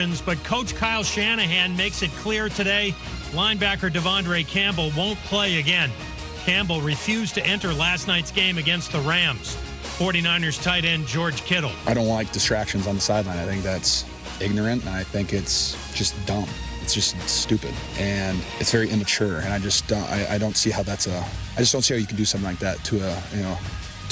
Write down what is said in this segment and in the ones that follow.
But Coach Kyle Shanahan makes it clear today linebacker Devondre Campbell won't play again. Campbell refused to enter last night's game against the Rams. 49ers tight end George Kittle. I don't like distractions on the sideline. I think that's ignorant, and I think it's just dumb. It's just stupid, and it's very immature, and I don't see how I just don't see how you can do something like that to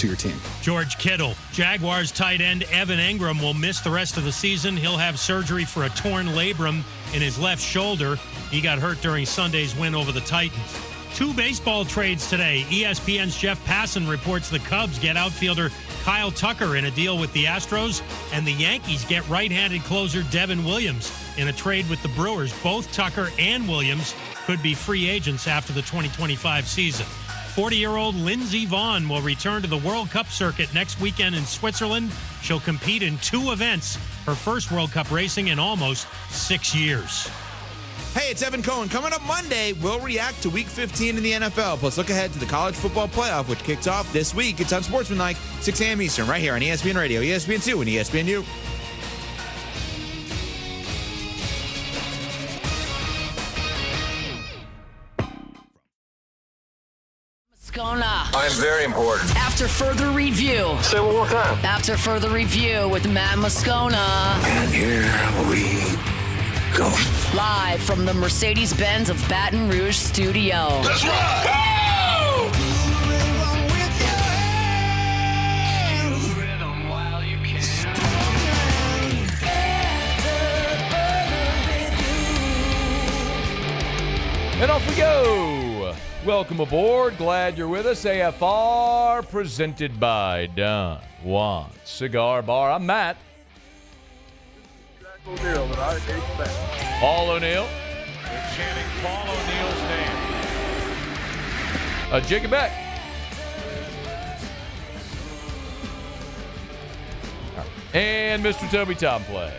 your team. George Kittle. Jaguars tight end Evan Engram will miss the rest of the season. He'll have surgery for a torn labrum in his left shoulder. He got hurt during Sunday's win over the Titans. 2 baseball trades today. ESPN's Jeff Passan reports the Cubs get outfielder Kyle Tucker in a deal with the Astros, and the Yankees get right-handed closer Devin Williams in a trade with the Brewers. Both Tucker and Williams could be free agents after the 2025 season. 40-year-old Lindsey Vonn will return to the World Cup circuit next weekend in Switzerland. She'll compete in 2 events, her first World Cup racing in almost 6 years. Hey, it's Evan Cohen. Coming up Monday, we'll react to Week 15 in the NFL, plus look ahead to the college football playoff, which kicks off this week. It's on Sportsmanlike, 6 a.m. Eastern, right here on ESPN Radio, ESPN2, and ESPNU. I'm very important. After further review. Say one more time. After further review with Matt Moscona. And here we go. Live from the Mercedes-Benz of Baton Rouge studio. Let's ride! Go! And off we go. Welcome aboard. Glad you're with us. AFR presented by Don Juan Cigar Bar. I'm Matt. O'Neal, but I hate that. Paul O'Neal. They're chanting Paul O'Neal's name. Jacob Beck. And Mr. Toby Tomplay.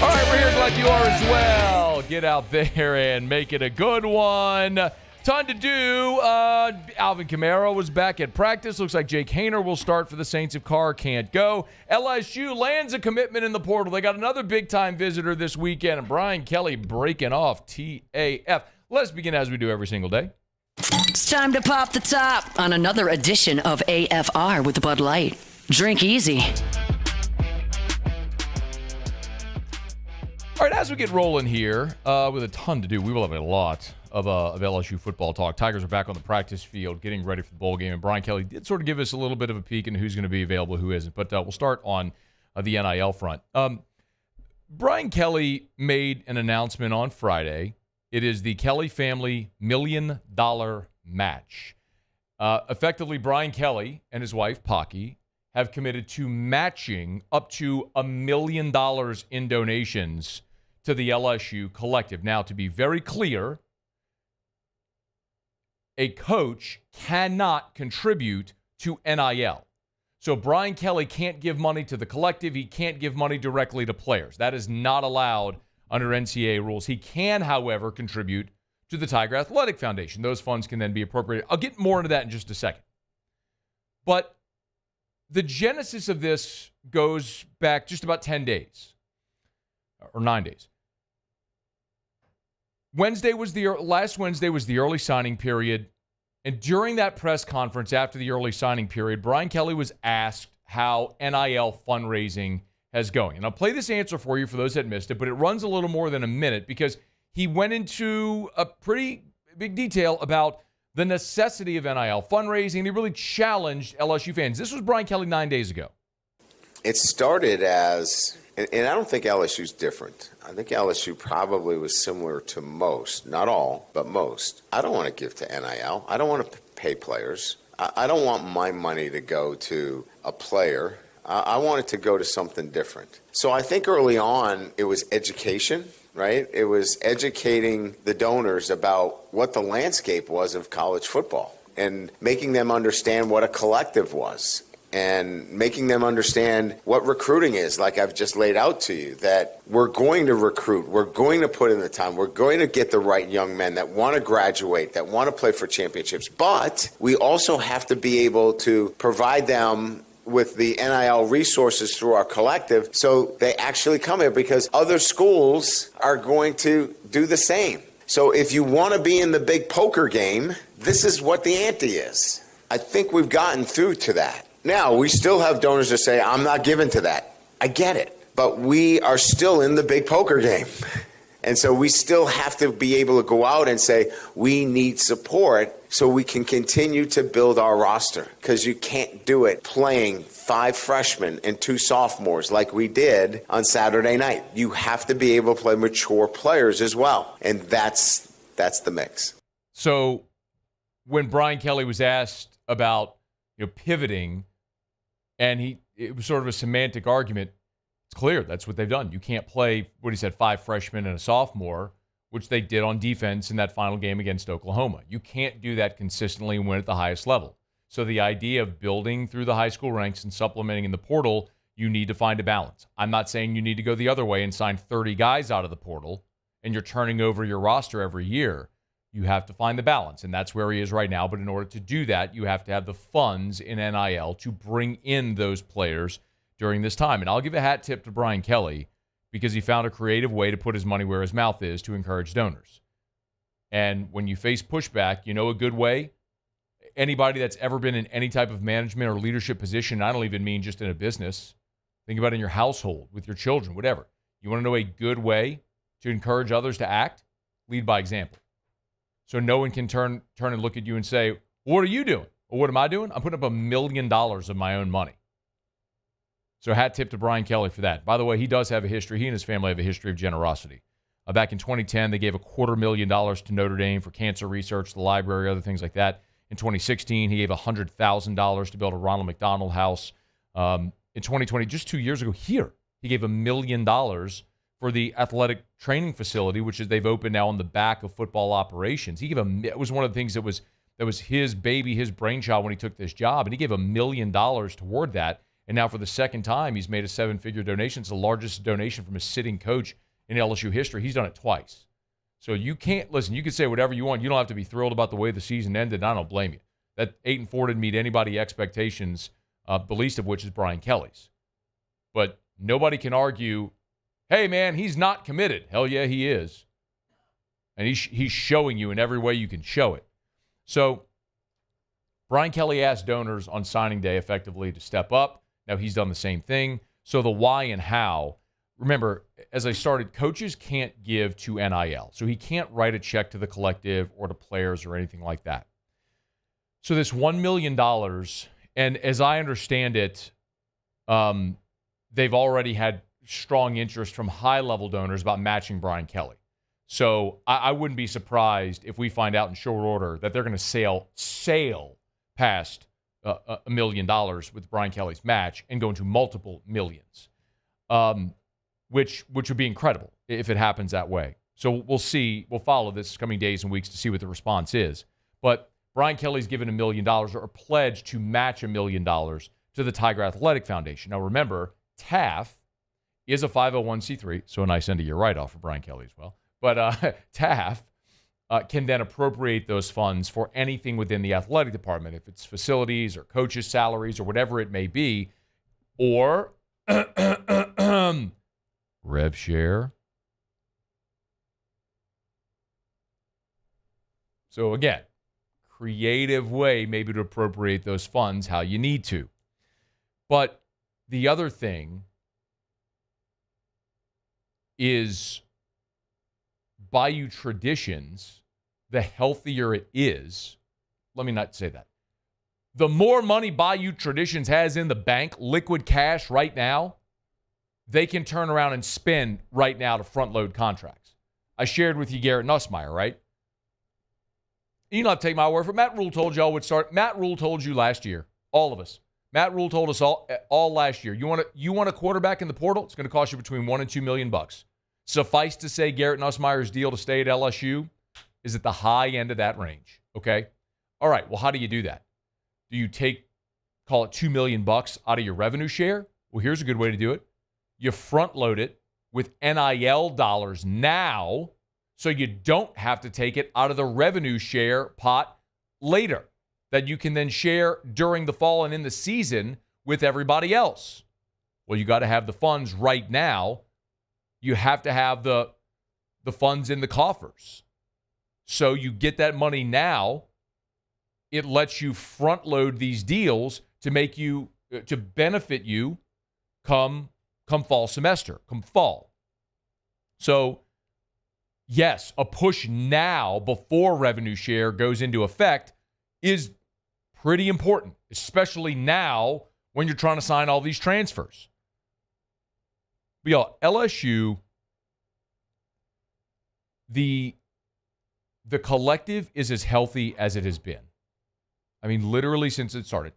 All right, we're here. Glad you are as well. Get out there and make it a good one. Ton to do. Alvin Kamara was back at practice. Looks like Jake Haener will start for the Saints if Carr can't go. LSU lands a commitment in the portal. They got another big-time visitor this weekend, and Brian Kelly breaking off TAF. Let's begin as we do every single day. It's time to pop the top on another edition of AFR with Bud Light. Drink easy. All right, as we get rolling here with a ton to do, we will have a lot of LSU football talk. Tigers are back on the practice field getting ready for the bowl game, and Brian Kelly did sort of give us a little bit of a peek into who's going to be available, who isn't. But we'll start on the NIL front. Brian Kelly made an announcement on Friday. It is the Kelly family $1 million match. Effectively, Brian Kelly and his wife, Pocky, have committed to matching up to $1 million in donations to the LSU collective. Now, to be very clear, a coach cannot contribute to NIL. So Brian Kelly can't give money to the collective. He can't give money directly to players. That is not allowed under NCAA rules. He can, however, contribute to the Tiger Athletic Foundation. Those funds can then be appropriated. I'll get more into that in just a second. But the genesis of this goes back just about 10 days or 9 days. Last Wednesday was the early signing period. And during that press conference after the early signing period, Brian Kelly was asked how NIL fundraising is going. And I'll play this answer for you for those that missed it, but it runs a little more than a minute because he went into a pretty big detail about the necessity of NIL fundraising. He really challenged LSU fans. This was Brian Kelly 9 days ago. It started as, and I don't think LSU's different. I think LSU probably was similar to most, not all, but most. I don't want to give to NIL. I don't want to pay players. I don't want my money to go to a player. I want it to go to something different. So I think early on it was education, right? It was educating the donors about what the landscape was of college football and making them understand what a collective was and making them understand what recruiting is, like I've just laid out to you, that we're going to recruit, we're going to put in the time, we're going to get the right young men that want to graduate, that want to play for championships, but we also have to be able to provide them with the NIL resources through our collective. So they actually come here because other schools are going to do the same. So if you want to be in the big poker game, this is what the ante is. I think we've gotten through to that. Now, we still have donors that say, I'm not giving to that. I get it. But we are still in the big poker game. And so we still have to be able to go out and say, we need support so we can continue to build our roster. Because you can't do it playing 5 freshmen and 2 sophomores like we did on Saturday night. You have to be able to play mature players as well. And that's the mix. So when Brian Kelly was asked about pivoting, and it was sort of a semantic argument, it's clear that's what they've done. You can't play, what he said, 5 freshmen and a sophomore, which they did on defense in that final game against Oklahoma. You can't do that consistently and win at the highest level. So the idea of building through the high school ranks and supplementing in the portal, you need to find a balance. I'm not saying you need to go the other way and sign 30 guys out of the portal and you're turning over your roster every year. You have to find the balance, and that's where he is right now. But in order to do that, you have to have the funds in NIL to bring in those players during this time. And I'll give a hat tip to Brian Kelly because he found a creative way to put his money where his mouth is to encourage donors. And when you face pushback, a good way, anybody that's ever been in any type of management or leadership position, I don't even mean just in a business, think about it in your household, with your children, whatever. You want to know a good way to encourage others to act? Lead by example. So no one can turn and look at you and say, what are you doing? Or what am I doing? I'm putting up $1 million of my own money. So hat tip to Brian Kelly for that. By the way, he does have a history. He and his family have a history of generosity. Back in 2010, they gave $250,000 to Notre Dame for cancer research, the library, other things like that. In 2016, he gave $100,000 to build a Ronald McDonald House. In 2020, just 2 years ago here, he gave $1 million for the athletic training facility, which is they've opened now on the back of football operations. It was one of the things that was his baby, his brainchild when he took this job, and he gave $1 million toward that. And now for the second time, he's made a 7-figure donation. It's the largest donation from a sitting coach in LSU history. He's done it twice. So you can't, listen, you can say whatever you want. You don't have to be thrilled about the way the season ended, and I don't blame you. That 8-4 didn't meet anybody's expectations, the least of which is Brian Kelly's. But nobody can argue, hey, man, he's not committed. Hell yeah, he is. And he's showing you in every way you can show it. So Brian Kelly asked donors on signing day effectively to step up. Now he's done the same thing. So the why and how, remember, as I started, coaches can't give to NIL. So he can't write a check to the collective or to players or anything like that. So this $1 million, and as I understand it, they've already had strong interest from high-level donors about matching Brian Kelly. So I wouldn't be surprised if we find out in short order that they're going to sail past $1 million with Brian Kelly's match and go into multiple millions, which would be incredible if it happens that way. So we'll see. We'll follow this coming days and weeks to see what the response is. But Brian Kelly's given $1 million or pledged to match $1 million to the Tiger Athletic Foundation. Now remember, TAF is a 501c3, so a nice end-of-year write-off for Brian Kelly as well. But TAF can then appropriate those funds for anything within the athletic department, if it's facilities or coaches' salaries or whatever it may be, or rev share. So again, creative way maybe to appropriate those funds how you need to. But the other thing is Bayou Traditions, the healthier it is. Let me not say that. The more money Bayou Traditions has in the bank, liquid cash right now, they can turn around and spend right now to front load contracts. I shared with you Garrett Nussmeier, right? You don't have to take my word for it. Matt Rule told y'all would start. Matt Rule told you last year, all of us. Matt Rule told us all last year. You want a quarterback in the portal? It's going to cost you between $1 and $2 million. Suffice to say, Garrett Nussmeier's deal to stay at LSU is at the high end of that range. Okay. All right. Well, how do you do that? Do you call it $2 million out of your revenue share? Well, here's a good way to do it. You front load it with NIL dollars now, so you don't have to take it out of the revenue share pot later, that you can then share during the fall and in the season with everybody else. Well, you got to have the funds right now. You have to have the funds in the coffers. So you get that money now. It lets you front load these deals to make you to benefit you come fall semester, come fall. So yes, a push now before revenue share goes into effect is pretty important, especially now when you're trying to sign all these transfers. But y'all, LSU, the collective is as healthy as it has been. I mean, literally since it started.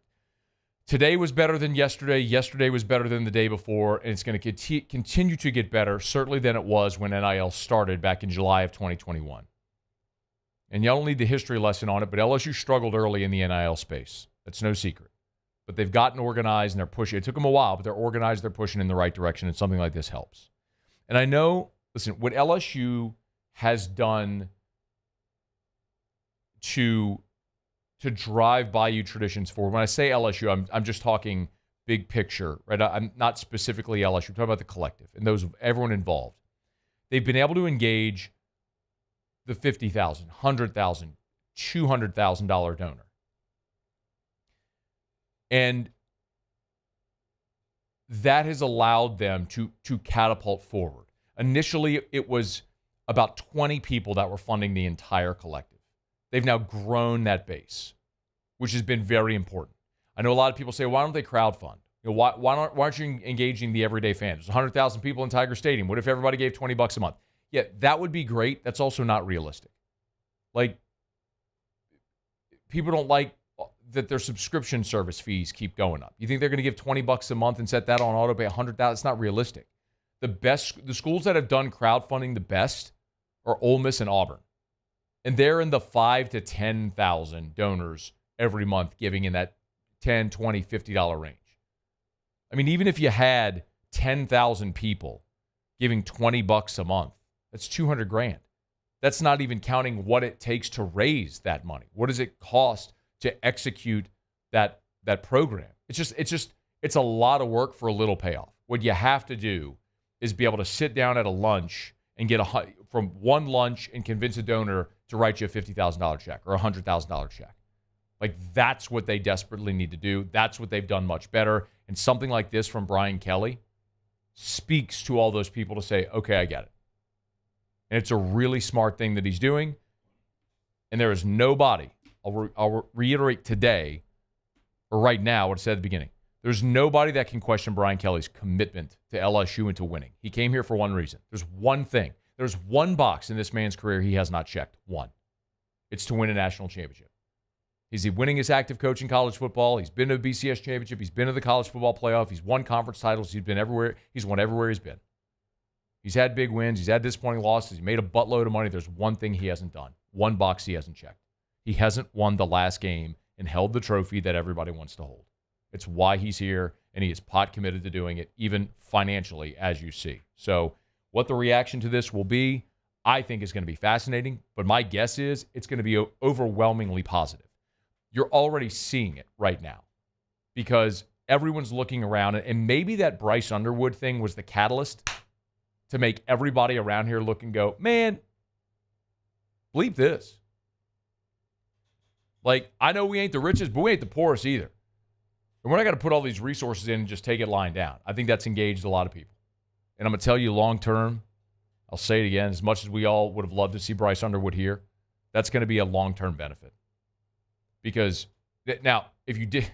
Today was better than yesterday. Yesterday was better than the day before, and it's going to continue to get better, certainly than it was when NIL started back in July of 2021. And y'all don't need the history lesson on it, but LSU struggled early in the NIL space. That's no secret. But they've gotten organized, and they're pushing. It took them a while, but they're organized, they're pushing in the right direction, and something like this helps. And I know, listen, what LSU has done to drive Bayou traditions forward. When I say LSU, I'm just talking big picture, right? I'm not specifically LSU. I'm talking about the collective and those everyone involved. They've been able to engage the $50,000, $100,000, $200,000 donor. And that has allowed them to catapult forward. Initially, it was about 20 people that were funding the entire collective. They've now grown that base, which has been very important. I know a lot of people say, why don't they crowdfund? You know, why aren't you engaging the everyday fan? There's 100,000 people in Tiger Stadium. What if everybody gave $20 a month? Yeah, that would be great. That's also not realistic. Like, people don't like that their subscription service fees keep going up. You think they're going to give $20 a month and set that on auto pay $100,000? It's not realistic. The schools that have done crowdfunding the best are Ole Miss and Auburn. And they're in the 5,000 to 10,000 donors every month giving in that $10, $20, $50 range. I mean, even if you had 10,000 people giving $20 a month, that's $200,000. That's not even counting what it takes to raise that money. What does it cost to execute that program? It's a lot of work for a little payoff. What you have to do is be able to sit down at a lunch and get from one lunch and convince a donor to write you a $50,000 check or a $100,000 check. Like, that's what they desperately need to do. That's what they've done much better. And something like this from Brian Kelly speaks to all those people to say, okay, I get it. And it's a really smart thing that he's doing. And there is nobody, I'll reiterate today, or right now, what I said at the beginning, there's nobody that can question Brian Kelly's commitment to LSU and to winning. He came here for one reason. There's one thing. There's one box in this man's career he has not checked. One. It's to win a national championship. Is he winning his active coach in college football? He's been to a BCS championship. He's been to the college football playoff. He's won conference titles. He's been everywhere. He's won everywhere he's been. He's had big wins. He's had disappointing losses. He made a buttload of money. There's one thing he hasn't done. One box he hasn't checked. He hasn't won the last game and held the trophy that everybody wants to hold. It's why he's here, and he is pot committed to doing it, even financially, as you see. So what the reaction to this will be, I think is going to be fascinating, but my guess is it's going to be overwhelmingly positive. You're already seeing it right now because everyone's looking around, and maybe that Bryce Underwood thing was the catalyst to make everybody around here look and go, man, bleep this. Like, I know we ain't the richest, but we ain't the poorest either. And we're not going to put all these resources in and just take it lying down. I think that's engaged a lot of people. And I'm going to tell you long term, I'll say it again, as much as we all would have loved to see Bryce Underwood here, that's going to be a long-term benefit. Because now, if you did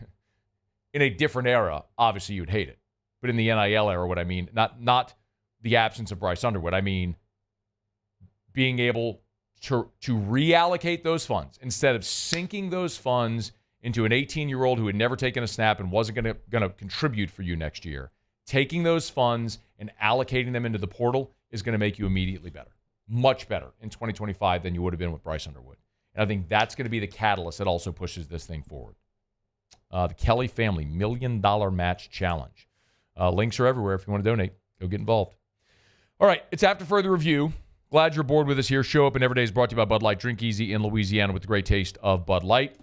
in a different era, obviously you'd hate it. But in the NIL era, what I mean, not the absence of Bryce Underwood, I mean being able to reallocate those funds instead of sinking those funds into an 18-year-old who had never taken a snap and wasn't going to contribute for you next year. Taking those funds and allocating them into the portal is going to make you immediately better, much better in 2025 than you would have been with Bryce Underwood. And I think that's going to be the catalyst that also pushes this thing forward. The Kelly Family $1 Million Match Challenge. Links are everywhere if you want to donate. Go get involved. All right, it's After Further Review. Glad you're aboard with us here. Show Up and Every Day is brought to you by Bud Light. Drink easy in Louisiana with the great taste of Bud Light.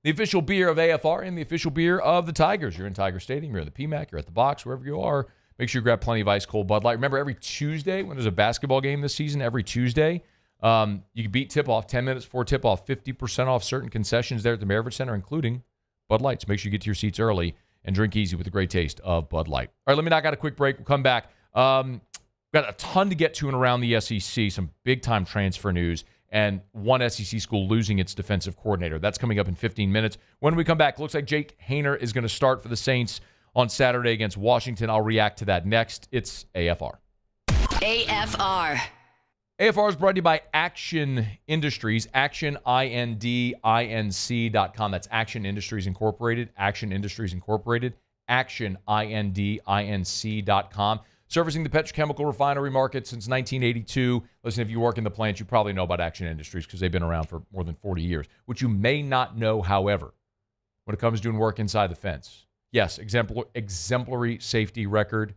the official beer of AFR and the official beer of the Tigers. You're in Tiger Stadium, you're at the PMAC, you're at the box, wherever you are. Make sure you grab plenty of ice cold Bud Light. Remember, every Tuesday, when there's a basketball game this season, every Tuesday, you can beat tip-off, 10 minutes before tip-off, 50% off certain concessions there at the Maravich Center, including Bud Light. So make sure you get to your seats early and drink easy with the great taste of Bud Light. All right, let me knock out a quick break. We'll come back. We've got a ton to get to and around the SEC, some big-time transfer news, and one SEC school losing its defensive coordinator. That's coming up in 15 minutes. When we come back, looks like Jake Haener is going to start for the Saints on Saturday against Washington. I'll react to that next. It's AFR. AFR. AFR is brought to you by Action Industries, actionindinc.com. That's Action Industries Incorporated, Action Industries Incorporated, actionindinc.com. Servicing the petrochemical refinery market since 1982. Listen, if you work in the plant, you probably know about Action Industries because they've been around for more than 40 years. What you may not know, however, when it comes to doing work inside the fence, yes, exemplary safety record.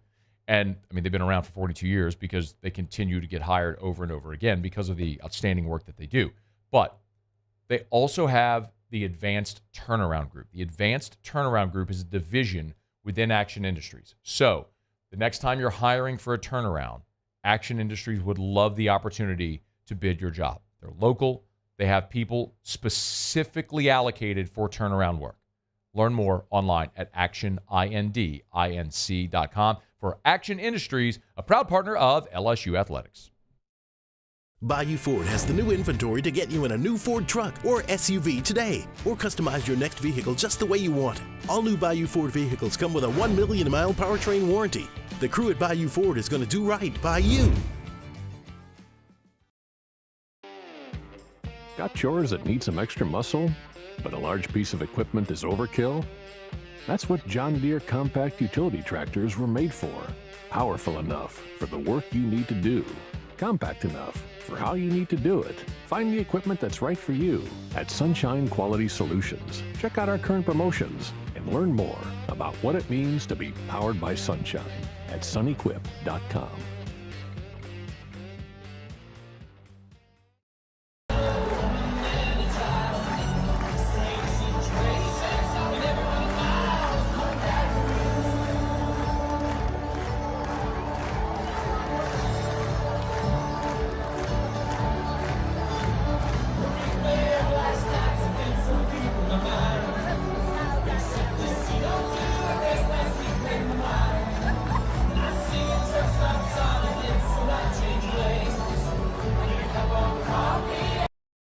And, I mean, they've been around for 42 years because they continue to get hired over and over again because of the outstanding work that they do. But they also have the Advanced Turnaround Group. The Advanced Turnaround Group is a division within Action Industries. So the next time you're hiring for a turnaround, Action Industries would love the opportunity to bid your job. They're local. They have people specifically allocated for turnaround work. Learn more online at actionindinc.com. For Action Industries, a proud partner of LSU Athletics. Bayou Ford has the new inventory to get you in a new Ford truck or SUV today, or customize your next vehicle just the way you want it. All new Bayou Ford vehicles come with a 1 million mile powertrain warranty. The crew at Bayou Ford is going to do right by you. Got chores that need some extra muscle, but a large piece of equipment is overkill? That's what John Deere compact utility tractors were made for. Powerful enough for the work you need to do. Compact enough for how you need to do it. Find the equipment that's right for you at Sunshine Quality Solutions. Check out our current promotions and learn more about what it means to be powered by sunshine at sunequip.com.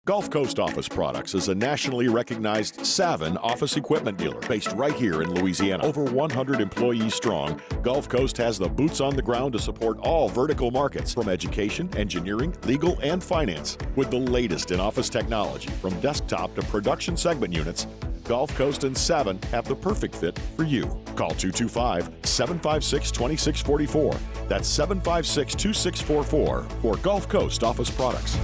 Gulf Coast Office Products is a nationally recognized Savin office equipment dealer based right here in Louisiana. Over 100 employees strong, Gulf Coast has the boots on the ground to support all vertical markets from education, engineering, legal, and finance. With the latest in office technology from desktop to production segment units, Gulf Coast and Savin have the perfect fit for you. Call 225-756-2644. That's 756-2644 for Gulf Coast Office Products.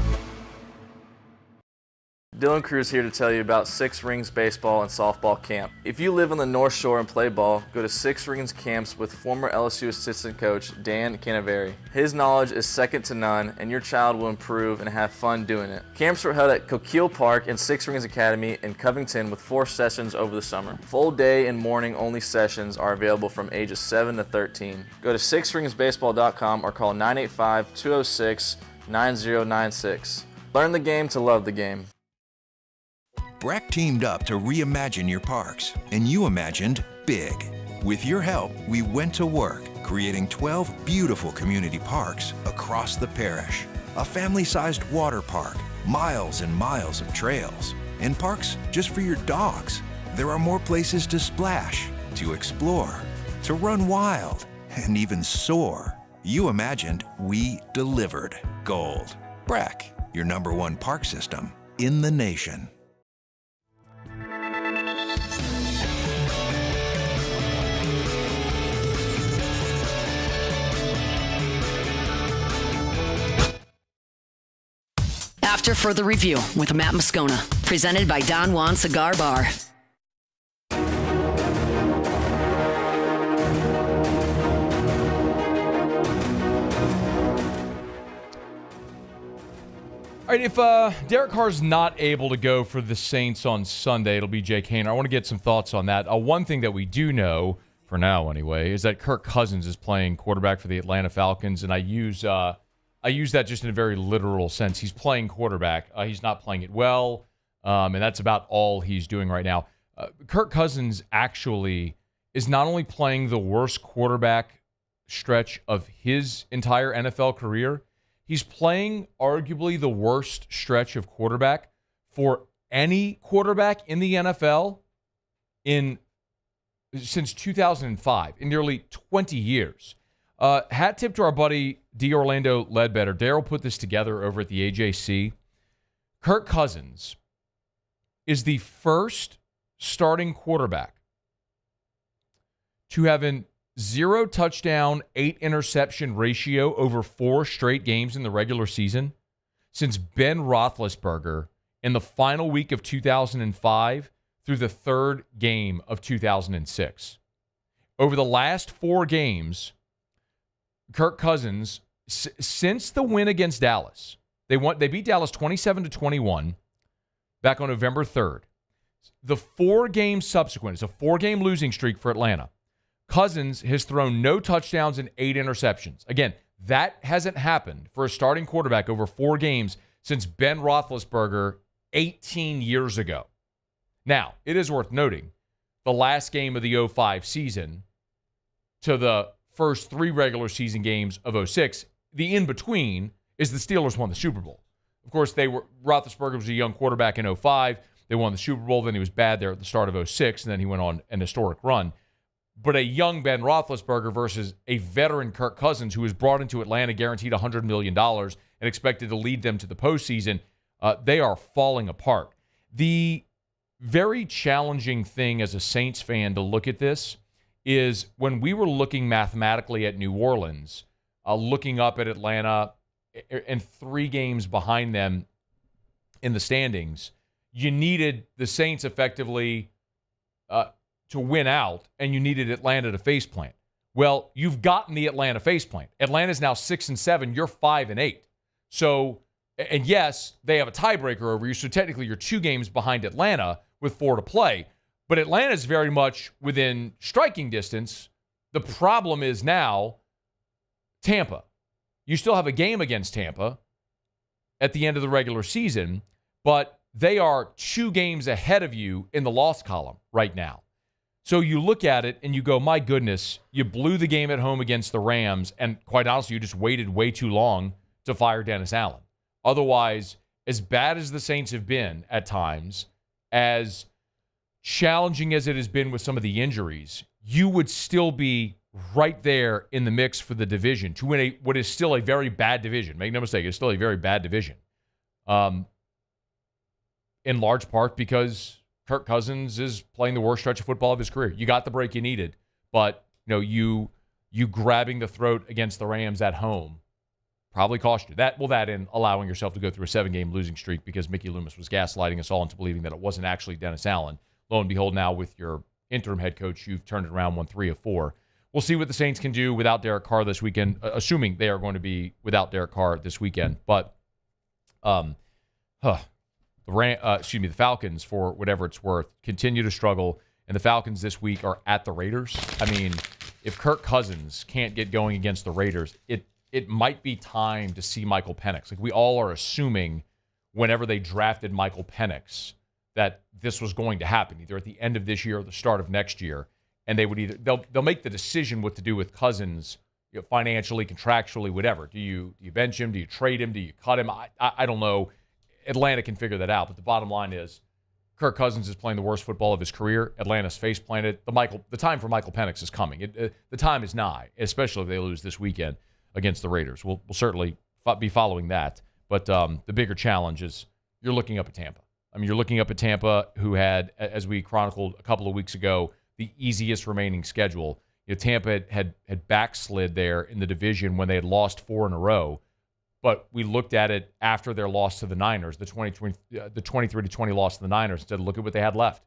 Dylan Cruz here to tell you about Six Rings Baseball and Softball Camp. If you live on the North Shore and play ball, go to Six Rings Camps with former LSU assistant coach Dan Canaveri. His knowledge is second to none, and your child will improve and have fun doing it. Camps were held at Coquille Park and Six Rings Academy in Covington with 4 sessions over the summer. Full day and morning only sessions are available from ages 7 to 13. Go to sixringsbaseball.com or call 985-206-9096. Learn the game to love the game. Breck teamed up to reimagine your parks, and you imagined big. With your help, we went to work, creating 12 beautiful community parks across the parish. A family-sized water park, miles and miles of trails, and parks just for your dogs. There are more places to splash, to explore, to run wild, and even soar. You imagined, we delivered. Gold. Breck, your #1 park system in the nation. After further review with Matt Moscona, presented by Don Juan Cigar Bar. All All right, if Derek Carr's not able to go for the Saints on Sunday, it'll be Jake Haener. I want to get some thoughts on that. One thing that we do know, for now anyway, is that Kirk Cousins is playing quarterback for the Atlanta Falcons, and I use that just in a very literal sense. He's playing quarterback. He's not playing it well, and that's about all he's doing right now. Kirk Cousins actually is not only playing the worst quarterback stretch of his entire NFL career, he's playing arguably the worst stretch of quarterback for any quarterback in the NFL since 2005, in nearly 20 years. Hat tip to our buddy D. Orlando Ledbetter. Daryl put this together over at the AJC. Kirk Cousins is the first starting quarterback to have an 0 touchdown, 8 interception ratio over 4 straight games in the regular season since Ben Roethlisberger in the final week of 2005 through the third game of 2006. Over the last 4 games, Kirk Cousins, since the win against Dallas, they beat Dallas 27-21 back on November 3rd. The 4 games subsequent, it's a 4-game losing streak for Atlanta. Cousins has thrown no touchdowns and 8 interceptions. Again, that hasn't happened for a starting quarterback over 4 games since Ben Roethlisberger 18 years ago. Now, it is worth noting, the last game of the 05 season to the first 3 regular season games of 06, the in-between is the Steelers won the Super Bowl. Of course, Roethlisberger was a young quarterback in 05. They won the Super Bowl. Then he was bad there at the start of 06, and then he went on an historic run. But a young Ben Roethlisberger versus a veteran Kirk Cousins, who was brought into Atlanta, guaranteed $100 million, and expected to lead them to the postseason, they are falling apart. The very challenging thing as a Saints fan to look at this is when we were looking mathematically at New Orleans, looking up at Atlanta and 3 games behind them in the standings, you needed the Saints effectively to win out, and you needed Atlanta to faceplant. Well, you've gotten the Atlanta faceplant. Atlanta's now 6-7. You're 5-8. So, and yes, they have a tiebreaker over you, so technically you're 2 games behind Atlanta with 4 to play. But Atlanta's very much within striking distance. The problem is now Tampa. You still have a game against Tampa at the end of the regular season, but they are 2 games ahead of you in the loss column right now. So you look at it and you go, my goodness, you blew the game at home against the Rams, and quite honestly, you just waited way too long to fire Dennis Allen. Otherwise, as bad as the Saints have been at times, as challenging as it has been with some of the injuries, you would still be right there in the mix for the division to win what is still a very bad division. Make no mistake, it's still a very bad division. In large part because Kirk Cousins is playing the worst stretch of football of his career. You got the break you needed, but you grabbing the throat against the Rams at home probably cost you. That and allowing yourself to go through a 7-game losing streak because Mickey Loomis was gaslighting us all into believing that it wasn't actually Dennis Allen. Lo and behold, now with your interim head coach, you've turned it around, won 3 of 4. We'll see what the Saints can do without Derek Carr this weekend, assuming they are going to be without Derek Carr this weekend. But the Falcons, for whatever it's worth, continue to struggle, and the Falcons this week are at the Raiders. I mean, if Kirk Cousins can't get going against the Raiders, it might be time to see Michael Penix. Like, we all are assuming whenever they drafted Michael Penix that this was going to happen, either at the end of this year or the start of next year, and they'll make the decision what to do with Cousins, financially, contractually, whatever. Do you bench him? Do you trade him? Do you cut him? I don't know. Atlanta can figure that out, but the bottom line is Kirk Cousins is playing the worst football of his career. Atlanta's face-planted. The time for Michael Penix is coming. The time is nigh, especially if they lose this weekend against the Raiders. We'll certainly be following that, but the bigger challenge is you're looking up at Tampa. I mean, you're looking up at Tampa, who had, as we chronicled a couple of weeks ago, the easiest remaining schedule. Tampa had backslid there in the division when they had lost 4 in a row. But we looked at it after their loss to the Niners, the 23-20 loss to the Niners, and said, look at what they had left.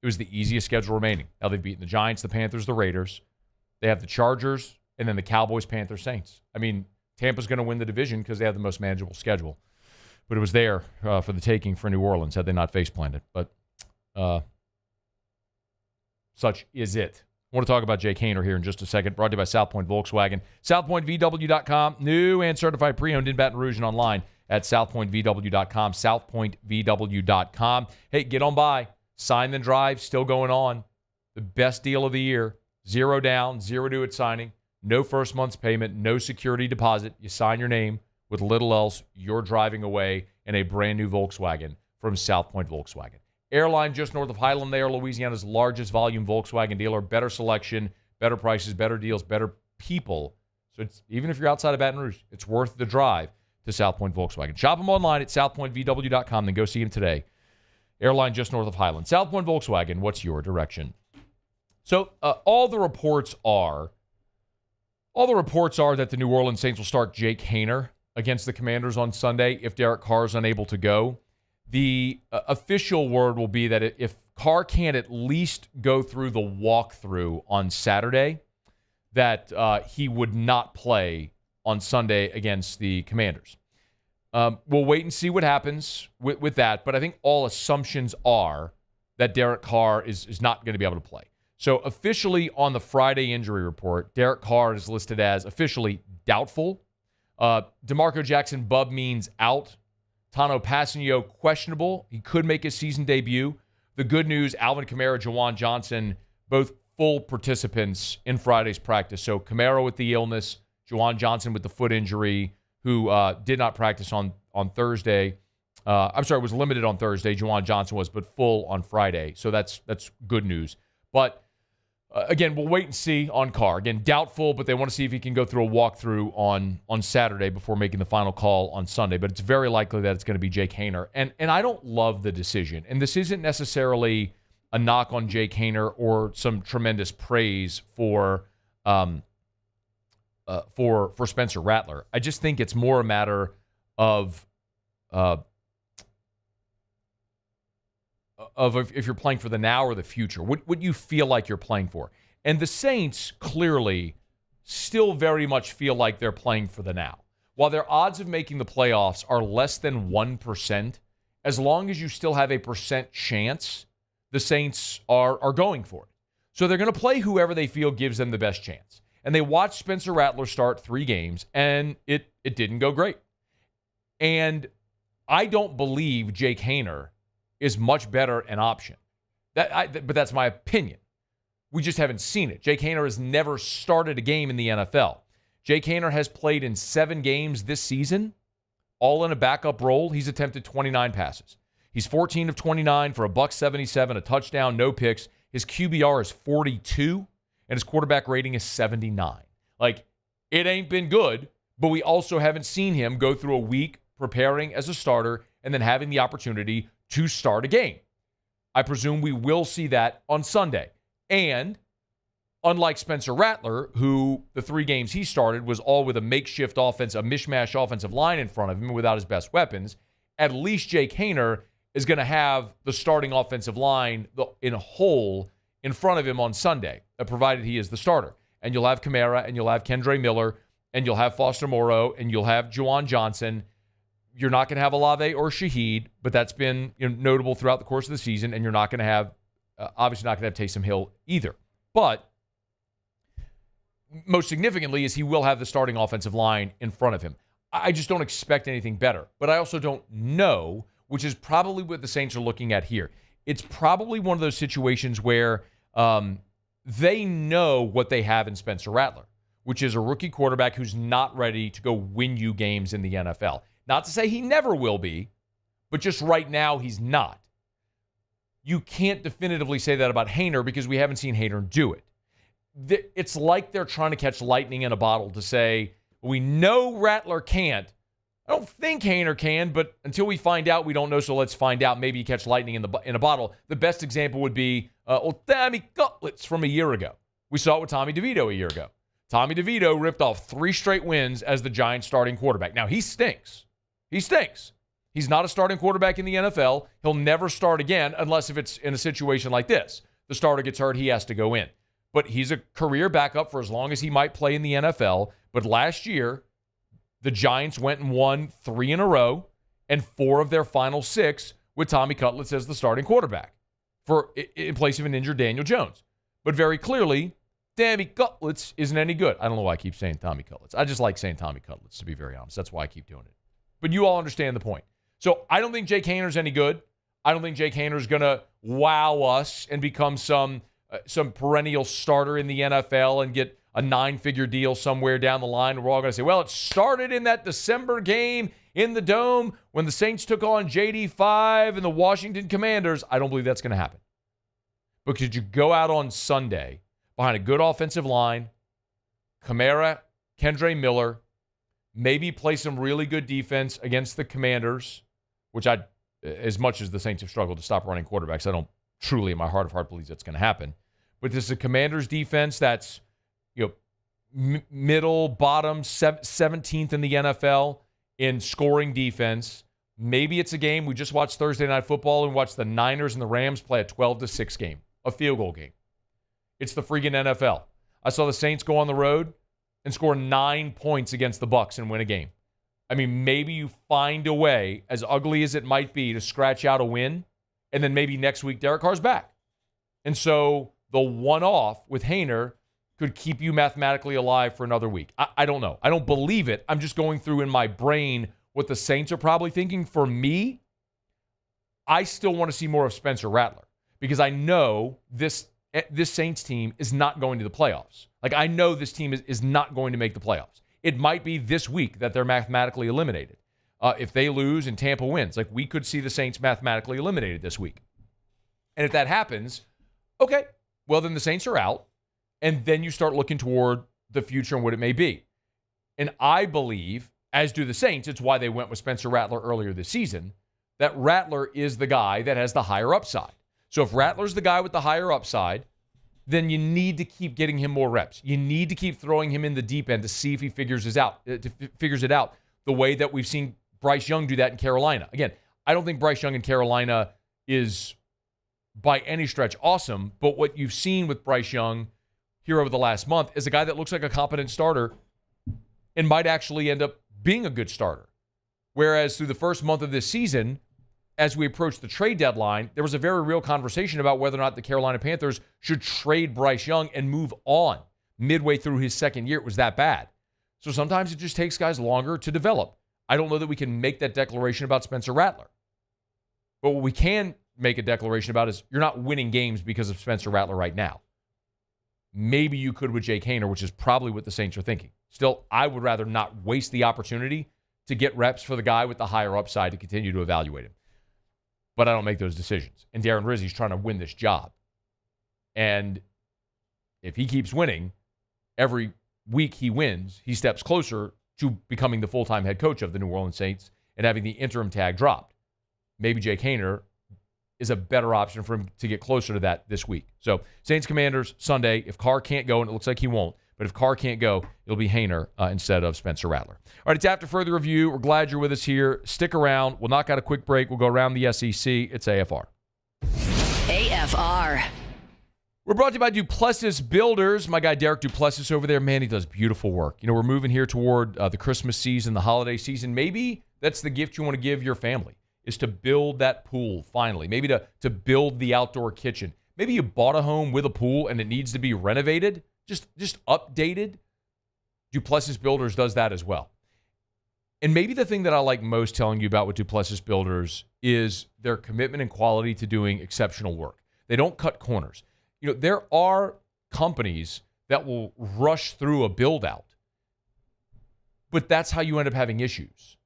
It was the easiest schedule remaining. Now they've beaten the Giants, the Panthers, the Raiders. They have the Chargers, and then the Cowboys, Panthers, Saints. I mean, Tampa's going to win the division because they have the most manageable schedule. But it was there for the taking for New Orleans had they not face planted. But such is it. I want to talk about Jake Haener here in just a second. Brought to you by South Point Volkswagen. SouthPointVW.com. New and certified pre-owned in Baton Rouge and online at SouthPointVW.com. SouthPointVW.com. Hey, get on by. Sign then drive. Still going on. The best deal of the year. 0 down, 0 due at signing. No first month's payment. No security deposit. You sign your name. With little else, you're driving away in a brand new Volkswagen from South Point Volkswagen. Airline just north of Highland. They are Louisiana's largest volume Volkswagen dealer. Better selection, better prices, better deals, better people. So it's, even if you're outside of Baton Rouge, it's worth the drive to South Point Volkswagen. Shop them online at southpointvw.com. Then go see them today. Airline just north of Highland. South Point Volkswagen, what's your direction? So all the reports are that the New Orleans Saints will start Jake Haener against the Commanders on Sunday if Derek Carr is unable to go. The official word will be that if Carr can't at least go through the walkthrough on Saturday, that he would not play on Sunday against the Commanders. We'll wait and see what happens with that, but I think all assumptions are that Derek Carr is not going to be able to play. So officially on the Friday injury report, Derek Carr is listed as officially doubtful. DeMarco Jackson, Bub means out. Tano Passanio, questionable. He could make his season debut. The good news, Alvin Kamara, Juwan Johnson, both full participants in Friday's practice. So Kamara with the illness, Juwan Johnson with the foot injury, who did not practice on Thursday. Was limited on Thursday. Juwan Johnson was, but full on Friday. So that's good news. But again, we'll wait and see on Carr. Again, doubtful, but they want to see if he can go through a walkthrough on Saturday before making the final call on Sunday. But it's very likely that it's going to be Jake Haener. And I don't love the decision. And this isn't necessarily a knock on Jake Haener or some tremendous praise for Spencer Rattler. I just think it's more a matter of if you're playing for the now or the future, what you feel like you're playing for. And the Saints clearly still very much feel like they're playing for the now. While their odds of making the playoffs are less than 1%, as long as you still have a percent chance, the Saints are going for it. So they're going to play whoever they feel gives them the best chance. And they watched Spencer Rattler start 3 games, and it didn't go great. And I don't believe Jake Haener is much better an option. But that's my opinion. We just haven't seen it. Jake Haener has never started a game in the NFL. Jake Haener has played in 7 games this season, all in a backup role. He's attempted 29 passes. He's 14 of 29 for $177, a touchdown, no picks. His QBR is 42, and his quarterback rating is 79. Like, it ain't been good, but we also haven't seen him go through a week preparing as a starter and then having the opportunity to start a game. I presume we will see that on Sunday. And unlike Spencer Rattler, who the 3 games he started was all with a makeshift offense, a mishmash offensive line in front of him without his best weapons, at least Jake Haener is going to have the starting offensive line in a whole in front of him on Sunday, provided he is the starter. And you'll have Kamara, and you'll have Kendre Miller, and you'll have Foster Moreau, and you'll have Juwan Johnson. You're not going to have Olave or Shaheed, but that's been notable throughout the course of the season, and you're not going to have, obviously not going to have Taysom Hill either. But most significantly is he will have the starting offensive line in front of him. I just don't expect anything better. But I also don't know, which is probably what the Saints are looking at here. It's probably one of those situations where they know what they have in Spencer Rattler, which is a rookie quarterback who's not ready to go win you games in the NFL. Not to say he never will be, but just right now he's not. You can't definitively say that about Haener because we haven't seen Haener do it. It's like they're trying to catch lightning in a bottle to say, we know Rattler can't. I don't think Haener can, but until we find out, we don't know, so let's find out. Maybe you catch lightning in a bottle. The best example would be Tommy Cutlets from a year ago. We saw it with Tommy DeVito a year ago. Tommy DeVito ripped off 3 straight wins as the Giants starting quarterback. Now, he stinks. He stinks. He's not a starting quarterback in the NFL. He'll never start again unless if it's in a situation like this. The starter gets hurt, he has to go in. But he's a career backup for as long as he might play in the NFL. But last year, the Giants went and won 3 in a row, and 4 of their final 6 with Tommy Cutlets as the starting quarterback in place of an injured Daniel Jones. But very clearly, Tommy Cutlets isn't any good. I don't know why I keep saying Tommy Cutlets. I just like saying Tommy Cutlets, to be very honest. That's why I keep doing it. But you all understand the point. So I don't think Jake Haener's any good. I don't think Jake Haener's going to wow us and become some perennial starter in the NFL and get a 9-figure deal somewhere down the line. We're all going to say, well, it started in that December game in the Dome when the Saints took on JD5 and the Washington Commanders. I don't believe that's going to happen. Because you go out on Sunday behind a good offensive line, Kamara, Kendre Miller, maybe play some really good defense against the Commanders, which as much as the Saints have struggled to stop running quarterbacks, I don't truly in my heart of heart believe that's going to happen. But this is a Commanders defense that's middle, bottom, 17th in the NFL in scoring defense. Maybe it's a game. We just watched Thursday Night Football and watched the Niners and the Rams play a 12-6 game, a field goal game. It's the freaking NFL. I saw the Saints go on the road and score 9 points against the Bucs and win a game. I mean, maybe you find a way, as ugly as it might be, to scratch out a win, and then maybe next week Derek Carr's back. And so the one-off with Haener could keep you mathematically alive for another week. I don't know. I don't believe it. I'm just going through in my brain what the Saints are probably thinking. For me, I still want to see more of Spencer Rattler because I know this Saints team is not going to the playoffs. Like, I know this team is not going to make the playoffs. It might be this week that they're mathematically eliminated. If they lose and Tampa wins, like, we could see the Saints mathematically eliminated this week. And if that happens, okay, well, then the Saints are out. And then you start looking toward the future and what it may be. And I believe, as do the Saints, it's why they went with Spencer Rattler earlier this season, that Rattler is the guy that has the higher upside. So if Rattler's the guy with the higher upside, then you need to keep getting him more reps. You need to keep throwing him in the deep end to see if he figures it out the way that we've seen Bryce Young do that in Carolina. Again, I don't think Bryce Young in Carolina is by any stretch awesome, but what you've seen with Bryce Young here over the last month is a guy that looks like a competent starter and might actually end up being a good starter. Whereas through the first month of this season, as we approach the trade deadline, there was a very real conversation about whether or not the Carolina Panthers should trade Bryce Young and move on midway through his second year. It was that bad. So sometimes it just takes guys longer to develop. I don't know that we can make that declaration about Spencer Rattler. But what we can make a declaration about is you're not winning games because of Spencer Rattler right now. Maybe you could with Jake Haener, which is probably what the Saints are thinking. Still, I would rather not waste the opportunity to get reps for the guy with the higher upside to continue to evaluate him. But I don't make those decisions. And Darren Rizzi's trying to win this job. And if he keeps winning, every week he wins, he steps closer to becoming the full-time head coach of the New Orleans Saints and having the interim tag dropped. Maybe Jake Haener is a better option for him to get closer to that this week. So, Saints Commanders, Sunday. If Carr can't go, and it looks like he won't, but if Carr can't go, it'll be Haener instead of Spencer Rattler. All right, it's After Further Review. We're glad you're with us here. Stick around. We'll knock out a quick break. We'll go around the SEC. It's AFR. AFR. We're brought to you by Duplessis Builders. My guy Derek Duplessis over there, man, he does beautiful work. You know, we're moving here toward the Christmas season, the holiday season. Maybe that's the gift you want to give your family, is to build that pool finally. Maybe to build the outdoor kitchen. Maybe you bought a home with a pool and it needs to be renovated, just updated. Duplessis Builders does that as well. And maybe the thing that I like most telling you about with Duplessis Builders is their commitment and quality to doing exceptional work. They don't cut corners. You know, there are companies that will rush through a build-out, but that's how you end up having issues.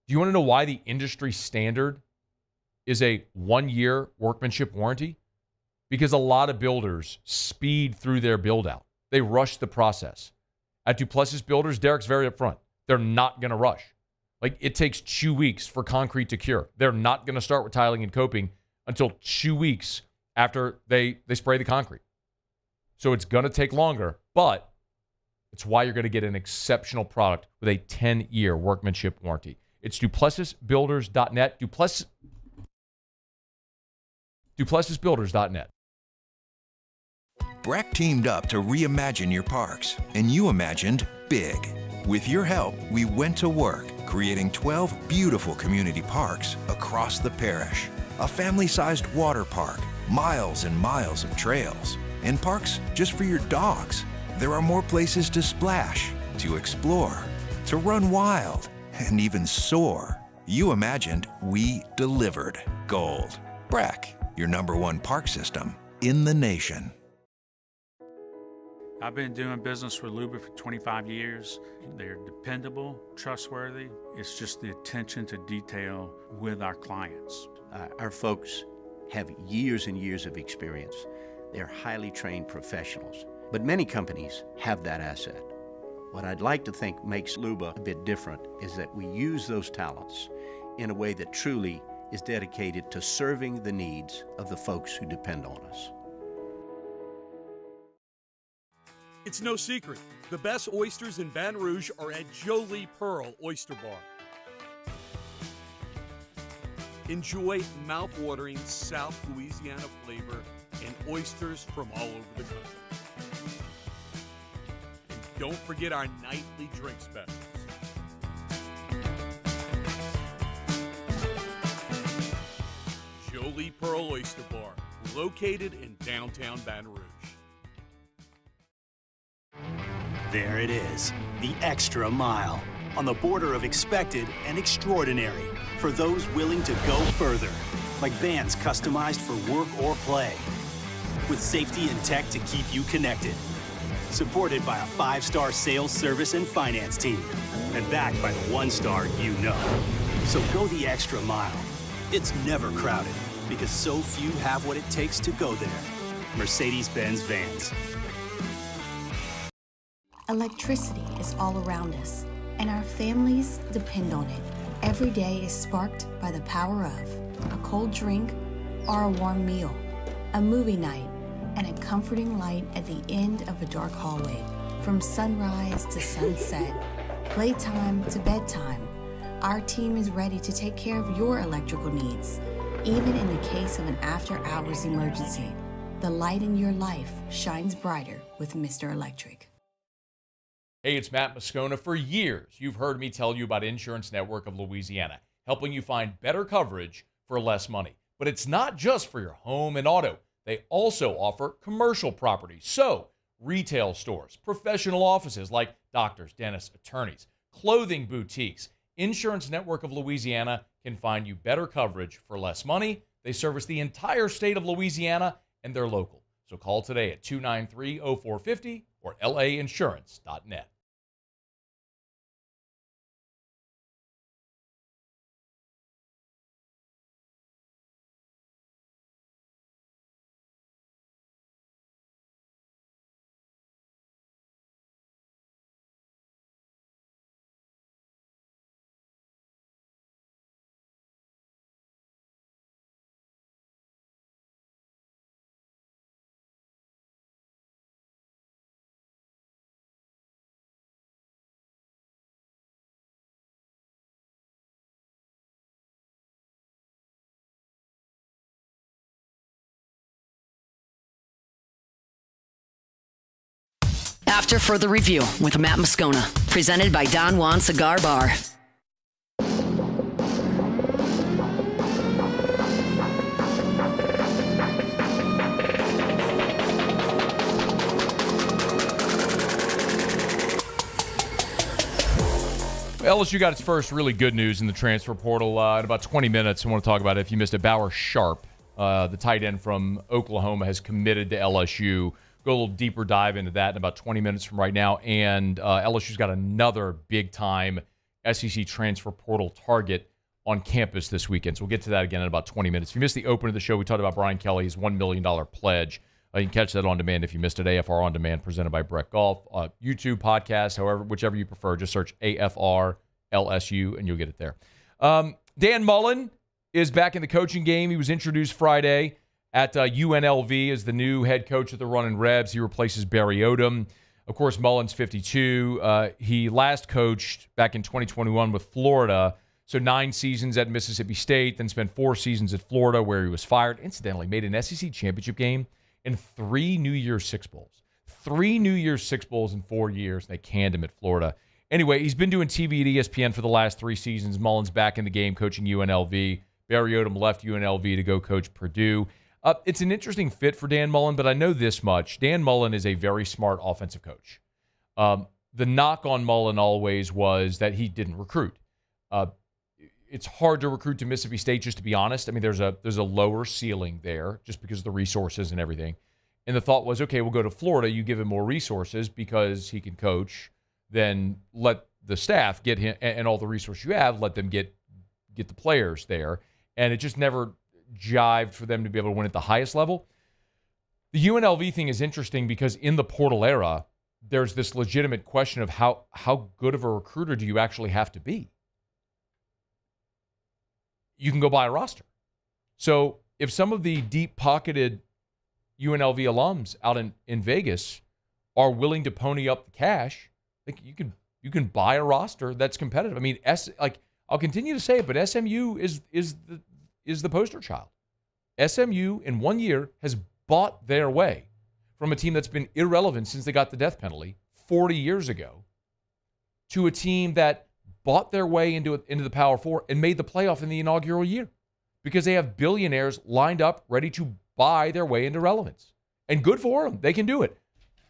Do you want to know why the industry standard is a 1-year workmanship warranty? Because a lot of builders speed through their build-out. They rush the process. At Duplessis Builders, Derek's very upfront. They're not going to rush. Like, it takes 2 weeks for concrete to cure. They're not going to start with tiling and coping until 2 weeks after they spray the concrete. So it's going to take longer, but it's why you're going to get an exceptional product with a 10-year workmanship warranty. It's DuplessisBuilders.net. DuplessisBuilders.net. Breck teamed up to reimagine your parks, and you imagined big. With your help, we went to work creating 12 beautiful community parks across the parish. A family-sized water park, miles and miles of trails, and parks just for your dogs. There are more places to splash, to explore, to run wild, and even soar. You imagined, we delivered. Gold. Breck, your #1 park system in the nation. I've been doing business with Luba for 25 years. They're dependable, trustworthy. It's just the attention to detail with our clients. Our folks have years and years of experience. They're highly trained professionals, but many companies have that asset. What I'd like to think makes Luba a bit different is that we use those talents in a way that truly is dedicated to serving the needs of the folks who depend on us. It's no secret, the best oysters in Baton Rouge are at Jolie Pearl Oyster Bar. Enjoy mouth-watering South Louisiana flavor and oysters from all over the country. And don't forget our nightly drink specials. Jolie Pearl Oyster Bar, located in downtown Baton Rouge. There it is, the extra mile, on the border of expected and extraordinary, for those willing to go further, like vans customized for work or play, with safety and tech to keep you connected, supported by a 5-star sales, service, and finance team, and backed by the 1-star you know. So go the extra mile. It's never crowded, because so few have what it takes to go there. Mercedes-Benz Vans. Electricity is all around us, and our families depend on it. Every day is sparked by the power of a cold drink or a warm meal, a movie night, and a comforting light at the end of a dark hallway. From sunrise to sunset, playtime to bedtime, our team is ready to take care of your electrical needs. Even in the case of an after-hours emergency, the light in your life shines brighter with Mr. Electric. Hey, it's Matt Moscona. For years, you've heard me tell you about Insurance Network of Louisiana, helping you find better coverage for less money. But it's not just for your home and auto. They also offer commercial property. So, retail stores, professional offices like doctors, dentists, attorneys, clothing boutiques. Insurance Network of Louisiana can find you better coverage for less money. They service the entire state of Louisiana, and they're local. So call today at 293-0450 or lainsurance.net. After further review with Matt Moscona, presented by Don Juan Cigar Bar. LSU got its first really good news in the transfer portal in about 20 minutes. I want to talk about it if you missed it. Bauer Sharp, the tight end from Oklahoma, has committed to LSU. Go a little deeper dive into that in about 20 minutes from right now. And LSU's got another big-time SEC transfer portal target on campus this weekend. So we'll get to that again in about 20 minutes. If you missed the open of the show, we talked about Brian Kelly's $1 million pledge. You can catch that on demand if you missed it. AFR On Demand, presented by Breck Golf. YouTube, podcast, however, whichever you prefer. Just search AFR LSU and you'll get it there. Dan Mullen is back in the coaching game. He was introduced Friday at UNLV as the new head coach of the Runnin' Rebs. He replaces Barry Odom. Of course, Mullen's 52. He last coached back in 2021 with Florida. So 9 seasons at Mississippi State, then spent 4 seasons at Florida where he was fired. Incidentally, made an SEC championship game and 3 New Year's Six Bowls. 3 New Year's Six Bowls in 4 years, and they canned him at Florida. Anyway, he's been doing TV at ESPN for the last 3 seasons. Mullen's back in the game coaching UNLV. Barry Odom left UNLV to go coach Purdue. It's an interesting fit for Dan Mullen, but I know this much. Dan Mullen is a very smart offensive coach. The knock on Mullen always was that he didn't recruit. It's hard to recruit to Mississippi State, just to be honest. I mean, there's a lower ceiling there just because of the resources and everything. And the thought was, okay, we'll go to Florida. You give him more resources because he can coach. Then let the staff get him and all the resources you have, let them get the players there. And it just never jived for them to be able to win at the highest level. The UNLV thing is interesting because in the portal era, there's this legitimate question of how good of a recruiter do you actually have to be? You can go buy a roster. So if some of the deep-pocketed UNLV alums out in Vegas are willing to pony up the cash, you can buy a roster that's competitive. I mean, I'll continue to say it, but SMU is the poster child. SMU in 1 year has bought their way from a team that's been irrelevant since they got the death penalty 40 years ago to a team that bought their way into the Power Four and made the playoff in the inaugural year because they have billionaires lined up ready to buy their way into relevance. And good for them. They can do it.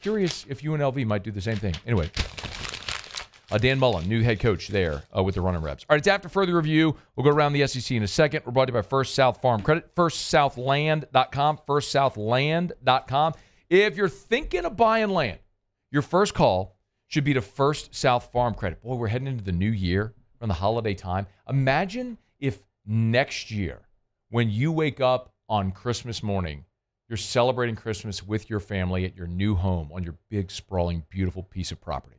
Curious if UNLV might do the same thing. Anyway, Dan Mullen, new head coach there with the Running Rebs. All right, it's after further review. We'll go around the SEC in a second. We're brought to you by First South Farm Credit, firstsouthland.com, firstsouthland.com. If you're thinking of buying land, your first call should be to First South Farm Credit. Boy, we're heading into the new year around the holiday time. Imagine if next year, when you wake up on Christmas morning, you're celebrating Christmas with your family at your new home on your big, sprawling, beautiful piece of property.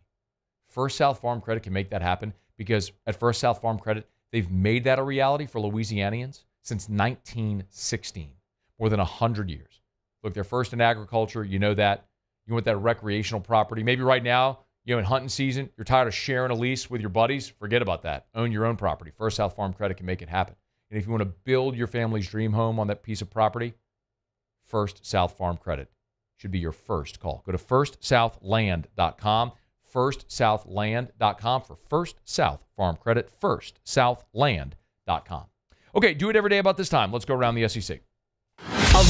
First South Farm Credit can make that happen because at First South Farm Credit, they've made that a reality for Louisianians since 1916, more than 100 years. Look, they're first in agriculture. You know that. You want that recreational property. Maybe right now, in hunting season, you're tired of sharing a lease with your buddies. Forget about that. Own your own property. First South Farm Credit can make it happen. And if you want to build your family's dream home on that piece of property, First South Farm Credit should be your first call. Go to firstsouthland.com, firstsouthland.com for First South Farm Credit, firstsouthland.com. Okay, do it every day about this time. Let's go around the SEC.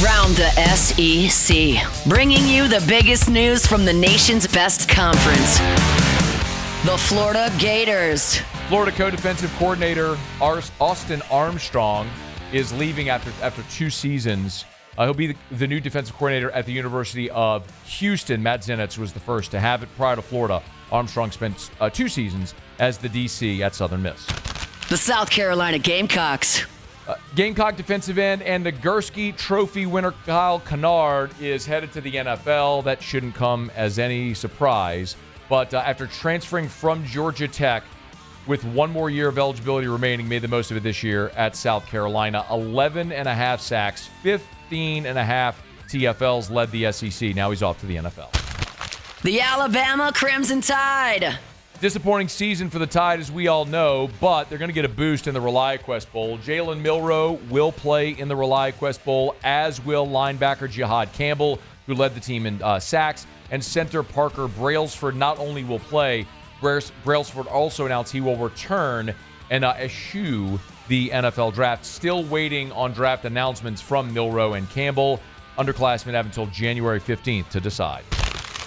Around the SEC, bringing you the biggest news from the nation's best conference. The Florida Gators. Florida co-defensive coordinator Austin Armstrong is leaving after 2 seasons. He'll be the new defensive coordinator at the University of Houston. Matt Zenitz was the first to have it. Prior to Florida, Armstrong spent 2 seasons as the DC at Southern Miss. The South Carolina Gamecocks. Gamecock defensive end and the Gursky Trophy winner Kyle Kennard is headed to the NFL. That shouldn't come as any surprise. But after transferring from Georgia Tech with 1 more year of eligibility remaining, made the most of it this year at South Carolina. 11.5 sacks, 15.5 TFLs, led the SEC. Now he's off to the NFL. The Alabama Crimson Tide. Disappointing season for the Tide, as we all know, but they're going to get a boost in the ReliaQuest Bowl. Jalen Milroe will play in the ReliaQuest Bowl, as will linebacker Jihad Campbell, who led the team in sacks, and center Parker Brailsford not only will play, Brailsford also announced he will return and eschew the NFL draft. Still waiting on draft announcements from Milroe and Campbell. Underclassmen have until January 15th to decide.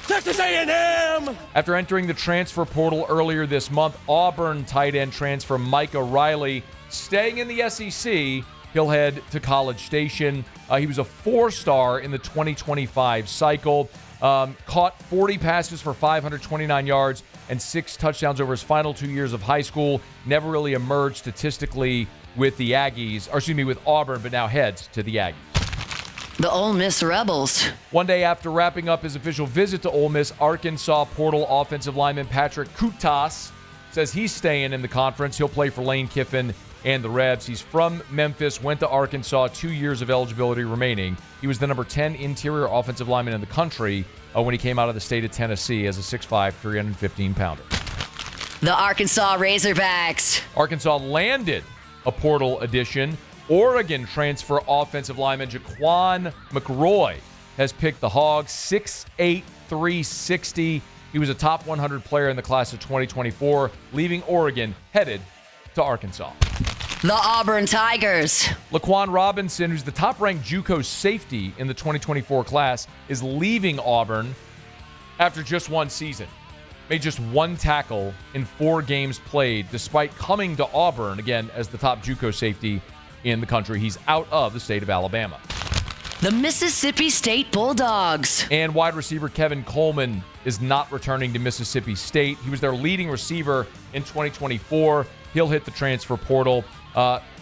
Texas A&M! After entering the transfer portal earlier this month, Auburn tight end transfer Micah Riley staying in the SEC. He'll head to College Station. He was a 4-star in the 2025 cycle. Caught 40 passes for 529 yards and 6 touchdowns over his final 2 years of high school. Never really emerged statistically with the with Auburn, but now heads to the Aggies. The Ole Miss Rebels. 1 day after wrapping up his official visit to Ole Miss, Arkansas portal offensive lineman Patrick Kutas says he's staying in the conference. He'll play for Lane Kiffin and the Rebs. He's from Memphis, went to Arkansas, 2 years of eligibility remaining. He was the number 10 interior offensive lineman in the country when he came out of the state of Tennessee as a 6'5", 315-pounder. The Arkansas Razorbacks. Arkansas landed a portal addition. Oregon transfer offensive lineman Jaquan McRoy has picked the Hogs. 6'8", 360, He was a top 100 player in the class of 2024, leaving Oregon, headed to Arkansas. The Auburn Tigers. Laquan Robinson, who's the top-ranked JUCO safety in the 2024 class, is leaving Auburn after just one season. Made just one tackle in 4 games played, despite coming to Auburn, again, as the top JUCO safety in the country. He's out of the state of Alabama. The Mississippi State Bulldogs. And wide receiver Kevin Coleman is not returning to Mississippi State. He was their leading receiver in 2024. He'll hit the transfer portal.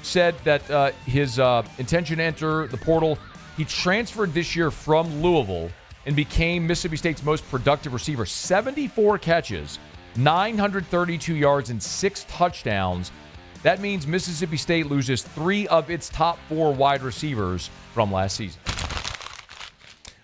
Said that his intention to enter the portal, he transferred this year from Louisville and became Mississippi State's most productive receiver. 74 catches, 932 yards, and 6 touchdowns. That means Mississippi State loses 3 of its top 4 wide receivers from last season.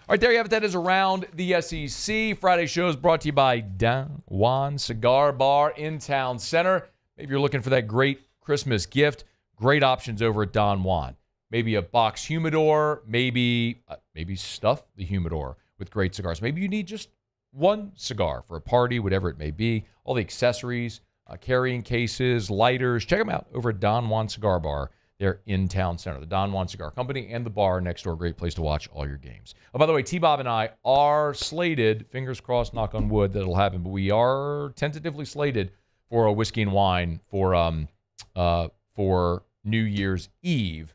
All right, there you have it. That is Around the SEC. Friday show is brought to you by Don Juan Cigar Bar in Town Center. Maybe you're looking for that great Christmas gift. Great options over at Don Juan. Maybe a box humidor. Maybe stuff the humidor with great cigars. Maybe you need just one cigar for a party, whatever it may be. All the accessories, carrying cases, lighters. Check them out over at Don Juan Cigar Bar. They're in Town Center. The Don Juan Cigar Company and the bar next door. Great place to watch all your games. Oh, by the way, T-Bob and I are slated, fingers crossed, knock on wood, that it'll happen, but we are tentatively slated for a whiskey and wine for New Year's Eve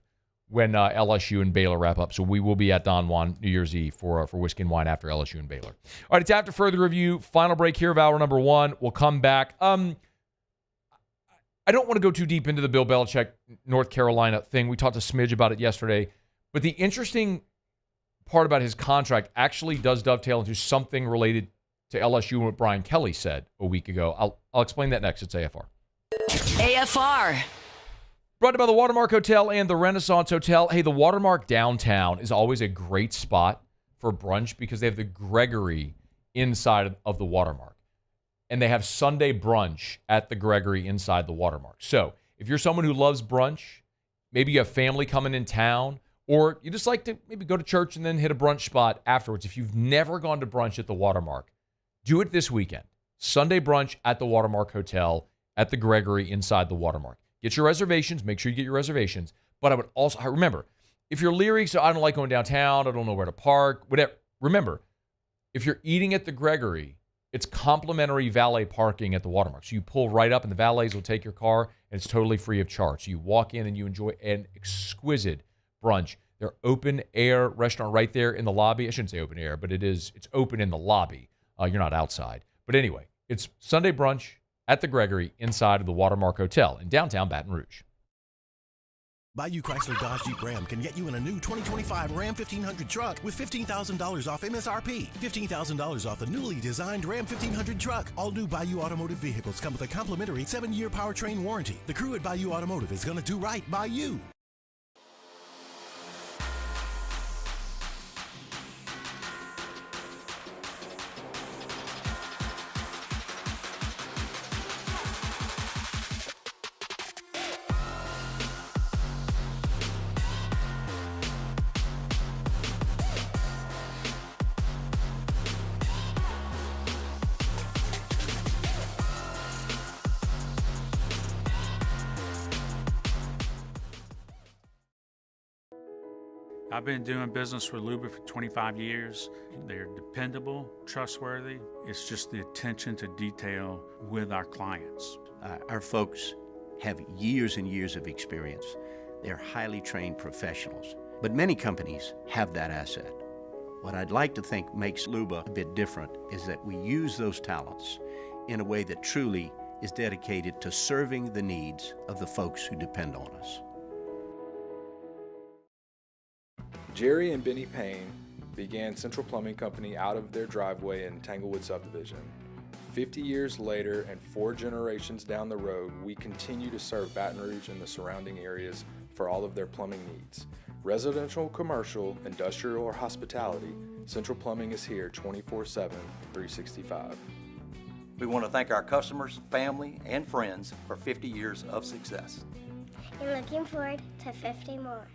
when LSU and Baylor wrap up. So we will be at Don Juan New Year's Eve for whiskey and wine after LSU and Baylor. All right, it's after further review. Final break here of hour number 1. We'll come back. I don't want to go too deep into the Bill Belichick North Carolina thing. We talked to Smidge about it yesterday. But the interesting part about his contract actually does dovetail into something related to LSU and what Brian Kelly said a week ago. I'll explain that next. It's AFR. AFR. Brought to you by the Watermark Hotel and the Renaissance Hotel. Hey, the Watermark downtown is always a great spot for brunch because they have the Gregory inside of the Watermark. And they have Sunday brunch at the Gregory inside the Watermark. So if you're someone who loves brunch, maybe you have family coming in town, or you just like to maybe go to church and then hit a brunch spot afterwards. If you've never gone to brunch at the Watermark, do it this weekend. Sunday brunch at the Watermark Hotel at the Gregory inside the Watermark. Get your reservations. Make sure you get your reservations. But I would also, remember, if you're leery, so I don't like going downtown, I don't know where to park, whatever. Remember, if you're eating at the Gregory, it's complimentary valet parking at the Watermark. So you pull right up and the valets will take your car and it's totally free of charge. So you walk in and you enjoy an exquisite brunch. They're open air restaurant right there in the lobby. I shouldn't say open air, but it's open in the lobby. You're not outside. But anyway, it's Sunday brunch at the Gregory inside of the Watermark Hotel in downtown Baton Rouge. Bayou Chrysler Dodge Jeep Ram can get you in a new 2025 Ram 1500 truck with $15,000 off MSRP. $15,000 off the newly designed Ram 1500 truck. All new Bayou Automotive vehicles come with a complimentary 7-year powertrain warranty. The crew at Bayou Automotive is going to do right by you. I've been doing business with Luba for 25 years. They're dependable, trustworthy. It's just the attention to detail with our clients. Our folks have years and years of experience. They're highly trained professionals. But many companies have that asset. What I'd like to think makes Luba a bit different is that we use those talents in a way that truly is dedicated to serving the needs of the folks who depend on us. Jerry and Benny Payne began Central Plumbing Company out of their driveway in Tanglewood Subdivision. 50 years later and 4 generations down the road, we continue to serve Baton Rouge and the surrounding areas for all of their plumbing needs. Residential, commercial, industrial, or hospitality, Central Plumbing is here 24/7, 365. We want to thank our customers, family, and friends for 50 years of success. And looking forward to 50 more.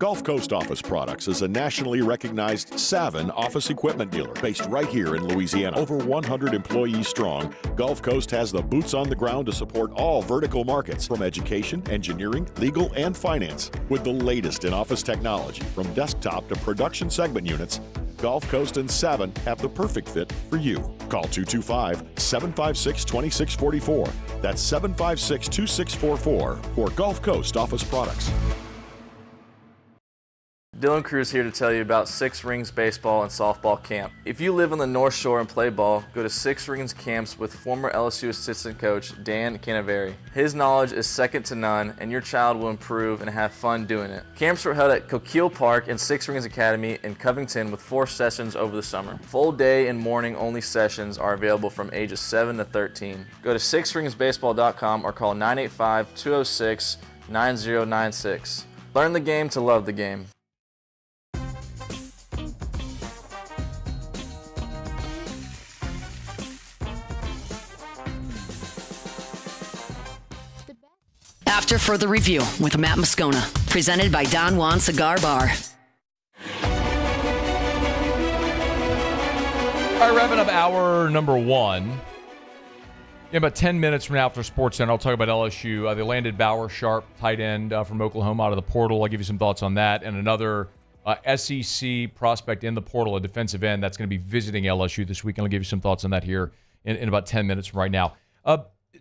Gulf Coast Office Products is a nationally recognized Savin office equipment dealer based right here in Louisiana. Over 100 employees strong, Gulf Coast has the boots on the ground to support all vertical markets, from education, engineering, legal, and finance. With the latest in office technology, from desktop to production segment units, Gulf Coast and Savin have the perfect fit for you. Call 225-756-2644. That's 756-2644 for Gulf Coast Office Products. Dylan Cruz here to tell you about Six Rings Baseball and Softball Camp. If you live on the North Shore and play ball, go to Six Rings Camps with former LSU assistant coach Dan Canaveri. His knowledge is second to none, and your child will improve and have fun doing it. Camps were held at Coquille Park and Six Rings Academy in Covington with 4 sessions over the summer. Full day and morning only sessions are available from ages 7 to 13. Go to sixringsbaseball.com or call 985-206-9096. Learn the game to love the game. After further review with Matt Moscona, presented by Don Juan Cigar Bar. All right, wrapping up hour number 1. In about 10 minutes from now after SportsCenter, I'll talk about LSU. They landed Bauer Sharp, tight end from Oklahoma, out of the portal. I'll give you some thoughts on that. And another SEC prospect in the portal, a defensive end, that's going to be visiting LSU this week. And I'll give you some thoughts on that here in about 10 minutes from right now.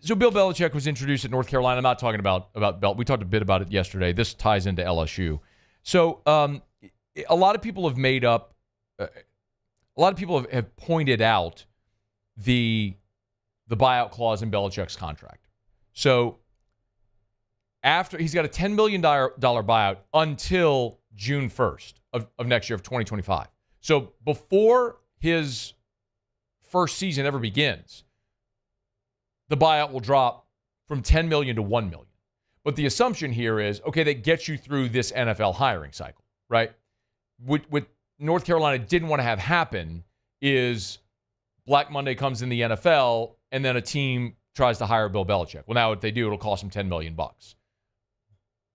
So Bill Belichick was introduced at North Carolina. I'm not talking about Belt. We talked a bit about it yesterday. This ties into LSU. So a lot of people have made up, a lot of people have pointed out the buyout clause in Belichick's contract. So after he's got a $10 million buyout until June 1st of next year, of 2025. So before his first season ever begins, the buyout will drop from $10 million to $1 million. But the assumption here is, okay, that gets you through this NFL hiring cycle, right? What North Carolina didn't want to have happen is Black Monday comes in the NFL and then a team tries to hire Bill Belichick. Well, now if they do, it'll cost them $10 million.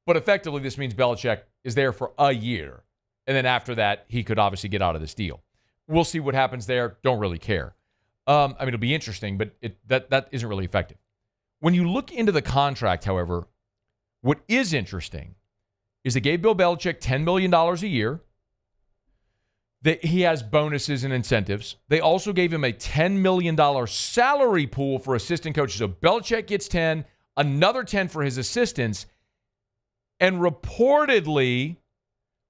But effectively, this means Belichick is there for a year. And then after that, he could obviously get out of this deal. We'll see what happens there. Don't really care. It'll be interesting, but that isn't really effective. When you look into the contract, however, what is interesting is they gave Bill Belichick $10 million a year. That he has bonuses and incentives. They also gave him a $10 million salary pool for assistant coaches. So Belichick gets 10, another 10 for his assistants, and reportedly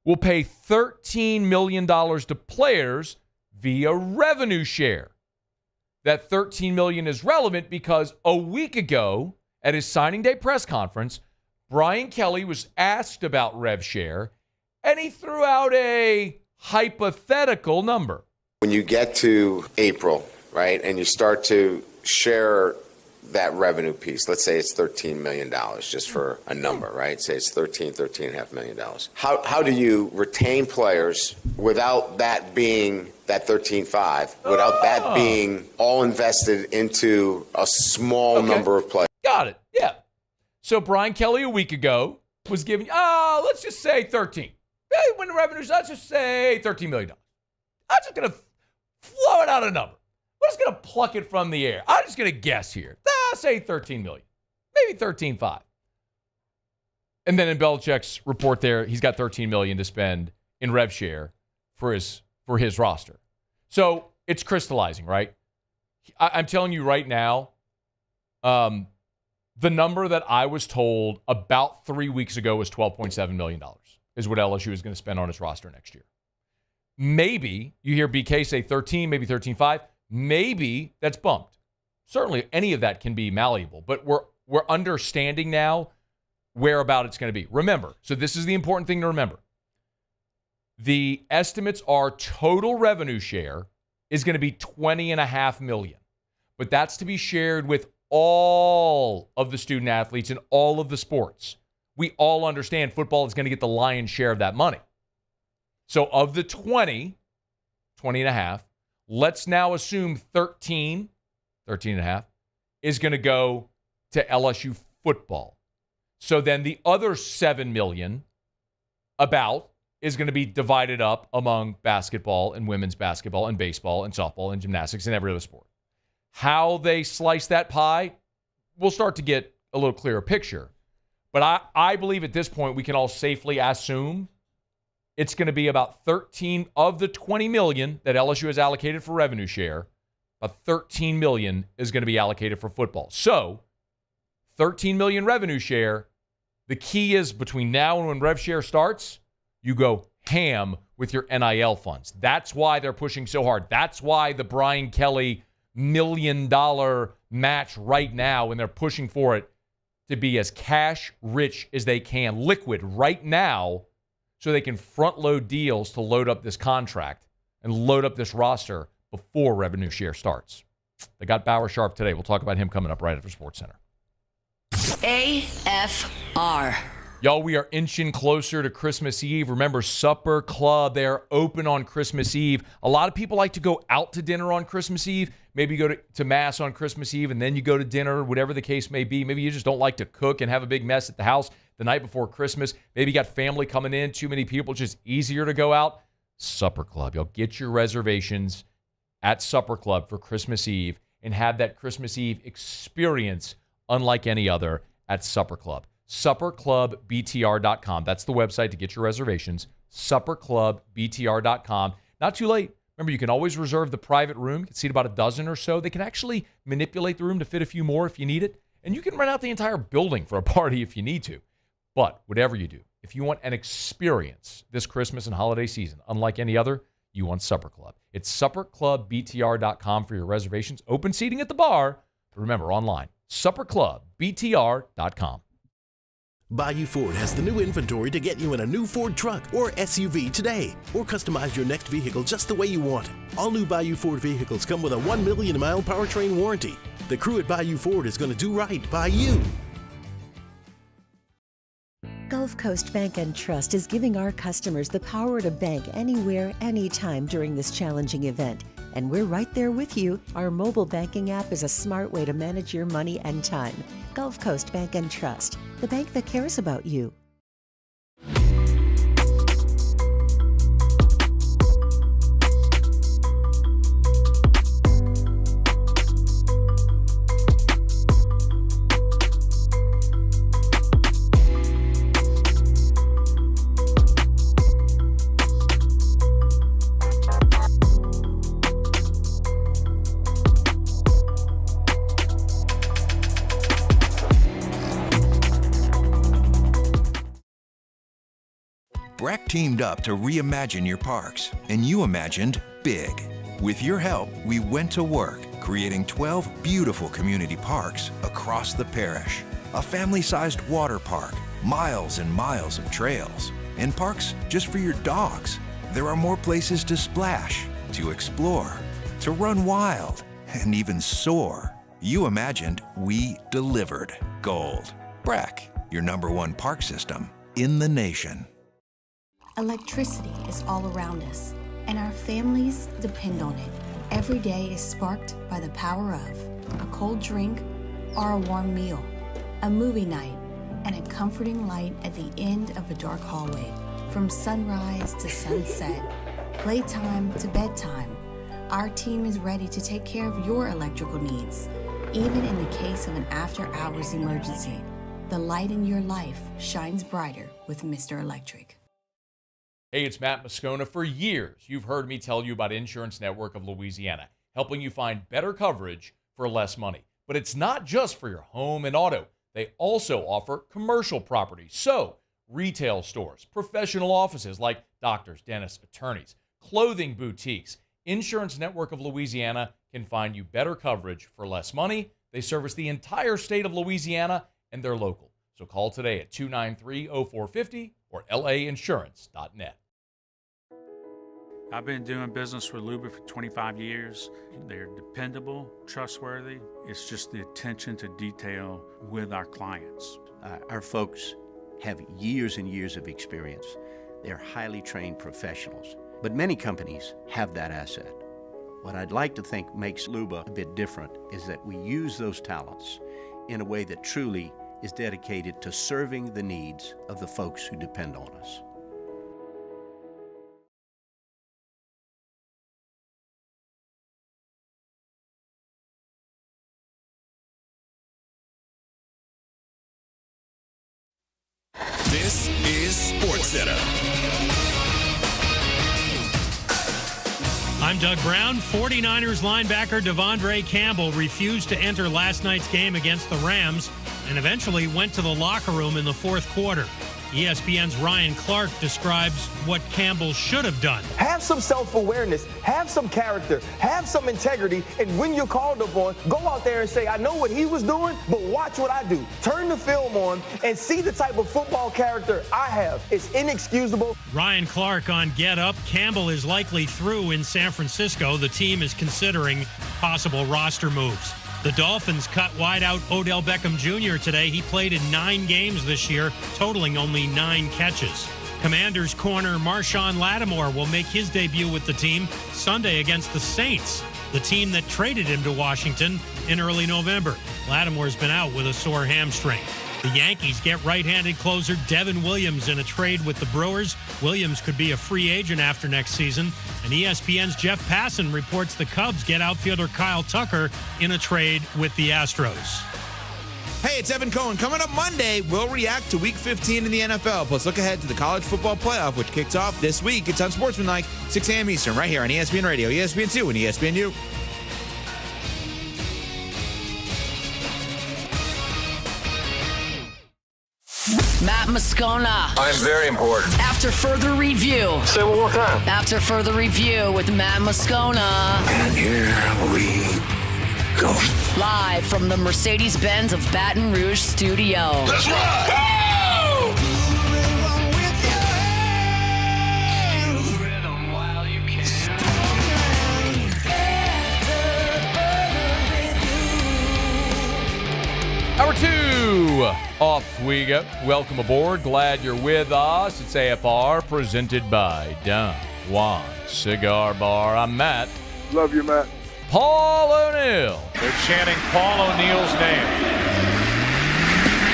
will pay $13 million to players via revenue share. That $13 million is relevant because a week ago at his signing day press conference, Brian Kelly was asked about rev share, and he threw out a hypothetical number. When you get to April, right, and you start to share that revenue piece, let's say it's $13 million, just for a number, right? Say it's $13.5 million. How do you retain players without that being that 13.5, without that being all invested into a small number of players? Got it. Yeah. So Brian Kelly a week ago was giving, let's just say 13. When the revenue's, let's just say $13 million. I'm just going to flow it out a number. I'm just going to pluck it from the air. I'm just going to guess here. Say $13 million, maybe $13.5. And then in Belichick's report there, he's got $13 million to spend in rev share for his roster. So it's crystallizing, right? I'm telling you right now, the number that I was told about 3 weeks ago was $12.7 million is what LSU is going to spend on its roster next year. Maybe you hear BK say 13, maybe 13.5. Maybe that's bumped. Certainly, any of that can be malleable, but we're understanding now whereabout it's going to be. Remember, so this is the important thing to remember. The estimates are total revenue share is going to be $20.5 million, but that's to be shared with all of the student athletes in all of the sports. We all understand football is going to get the lion's share of that money. So of the 20.5, let's now assume 13.5 is going to go to LSU football. So then the other $7 million about is going to be divided up among basketball and women's basketball and baseball and softball and gymnastics and every other sport. How they slice that pie, we'll start to get a little clearer picture. But I believe at this point we can all safely assume it's going to be about 13 of the 20 million that LSU has allocated for revenue share. About 13 million is going to be allocated for football. So 13 million revenue share. The key is between now and when rev share starts, you go ham with your NIL funds. That's why they're pushing so hard. That's why the Brian Kelly $1 million match right now, and they're pushing for it to be as cash rich as they can, liquid right now, so they can front load deals to load up this contract and load up this roster before revenue share starts. They got Bauer Sharp today. We'll talk about him coming up right after SportsCenter. AFR. Y'all, we are inching closer to Christmas Eve. Remember, Supper Club, they're open on Christmas Eve. A lot of people like to go out to dinner on Christmas Eve. Maybe you go to Mass on Christmas Eve, and then you go to dinner, whatever the case may be. Maybe you just don't like to cook and have a big mess at the house the night before Christmas. Maybe you got family coming in, too many people, just easier to go out. Supper Club. Y'all get your reservations at Supper Club for Christmas Eve and have that Christmas Eve experience unlike any other at Supper Club. SupperClubBTR.com. That's the website to get your reservations. SupperClubBTR.com. Not too late. Remember, you can always reserve the private room. You can seat about a dozen or so. They can actually manipulate the room to fit a few more if you need it. And you can rent out the entire building for a party if you need to. But whatever you do, if you want an experience this Christmas and holiday season, unlike any other, you want Supper Club. It's SupperClubBTR.com for your reservations. Open seating at the bar. But remember, online, SupperClubBTR.com. Bayou Ford has the new inventory to get you in a new Ford truck or SUV today, or customize your next vehicle just the way you want it. All new Bayou Ford vehicles come with a 1 million mile powertrain warranty. The crew at Bayou Ford is going to do right by you. Gulf Coast Bank and Trust is giving our customers the power to bank anywhere, anytime during this challenging event. And we're right there with you. Our mobile banking app is a smart way to manage your money and time. Gulf Coast Bank and Trust, the bank that cares about you. Breck teamed up to reimagine your parks, and you imagined big. With your help, we went to work, creating 12 beautiful community parks across the parish. A family-sized water park, miles and miles of trails, and parks just for your dogs. There are more places to splash, to explore, to run wild, and even soar. You imagined, we delivered. Gold. Breck, your #1 park system in the nation. Electricity is all around us, and our families depend on it. Every day is sparked by the power of a cold drink or a warm meal, a movie night, and a comforting light at the end of a dark hallway. From sunrise to sunset, playtime to bedtime, our team is ready to take care of your electrical needs. Even in the case of an after-hours emergency, the light in your life shines brighter with Mr. Electric. Hey, it's Matt Moscona. For years, you've heard me tell you about Insurance Network of Louisiana, helping you find better coverage for less money. But it's not just for your home and auto. They also offer commercial property. So, retail stores, professional offices like doctors, dentists, attorneys, clothing boutiques. Insurance Network of Louisiana can find you better coverage for less money. They service the entire state of Louisiana, and they're local. So call today at 293-0450 or lainsurance.net. I've been doing business with Luba for 25 years. They're dependable, trustworthy. It's just the attention to detail with our clients. Our folks have years and years of experience. They're highly trained professionals. But many companies have that asset. What I'd like to think makes Luba a bit different is that we use those talents in a way that truly is dedicated to serving the needs of the folks who depend on us. This is SportsCenter. I'm Doug Brown. 49ers linebacker Devondre Campbell refused to enter last night's game against the Rams and eventually went to the locker room in the fourth quarter. ESPN's Ryan Clark describes what Campbell should have done. Have some self-awareness, have some character, have some integrity, and when you're called upon, go out there and say, I know what he was doing, but watch what I do. Turn the film on and see the type of football character I have. It's inexcusable. Ryan Clark on Get Up. Campbell is likely through in San Francisco. The team is considering possible roster moves. The Dolphins cut wideout Odell Beckham Jr. today. He played in 9 games this year, totaling only 9 catches. Commanders corner Marshawn Lattimore will make his debut with the team Sunday against the Saints, the team that traded him to Washington in early November. Lattimore's been out with a sore hamstring. The Yankees get right-handed closer Devin Williams in a trade with the Brewers. Williams could be a free agent after next season. And ESPN's Jeff Passan reports the Cubs get outfielder Kyle Tucker in a trade with the Astros. Hey, it's Evan Cohen. Coming up Monday, we'll react to Week 15 in the NFL. Plus, look ahead to the college football playoff, which kicks off this week. It's on Sportsmanlike, 6 a.m. Eastern, right here on ESPN Radio, ESPN2, and ESPNU. Matt Moscona. I'm very important. After further review. Say it one more time. After further review with Matt Moscona. And here we go. Live from the Mercedes-Benz of Baton Rouge studio. Let's ride! Go! Hour 2, off we go. Welcome aboard. Glad you're with us. It's AFR, presented by Don Juan Cigar Bar. I'm Matt. Love you, Matt. Paul O'Neill. They're chanting Paul O'Neill's name.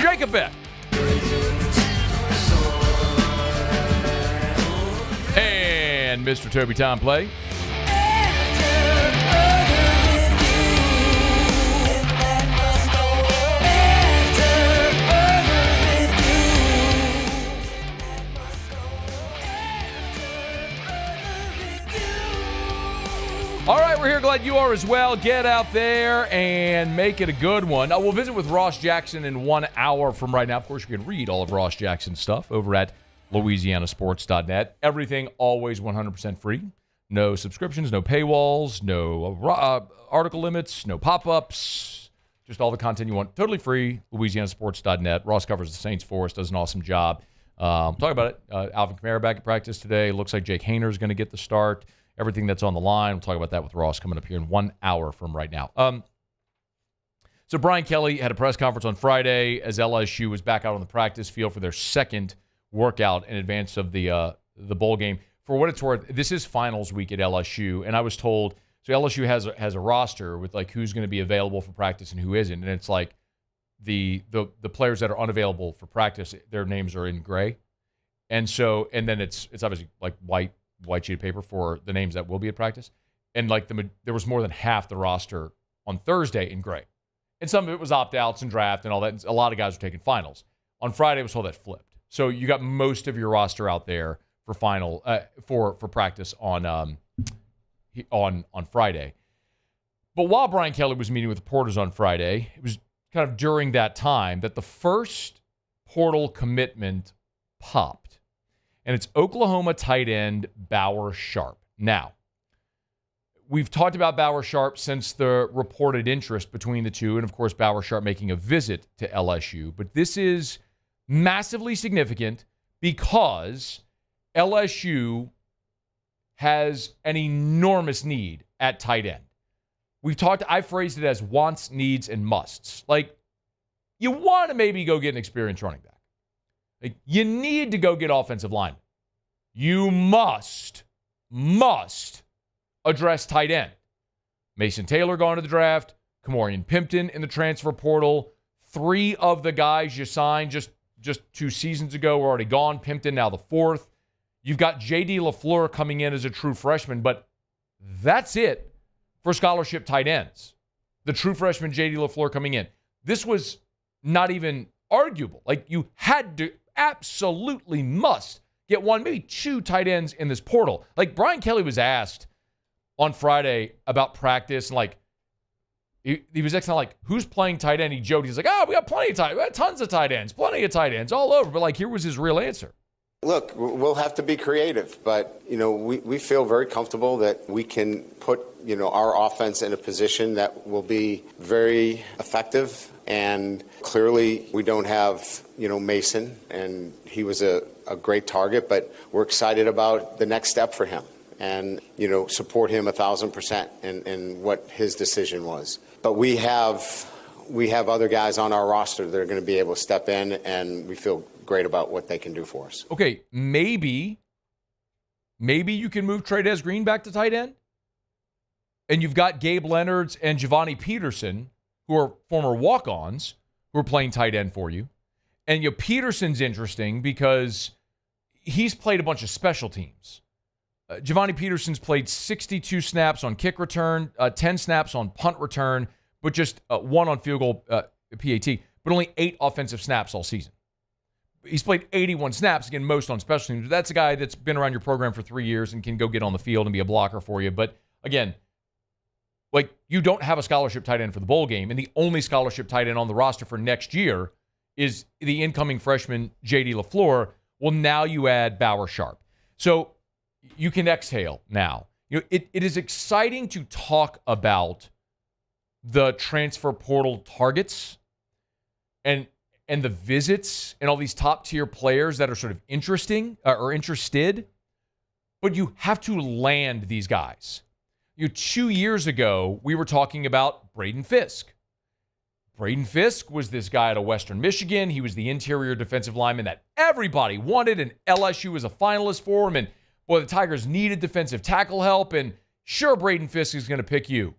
Jacob Beck. And Mr. Toby Tom Play. All right, we're here. Glad you are as well. Get out there and make it a good one. We'll visit with Ross Jackson in 1 hour from right now. Of course, you can read all of Ross Jackson's stuff over at LouisianaSports.net. Everything always 100% free. No subscriptions, no paywalls, no article limits, no pop-ups. Just all the content you want. Totally free, LouisianaSports.net. Ross covers the Saints for us, does an awesome job. Talk about it. Alvin Kamara back at practice today. Looks like Jake Hayner is going to get the start. Everything that's on the line. We'll talk about that with Ross coming up here in 1 hour from right now. So Brian Kelly had a press conference on Friday as LSU was back out on the practice field for their second workout in advance of the bowl game. For what it's worth, this is finals week at LSU, and I was told, so LSU has a roster with like who's going to be available for practice and who isn't, and it's like the players that are unavailable for practice, their names are in gray, and then it's obviously like white sheet of paper for the names that will be at practice. And like there was more than half the roster on Thursday in gray. And some of it was opt-outs and draft and all that. And a lot of guys were taking finals. On Friday, it was all that flipped. So you got most of your roster out there for final for practice on Friday. But while Brian Kelly was meeting with reporters on Friday, it was kind of during that time that the first portal commitment popped. And it's Oklahoma tight end Bauer Sharp. Now, we've talked about Bauer Sharp since the reported interest between the two, and of course, Bauer Sharp making a visit to LSU. But this is massively significant because LSU has an enormous need at tight end. I phrased it as wants, needs, and musts. Like, you want to maybe go get an experienced running back. Like, you need to go get offensive linemen. You must address tight end. Mason Taylor going to the draft. Kamorian Pimpton in the transfer portal. 3 of the guys you signed just 2 seasons ago were already gone. Pimpton now the 4th. You've got J.D. LaFleur coming in as a true freshman, but that's it for scholarship tight ends. The true freshman J.D. LaFleur coming in. This was not even arguable. Like, you had to absolutely must get one, maybe two tight ends in this portal. Like, Brian Kelly was asked on Friday about practice, and like, he was asking, like, who's playing tight end? He joked. He's like, we got we got tons of tight ends, plenty of tight ends all over. But, like, here was his real answer. Look, we'll have to be creative, but, we feel very comfortable that we can put, our offense in a position that will be very effective. And clearly we don't have, Mason, and he was a great target, but we're excited about the next step for him and, support him 1,000% in what his decision was. But we have other guys on our roster that are going to be able to step in, and we feel great about what they can do for us. Okay, maybe you can move Trey'Dez Green back to tight end, and you've got Gabe Leonards and Giovanni Peterson, who are former walk-ons, who are playing tight end for you. And Peterson's interesting because he's played a bunch of special teams. Giovanni Peterson's played 62 snaps on kick return, 10 snaps on punt return, but just one on field goal PAT, but only 8 offensive snaps all season. He's played 81 snaps, again, most on special teams. That's a guy that's been around your program for 3 years and can go get on the field and be a blocker for you. But again, like, you don't have a scholarship tight end for the bowl game, and the only scholarship tight end on the roster for next year is the incoming freshman J.D. LaFleur. Well, now you add Bauer Sharp. So you can exhale now. It is exciting to talk about the transfer portal targets and the visits and all these top-tier players that are sort of interesting or interested, but you have to land these guys. 2 years ago, we were talking about Braden Fisk. Braden Fisk was this guy out of Western Michigan. He was the interior defensive lineman that everybody wanted, and LSU was a finalist for him. And, boy, the Tigers needed defensive tackle help, and sure, Braden Fisk is going to pick you.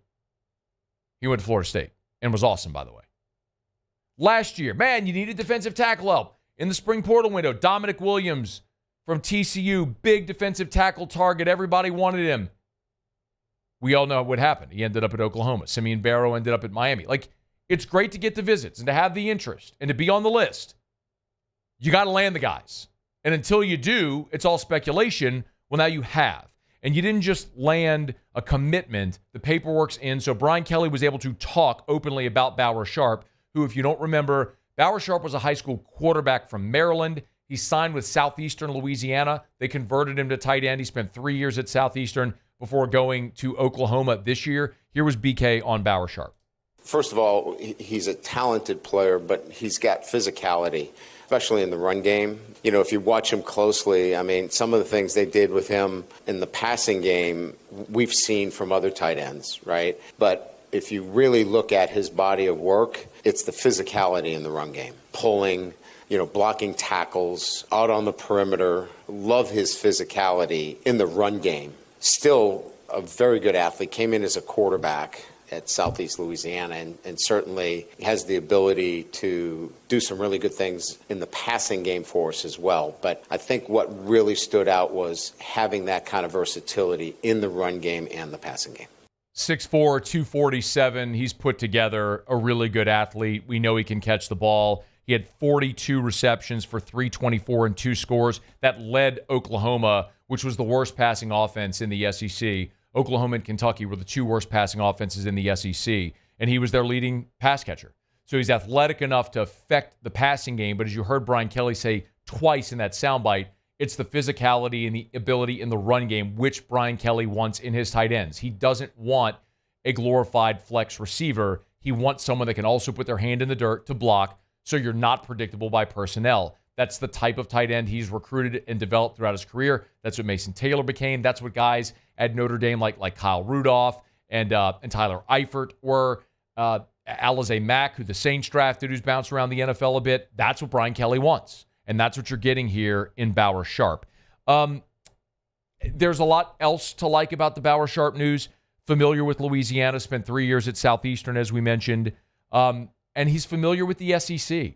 He went to Florida State and was awesome, by the way. Last year, man, you needed defensive tackle help. In the spring portal window, Dominic Williams from TCU, big defensive tackle target. Everybody wanted him. We all know what happened. He ended up at Oklahoma. Simeon Barrow ended up at Miami. Like, it's great to get the visits and to have the interest and to be on the list. You got to land the guys. And until you do, it's all speculation. Well, now you have. And you didn't just land a commitment. The paperwork's in. So Brian Kelly was able to talk openly about Bauer Sharp, who, if you don't remember, Bauer Sharp was a high school quarterback from Maryland. He signed with Southeastern Louisiana. They converted him to tight end. He spent 3 years at Southeastern before going to Oklahoma this year. Here was BK on Bauer Sharp. First of all, he's a talented player, but he's got physicality, especially in the run game. If you watch him closely, some of the things they did with him in the passing game, we've seen from other tight ends, right? But if you really look at his body of work, it's the physicality in the run game. Pulling, blocking tackles, out on the perimeter. Love his physicality in the run game. Still a very good athlete. Came in as a quarterback at Southeast Louisiana and certainly has the ability to do some really good things in the passing game for us as well. But I think what really stood out was having that kind of versatility in the run game and the passing game. 6'4", 247. He's put together a really good athlete. We know he can catch the ball. He had 42 receptions for 324 and 2 scores. That led Oklahoma, which was the worst passing offense in the SEC. Oklahoma and Kentucky were the 2 worst passing offenses in the SEC, and he was their leading pass catcher. So he's athletic enough to affect the passing game, but as you heard Brian Kelly say twice in that soundbite, it's the physicality and the ability in the run game, which Brian Kelly wants in his tight ends. He doesn't want a glorified flex receiver. He wants someone that can also put their hand in the dirt to block, so you're not predictable by personnel. That's the type of tight end he's recruited and developed throughout his career. That's what Mason Taylor became. That's what guys at Notre Dame like Kyle Rudolph and Tyler Eifert were. Alize Mack, who the Saints drafted, who's bounced around the NFL a bit. That's what Brian Kelly wants. And that's what you're getting here in Bauer Sharp. There's a lot else to like about the Bauer Sharp news. Familiar with Louisiana, spent 3 years at Southeastern, as we mentioned. And he's familiar with the SEC.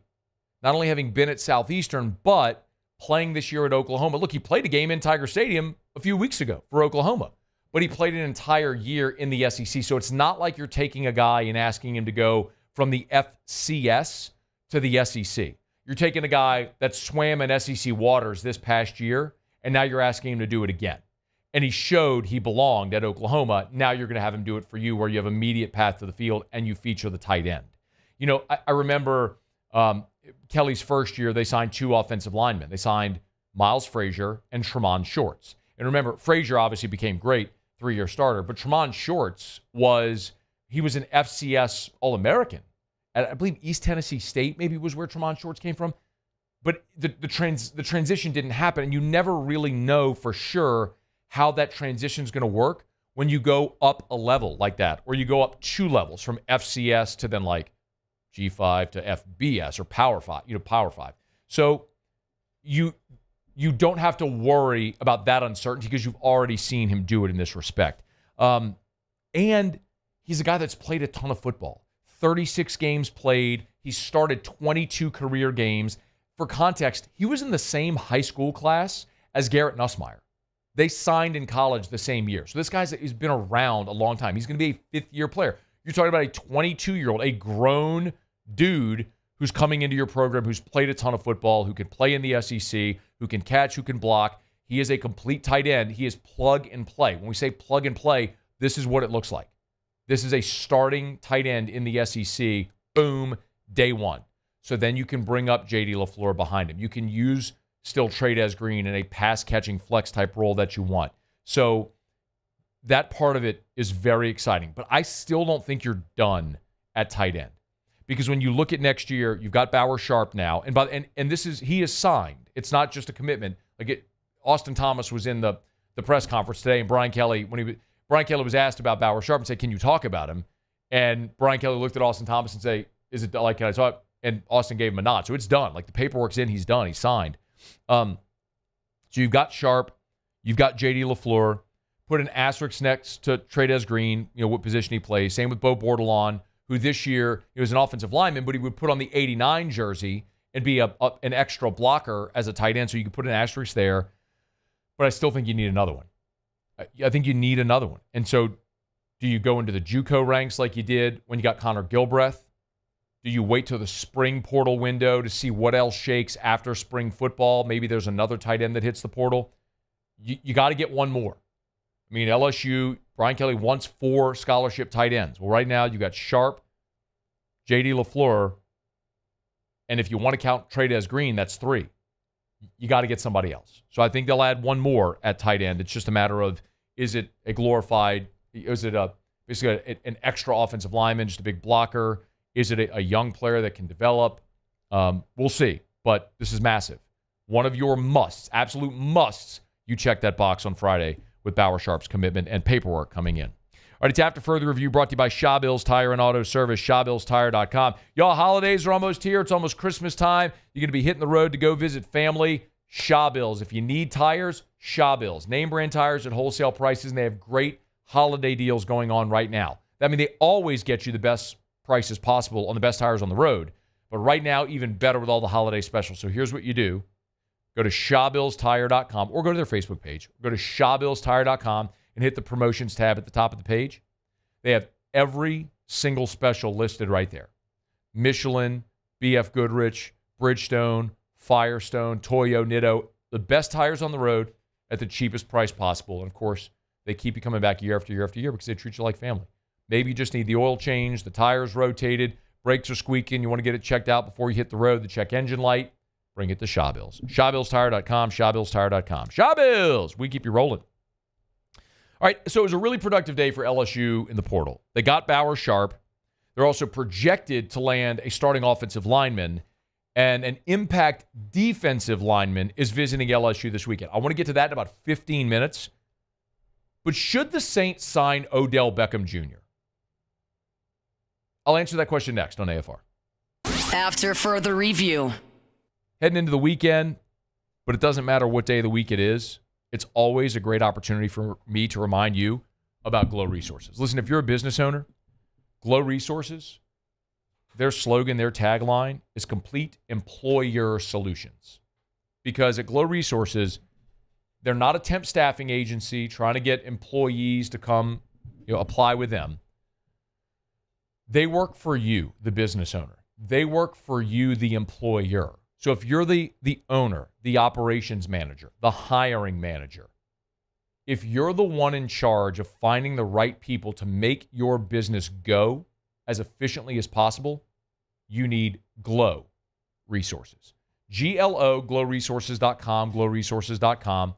Not only having been at Southeastern, but playing this year at Oklahoma. Look, he played a game in Tiger Stadium a few weeks ago for Oklahoma, but he played an entire year in the SEC. So it's not like you're taking a guy and asking him to go from the FCS to the SEC. You're taking a guy that swam in SEC waters this past year, and now you're asking him to do it again. And he showed he belonged at Oklahoma. Now you're going to have him do it for you where you have immediate path to the field and you feature the tight end. You know, I remember Kelly's first year, they signed 2 offensive linemen. They signed Miles Frazier and Tremont Shorts. And remember, Frazier obviously became great, 3-year starter, but Tremont Shorts was an FCS All-American. I believe East Tennessee State maybe was where Tremont Shorts came from. But the transition didn't happen, and you never really know for sure how that transition is going to work when you go up a level like that, or you go up 2 levels from FCS to then like G5 to FBS or Power 5, Power 5. So you don't have to worry about that uncertainty because you've already seen him do it in this respect. And he's a guy that's played a ton of football. 36 games played. He started 22 career games. For context, he was in the same high school class as Garrett Nussmeier. They signed in college the same year. So this guy's he's been around a long time. He's going to be a 5th-year player. You're talking about a 22-year-old, a grown dude who's coming into your program, who's played a ton of football, who can play in the SEC, who can catch, who can block. He is a complete tight end. He is plug and play. When we say plug and play, this is what it looks like. This is a starting tight end in the SEC. Boom, day one. So then you can bring up J.D. LaFleur behind him. You can use still Trey'Dez Green in a pass-catching flex-type role that you want. So that part of it is very exciting. But I still don't think you're done at tight end. Because when you look at next year, you've got Bauer Sharp now. And this is, he is signed. It's not just a commitment. Austin Thomas was in the press conference today, and Brian Kelly was asked about Bauer Sharp and said, "Can you talk about him?" And Brian Kelly looked at Austin Thomas and say, "Is it like, can I talk?" And Austin gave him a nod. So it's done. Like the paperwork's in, he's done, he's signed. So you've got Sharp, you've got J.D. LaFleur. Put an asterisk next to Trey'Dez Green, what position he plays. Same with Bo Bordelon, who this year he was an offensive lineman, but he would put on the 89 jersey and be an extra blocker as a tight end. So you could put an asterisk there. But I still think you need another one. I think you need another one. And so do you go into the JUCO ranks like you did when you got Connor Gilbreth? Do you wait till the spring portal window to see what else shakes after spring football? Maybe there's another tight end that hits the portal. You got to get one more. I mean, LSU, Brian Kelly wants 4 scholarship tight ends. Well, right now you got Sharp, J.D. LaFleur, and if you want to count Trey'Dez Green, that's 3. You got to get somebody else. So I think they'll add one more at tight end. It's just a matter of, is it basically an extra offensive lineman, just a big blocker? Is it a young player that can develop? We'll see. But this is massive. One of your musts, absolute musts, you check that box on Friday with Bauer Sharp's commitment and paperwork coming in. All right, it's After Further Review brought to you by Shaw Bills Tire and Auto Service, ShawBillsTire.com. Y'all, holidays are almost here. It's almost Christmas time. You're going to be hitting the road to go visit family. Shaw Bills. If you need tires, Shaw Bills. Name brand tires at wholesale prices, and they have great holiday deals going on right now. I mean, they always get you the best prices possible on the best tires on the road. But right now, even better with all the holiday specials. So here's what you do. Go to ShawBillsTire.com or go to their Facebook page. Go to ShawBillsTire.com and hit the promotions tab at the top of the page. They have every single special listed right there. Michelin, BF Goodrich, Bridgestone, Firestone, Toyo, Nitto, the best tires on the road at the cheapest price possible. And of course, they keep you coming back year after year after year because they treat you like family. Maybe you just need the oil change, the tires rotated, brakes are squeaking, you want to get it checked out before you hit the road, the check engine light, bring it to Shaw Bills. ShawBillsTire.com, ShawBillsTire.com. Shaw Bills, we keep you rolling. All right, so it was a really productive day for LSU in the portal. They got Bauer Sharp. They're also projected to land a starting offensive lineman, and an impact defensive lineman is visiting LSU this weekend. I want to get to that in about 15 minutes. But should the Saints sign Odell Beckham Jr.? I'll answer that question next on AFR. After Further Review. Heading into the weekend, but it doesn't matter what day of the week it is. It's always a great opportunity for me to remind you about Glow Resources. Listen, if you're a business owner, Glow Resources, their slogan, their tagline is complete employer solutions. Because at Glow Resources, they're not a temp staffing agency trying to get employees to come, apply with them. They work for you, the business owner. They work for you, the employer. So if you're the owner, the operations manager, the hiring manager, if you're the one in charge of finding the right people to make your business go as efficiently as possible, you need Glow Resources. GLO, glowresources.com, glowresources.com.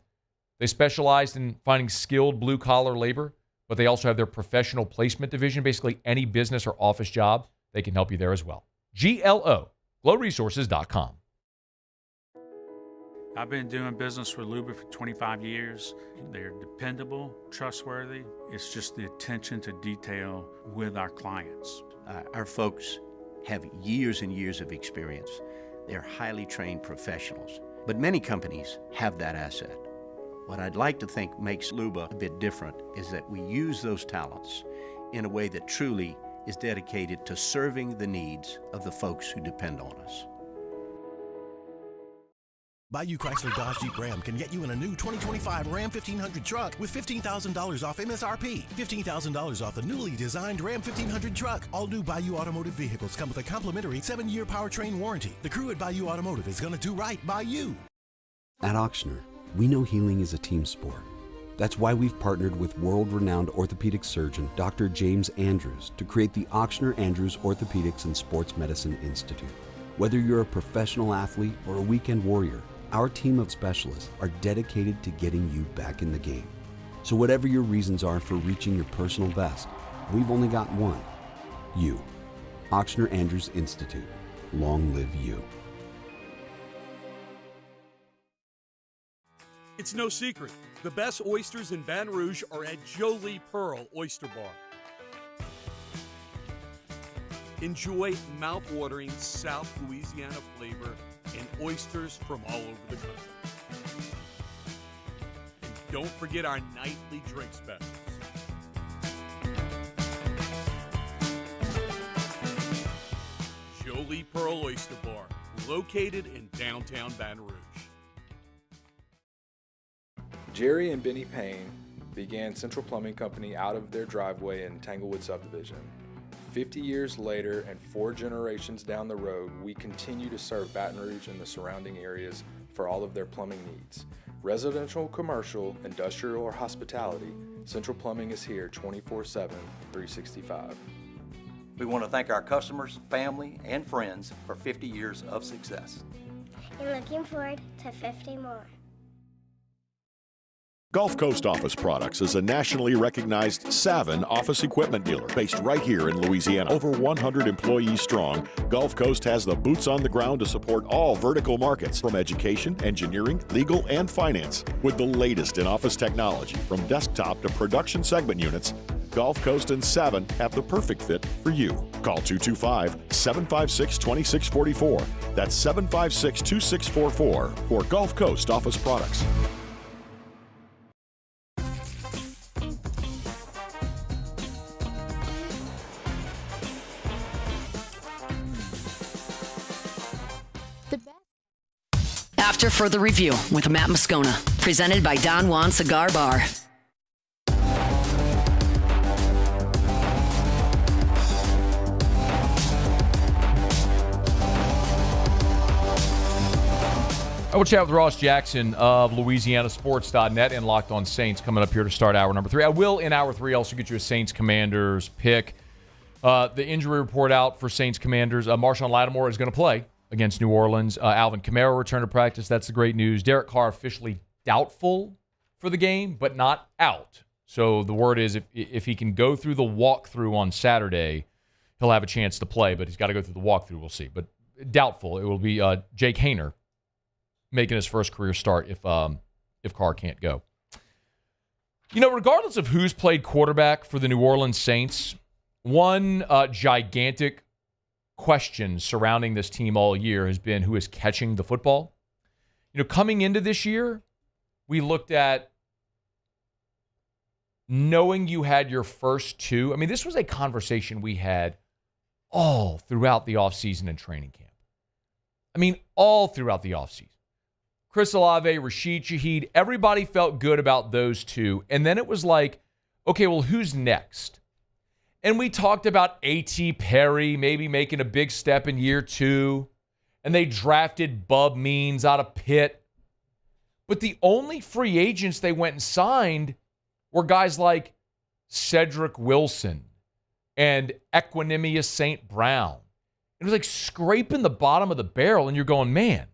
They specialize in finding skilled blue-collar labor, but they also have their professional placement division. Basically, any business or office job, they can help you there as well. GLO, glowresources.com. I've been doing business with Luba for 25 years. They're dependable, trustworthy. It's just the attention to detail with our clients. Our folks have years and years of experience. They're highly trained professionals, but many companies have that asset. What I'd like to think makes Luba a bit different is that we use those talents in a way that truly is dedicated to serving the needs of the folks who depend on us. Bayou Chrysler Dodge Jeep Ram can get you in a new 2025 Ram 1500 truck with $15,000 off MSRP. $15,000 off the newly designed Ram 1500 truck. All new Bayou Automotive vehicles come with a complimentary 7-year powertrain warranty. The crew at Bayou Automotive is going to do right by you. At Auctioner, we know healing is a team sport. That's why we've partnered with world-renowned orthopedic surgeon Dr. James Andrews to create the Auctioner Andrews Orthopedics and Sports Medicine Institute. Whether you're a professional athlete or a weekend warrior, our team of specialists are dedicated to getting you back in the game. So whatever your reasons are for reaching your personal best, we've only got one: you. Auctioner Andrews Institute. Long live you. It's no secret. The best oysters in Baton Rouge are at Jolie Pearl Oyster Bar. Enjoy mouth-watering South Louisiana flavor and oysters from all over the country. And don't forget our nightly drink specials. Jolie Pearl Oyster Bar, located in downtown Baton Rouge. Jerry and Benny Payne began Central Plumbing Company out of their driveway in Tanglewood Subdivision. 50 years later and 4 generations down the road, we continue to serve Baton Rouge and the surrounding areas for all of their plumbing needs. Residential, commercial, industrial, or hospitality, Central Plumbing is here 24/7, 365. We want to thank our customers, family, and friends for 50 years of success. And looking forward to 50 more. Gulf Coast Office Products is a nationally recognized Savin office equipment dealer based right here in Louisiana. Over 100 employees strong, Gulf Coast has the boots on the ground to support all vertical markets, from education, engineering, legal, and finance. With the latest in office technology, from desktop to production segment units, Gulf Coast and Savin have the perfect fit for you. Call 225-756-2644. That's 756-2644 for Gulf Coast Office Products. After Further Review with Matt Moscona, presented by Don Juan Cigar Bar. I will chat with Ross Jackson of LouisianaSports.net and Locked On Saints coming up here to start hour number 3. I will, in hour 3, also get you a Saints Commanders pick. The injury report out for Saints Commanders. Marshawn Lattimore is going to play against New Orleans. Alvin Kamara returned to practice. That's the great news. Derek Carr officially doubtful for the game, but not out. So the word is if he can go through the walkthrough on Saturday, he'll have a chance to play, but he's got to go through the walkthrough. We'll see. But doubtful. It will be Jake Haener making his first career start if Carr can't go. You know, regardless of who's played quarterback for the New Orleans Saints, one gigantic question surrounding this team all year has been who is catching the football. You know, coming into this year, we looked at knowing you had your first two. I mean, this was a conversation we had all throughout the offseason and training camp. I mean, all throughout the offseason. Chris Olave, Rashid Shaheed, everybody felt good about those two. And then it was like, okay, well, who's next? And we talked about A.T. Perry maybe making a big step in year 2. and they drafted Bub Means out of Pitt. But the only free agents they went and signed were guys like Cedric Wilson and Equanimous St. Brown. It was like scraping the bottom of the barrel, and you're going, man,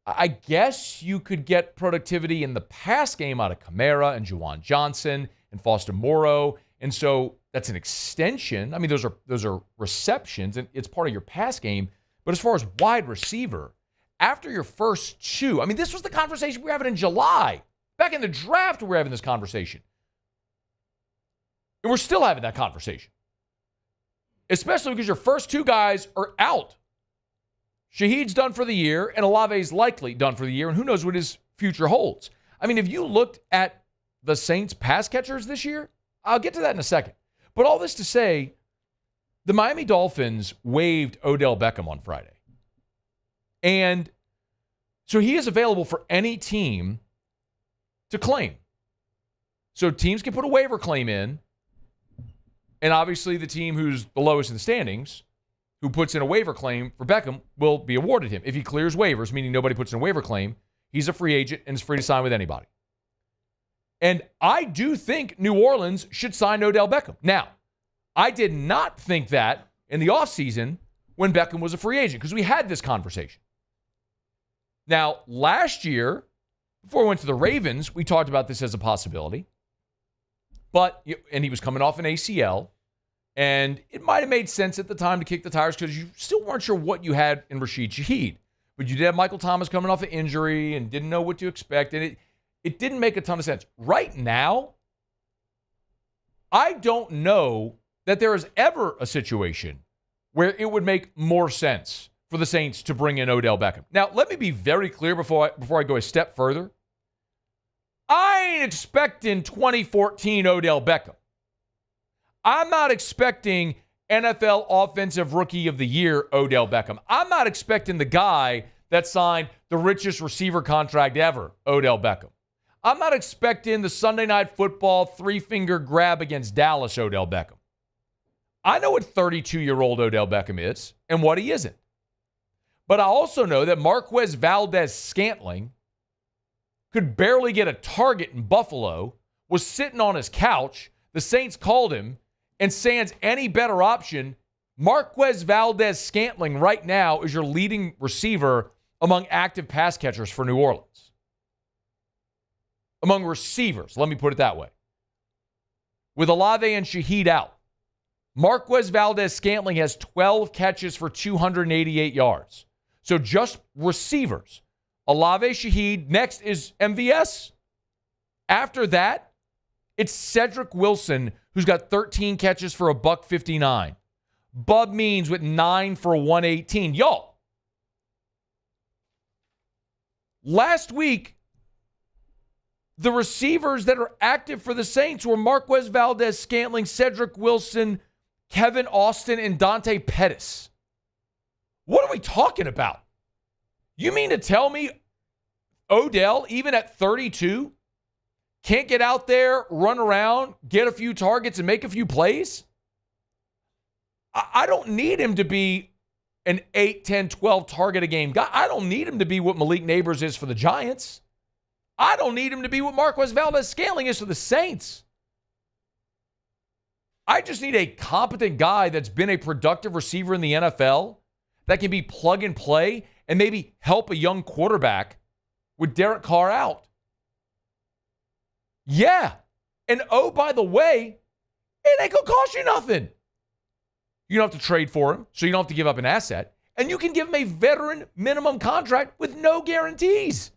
I guess you could get productivity in the pass game out of Kamara and Juwan Johnson and Foster Moreau. And so that's an extension. I mean, those are receptions, and it's part of your pass game. But as far as wide receiver, after your first two, I mean, this was the conversation we were having in July. Back in the draft, we were having this conversation. And we're still having that conversation. Especially because your first two guys are out. Shaheed's done for the year, and Olave's likely done for the year, and who knows what his future holds. I mean, if you looked at the Saints pass catchers this year, I'll get to that in a second. But all this to say, the Miami Dolphins waived Odell Beckham on Friday. And so he is available for any team to claim. So teams can put a waiver claim in, and obviously the team who's the lowest in the standings, who puts in a waiver claim for Beckham, will be awarded him. If he clears waivers, meaning nobody puts in a waiver claim, he's a free agent and is free to sign with anybody. And I do think New Orleans should sign Odell Beckham. Now, I did not think that in the offseason when Beckham was a free agent, because we had this conversation. Now, last year, before we went to the Ravens, we talked about this as a possibility. And he was coming off an ACL. And it might have made sense at the time to kick the tires because you still weren't sure what you had in Rashid Shaheed. But you did have Michael Thomas coming off an injury and didn't know what to expect. And it didn't make a ton of sense. Right now, I don't know that there is ever a situation where it would make more sense for the Saints to bring in Odell Beckham. Now, let me be very clear before I go a step further. I ain't expecting 2014 Odell Beckham. I'm not expecting NFL Offensive Rookie of the Year Odell Beckham. I'm not expecting the guy that signed the richest receiver contract ever, Odell Beckham. I'm not expecting the Sunday Night Football three-finger grab against Dallas, Odell Beckham. I know what 32-year-old Odell Beckham is and what he isn't. But I also know that Marquez Valdes-Scantling could barely get a target in Buffalo, was sitting on his couch. The Saints called him, and sans any better option, Marquez Valdes-Scantling right now is your leading receiver among active pass catchers for New Orleans. Among receivers, let me put it that way. With Olave and Shaheed out, Marquez Valdes-Scantling has 12 catches for 288 yards. So just receivers. Olave, Shaheed, next is MVS. After that, it's Cedric Wilson, who's got 13 catches for $159. Bub Means with 9 for 118. Y'all, last week, the receivers that are active for the Saints were Marquez Valdes-Scantling, Cedric Wilson, Kevin Austin, and Dante Pettis. What are we talking about? You mean to tell me Odell, even at 32, can't get out there, run around, get a few targets, and make a few plays? I don't need him to be an 8, 10, 12 target a game guy. I don't need him to be what Malik Neighbors is for the Giants. I don't need him to be what Marquez Valdes-Scantling is for the Saints. I just need a competent guy that's been a productive receiver in the NFL that can be plug and play and maybe help a young quarterback with Derek Carr out. Yeah. And oh, by the way, it ain't going to cost you nothing. You don't have to trade for him, so you don't have to give up an asset. And you can give him a veteran minimum contract with no guarantees.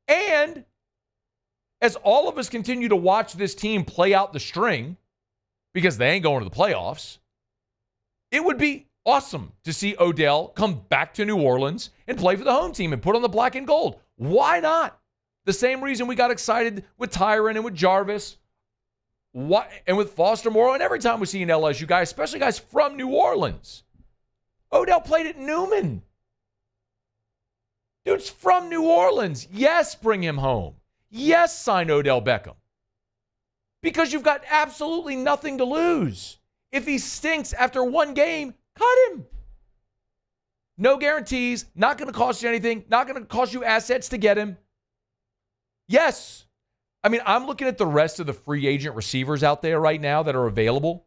And as all of us continue to watch this team play out the string, because they ain't going to the playoffs, it would be awesome to see Odell come back to New Orleans and play for the home team and put on the black and gold. Why not? The same reason we got excited with Tyron and with Jarvis and with Foster Moreau and every time we see an LSU guy, especially guys from New Orleans. Odell played at Newman. Dude's from New Orleans. Yes, bring him home. Yes, sign Odell Beckham. Because you've got absolutely nothing to lose. If he stinks after one game, cut him. No guarantees. Not going to cost you anything. Not going to cost you assets to get him. Yes. I mean, I'm looking at the rest of the free agent receivers out there right now that are available.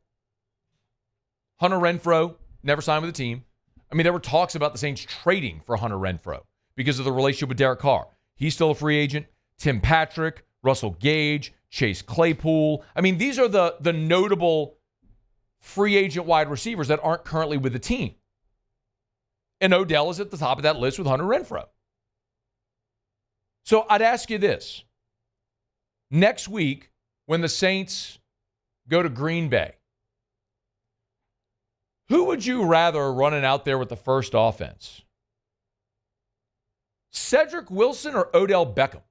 Hunter Renfrow never signed with the team. I mean, there were talks about the Saints trading for Hunter Renfrow because of the relationship with Derek Carr. He's still a free agent. Tim Patrick, Russell Gage, Chase Claypool. I mean, these are the notable free agent wide receivers that aren't currently with the team. And Odell is at the top of that list with Hunter Renfrow. So I'd ask you this. Next week, when the Saints go to Green Bay, who would you rather running out there with the first offense? Cedric Wilson or Odell Beckham?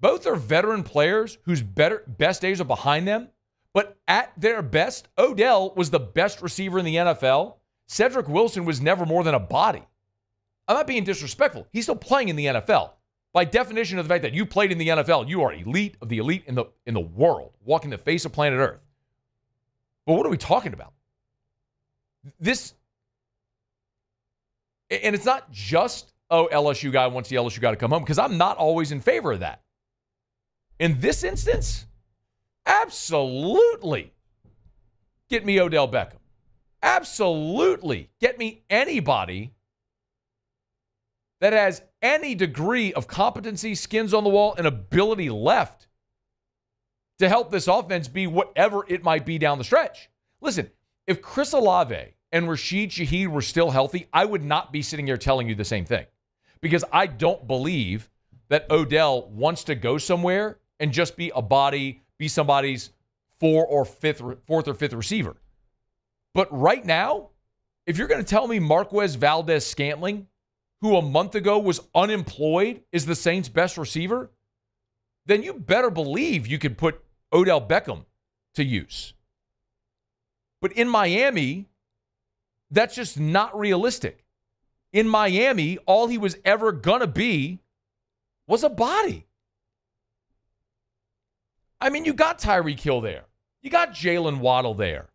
Both are veteran players whose best days are behind them, but at their best, Odell was the best receiver in the NFL. Cedric Wilson was never more than a body. I'm not being disrespectful. He's still playing in the NFL. By definition of the fact that you played in the NFL, you are elite of the elite in the world, walking the face of planet Earth. But what are we talking about? This, and it's not just, LSU guy wants the LSU guy to come home, because I'm not always in favor of that. In this instance, absolutely get me Odell Beckham. Absolutely get me anybody that has any degree of competency, skins on the wall, and ability left to help this offense be whatever it might be down the stretch. Listen, if Chris Olave and Rashid Shaheed were still healthy, I would not be sitting here telling you the same thing, because I don't believe that Odell wants to go somewhere and just be a body, be somebody's fourth or fifth receiver. But right now, if you're going to tell me Marquez Valdez-Scantling, who a month ago was unemployed, is the Saints' best receiver, then you better believe you could put Odell Beckham to use. But in Miami, that's just not realistic. In Miami, all he was ever going to be was a body. I mean, you got Tyreek Hill there. You got Jalen Waddle there.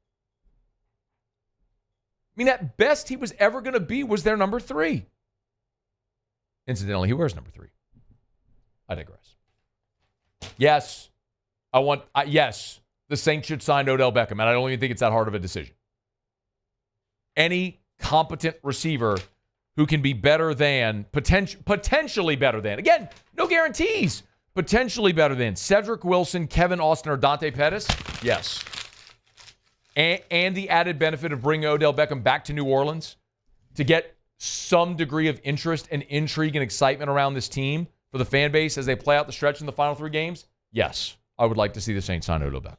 I mean, at best he was ever going to be was their number 3. Incidentally, he wears number 3. I digress. Yes, yes, the Saints should sign Odell Beckham, and I don't even think it's that hard of a decision. Any competent receiver who can be better than, potentially better than, again, no guarantees, potentially better than Cedric Wilson, Kevin Austin, or Dante Pettis, yes. And the added benefit of bringing Odell Beckham back to New Orleans to get some degree of interest and intrigue and excitement around this team for the fan base as they play out the stretch in the final 3 games, yes, I would like to see the Saints sign Odell Beckham.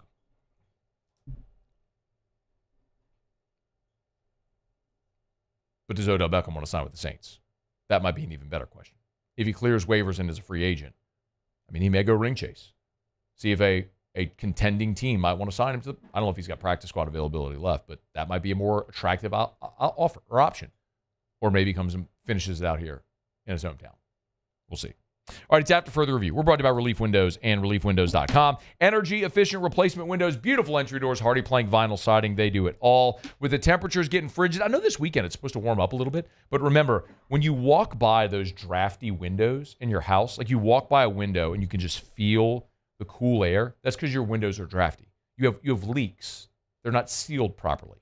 But does Odell Beckham want to sign with the Saints? That might be an even better question. If he clears waivers and is a free agent, I mean, he may go ring chase. See if a contending team might want to sign him to I don't know if he's got practice squad availability left, but that might be a more attractive offer or option. Or maybe comes and finishes it out here in his hometown. We'll see. All right, it's after further review. We're brought to you by Relief Windows and ReliefWindows.com. Energy-efficient replacement windows, beautiful entry doors, hardy plank vinyl siding. They do it all. With the temperatures getting frigid, I know this weekend it's supposed to warm up a little bit, but remember, when you walk by those drafty windows in your house, like you walk by a window and you can just feel the cool air, that's because your windows are drafty. You have leaks. They're not sealed properly.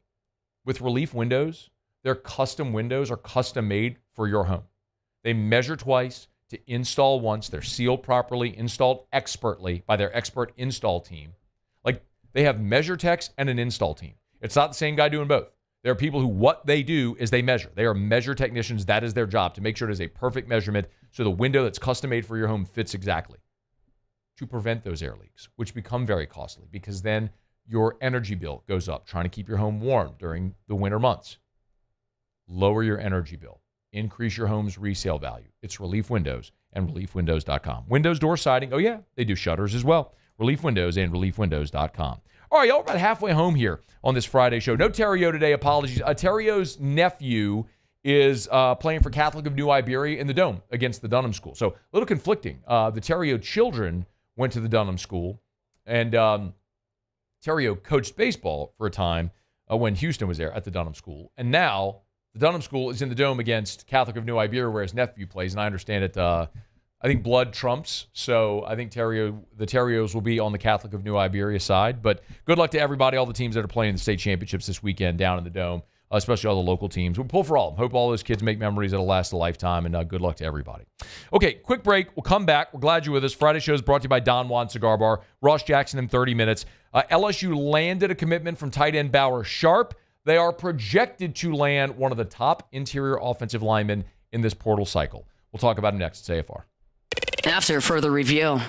With Relief Windows, their custom windows are custom made for your home. They measure twice to install once. They're sealed properly, installed expertly by their expert install team. Like, they have measure techs and an install team. It's not the same guy doing both. There are people who what they do is they measure. They are measure technicians. That is their job, to make sure it is a perfect measurement so the window that's custom made for your home fits exactly. To prevent those air leaks, which become very costly because then your energy bill goes up trying to keep your home warm during the winter months. Lower your energy bill. Increase your home's resale value. It's Relief Windows and ReliefWindows.com. Windows door siding. Oh, yeah, they do shutters as well. Relief Windows and ReliefWindows.com. All right, y'all, we're about halfway home here on this Friday show. No Terrio today. Apologies. Terrio's nephew is playing for Catholic of New Iberia in the Dome against the Dunham School. So a little conflicting. The Terrio children went to the Dunham School, and Terrio coached baseball for a time when Houston was there at the Dunham School. And now The Dunham School is in the Dome against Catholic of New Iberia, whereas Nephew plays, and I understand it. I think blood trumps, so I think the Terrios will be on the Catholic of New Iberia side. But good luck to everybody, all the teams that are playing in the state championships this weekend down in the Dome, especially all the local teams. We'll pull for all of them. Hope all those kids make memories that'll last a lifetime, and good luck to everybody. Okay, quick break. We'll come back. We're glad you're with us. Friday show is brought to you by Don Juan Cigar Bar. Ross Jackson in 30 minutes. LSU landed a commitment from tight end Bauer Sharp. They are projected to land one of the top interior offensive linemen in this portal cycle. We'll talk about him next at AFR. After further review.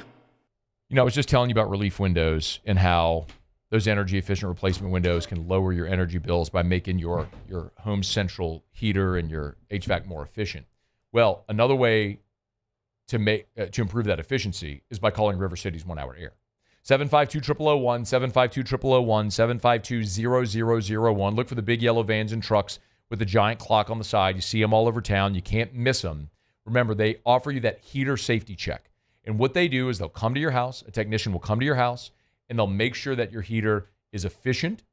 I was just telling you about relief windows and how those energy-efficient replacement windows can lower your energy bills by making your home central heater and your HVAC more efficient. Well, another way to improve that efficiency is by calling River City's 1 Hour Air. 752-0001, 752-0001, 752-0001. Look for the big yellow vans and trucks with the giant clock on the side. You see them all over town. You can't miss them. Remember, they offer you that heater safety check. And what they do is they'll come to your house. A technician will come to your house, and they'll make sure that your heater is efficient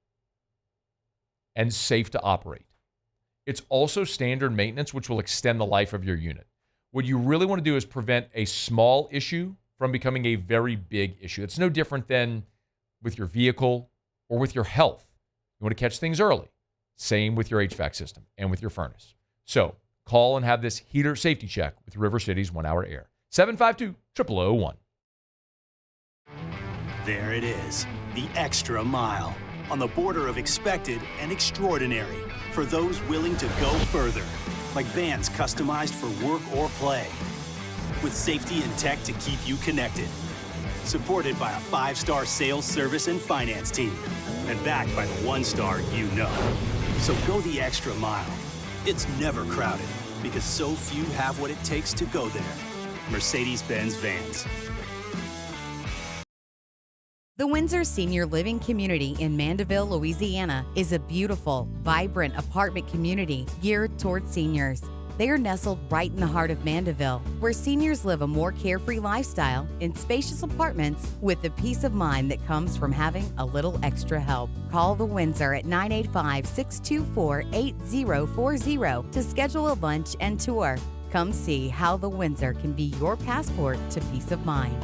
and safe to operate. It's also standard maintenance, which will extend the life of your unit. What you really want to do is prevent a small issue from becoming a very big issue. It's no different than with your vehicle or with your health. You want to catch things early. Same with your HVAC system and with your furnace. So call and have this heater safety check with River City's 1 Hour Air. 752-0001. There it is, the extra mile, on the border of expected and extraordinary for those willing to go further, like vans customized for work or play, with safety and tech to keep you connected, supported by a 5-star sales, service, and finance team, and backed by the 1-star you know. So go the extra mile. It's never crowded, because so few have what it takes to go there. Mercedes-Benz Vans. The Windsor Senior Living Community in Mandeville, Louisiana is a beautiful, vibrant apartment community geared towards seniors. They are nestled right in the heart of Mandeville, where seniors live a more carefree lifestyle in spacious apartments with the peace of mind that comes from having a little extra help. Call the Windsor at 985-624-8040 to schedule a lunch and tour. Come see how the Windsor can be your passport to peace of mind.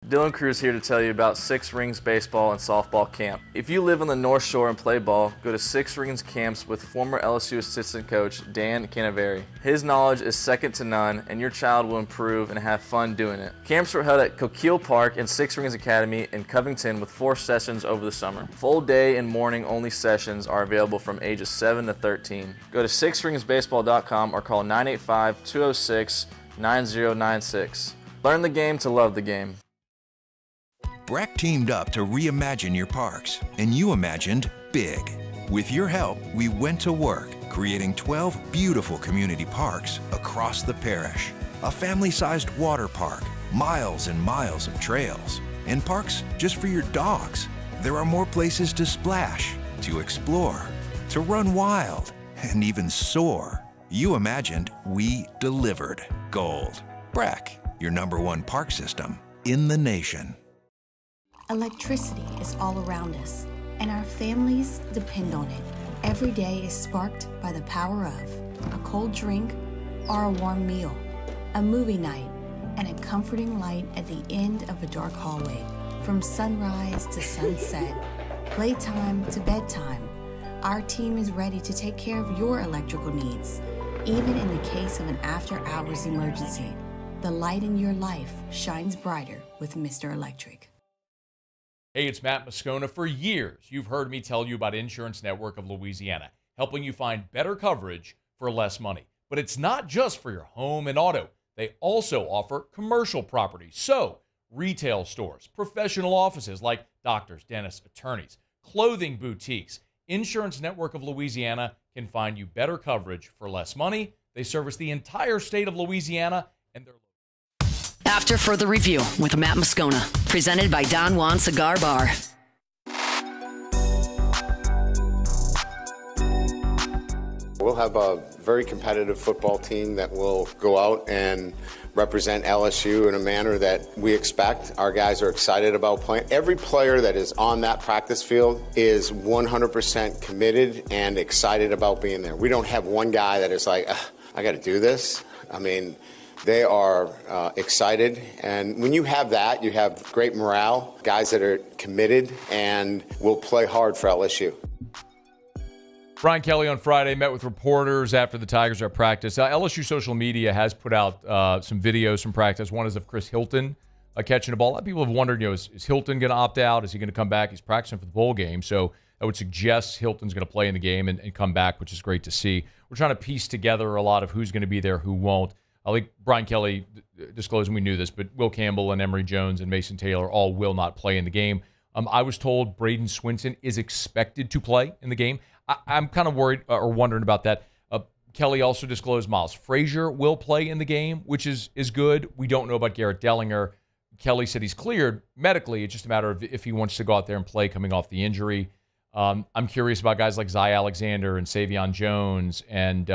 Dylan Cruz here to tell you about Six Rings Baseball and Softball Camp. If you live on the North Shore and play ball, go to Six Rings Camps with former LSU assistant coach Dan Canaveri. His knowledge is second to none, and your child will improve and have fun doing it. Camps were held at Coquille Park and Six Rings Academy in Covington with 4 sessions over the summer. Full day and morning only sessions are available from ages 7 to 13. Go to sixringsbaseball.com or call 985-206-9096. Learn the game to love the game. Breck teamed up to reimagine your parks, and you imagined big. With your help, we went to work, creating 12 beautiful community parks across the parish. A family-sized water park, miles and miles of trails, and parks just for your dogs. There are more places to splash, to explore, to run wild, and even soar. You imagined, we delivered. Gold. Breck, your #1 park system in the nation. Electricity is all around us, and our families depend on it. Every day is sparked by the power of a cold drink or a warm meal, a movie night, and a comforting light at the end of a dark hallway. From sunrise to sunset, playtime to bedtime, our team is ready to take care of your electrical needs. Even in the case of an after-hours emergency, the light in your life shines brighter with Mr. Electric. Hey, it's Matt Moscona. For years, you've heard me tell you about Insurance Network of Louisiana, helping you find better coverage for less money. But it's not just for your home and auto. They also offer commercial property. So, retail stores, professional offices like doctors, dentists, attorneys, clothing boutiques. Insurance Network of Louisiana can find you better coverage for less money. They service the entire state of Louisiana, and they're After further review with Matt Moscona, presented by Don Juan Cigar Bar. we'll have a very competitive football team that will go out and represent LSU in a manner that we expect. Our guys are excited about playing. Every player that is on that practice field is 100% committed and excited about being there. We don't have one guy that is like, I got to do this. I mean, they are excited, and when you have that, you have great morale, guys that are committed and will play hard for LSU. Brian Kelly on Friday met with reporters after the Tigers are at practice. LSU social media has put out some videos from practice. One is of Chris Hilton catching a ball. A lot of people have wondered, is Hilton going to opt out? Is he going to come back? He's practicing for the bowl game, so I would suggest Hilton's going to play in the game and come back, which is great to see. We're trying to piece together a lot of who's going to be there, who won't. I think Brian Kelly disclosed, and we knew this, but Will Campbell and Emory Jones and Mason Taylor all will not play in the game. I was told Braden Swinson is expected to play in the game. I'm kind of worried or wondering about that. Kelly also disclosed Miles Frazier will play in the game, which is good. We don't know about Garrett Dellinger. Kelly said he's cleared medically. It's just a matter of if he wants to go out there and play coming off the injury. I'm curious about guys like Zy Alexander and Savion Jones and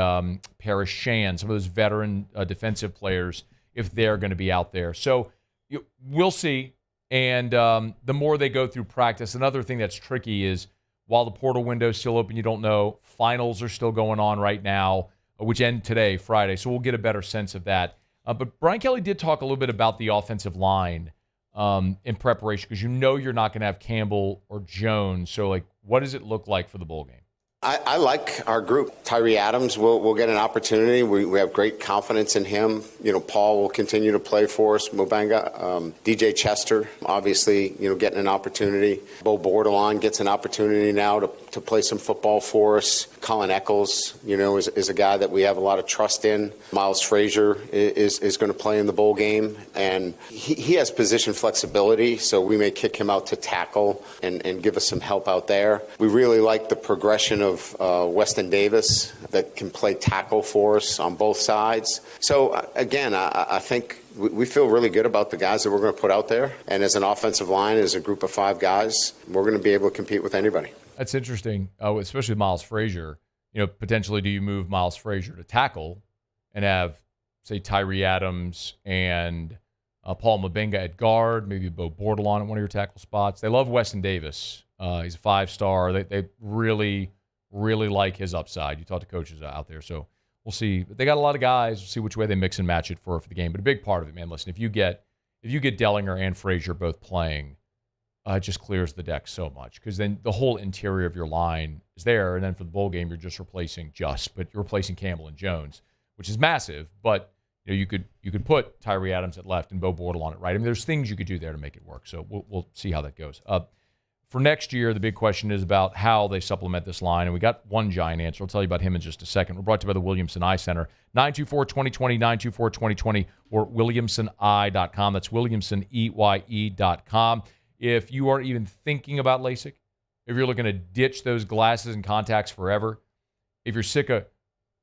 Parrish Shan, some of those veteran defensive players, if they're going to be out there. So we'll see. And the more they go through practice, another thing that's tricky is while the portal window is still open, you don't know. Finals are still going on right now, which end today, Friday. So we'll get a better sense of that. But Brian Kelly did talk a little bit about the offensive line in preparation, because you're not going to have Campbell or Jones. So, what does it look like for the bowl game? I like our group. Tyree Adams will get an opportunity. We have great confidence in him. Paul will continue to play for us. Mobanga, DJ Chester, obviously, getting an opportunity. Bo Bordelon gets an opportunity now to play some football for us. Colin Eccles, is a guy that we have a lot of trust in. Miles Frazier is going to play in the bowl game, and he has position flexibility, so we may kick him out to tackle and give us some help out there. We really like the progression of Weston Davis that can play tackle for us on both sides. So, again, I think we feel really good about the guys that we're going to put out there. And as an offensive line, as a group of 5 guys, we're going to be able to compete with anybody. That's interesting, especially with Miles Frazier. Potentially do you move Miles Frazier to tackle and have, say, Tyree Adams and Paul Mabinga at guard, maybe Bo Bordelon at one of your tackle spots? They love Weston Davis. He's a 5-star. They really like his upside. You talk to coaches out there, so we'll see. They got a lot of guys. We'll see which way they mix and match it for the game. But a big part of it, man, listen, if you get Dellinger and Frazier both playing, it just clears the deck so much, because then the whole interior of your line is there, and then for the bowl game, you're just replacing but you're replacing Campbell and Jones, which is massive. But you could put Tyree Adams at left and Bo Bordelon at right. I mean, there's things you could do there to make it work. So we'll see how that goes. For next year, the big question is about how they supplement this line, and we got one giant answer. I'll tell you about him in just a second. We're brought to you by the Williamson Eye Center. 924-2020, 924-2020, or WilliamsonEye.com. That's WilliamsonEye.com. If you are even thinking about LASIK, if you're looking to ditch those glasses and contacts forever, if you're sick of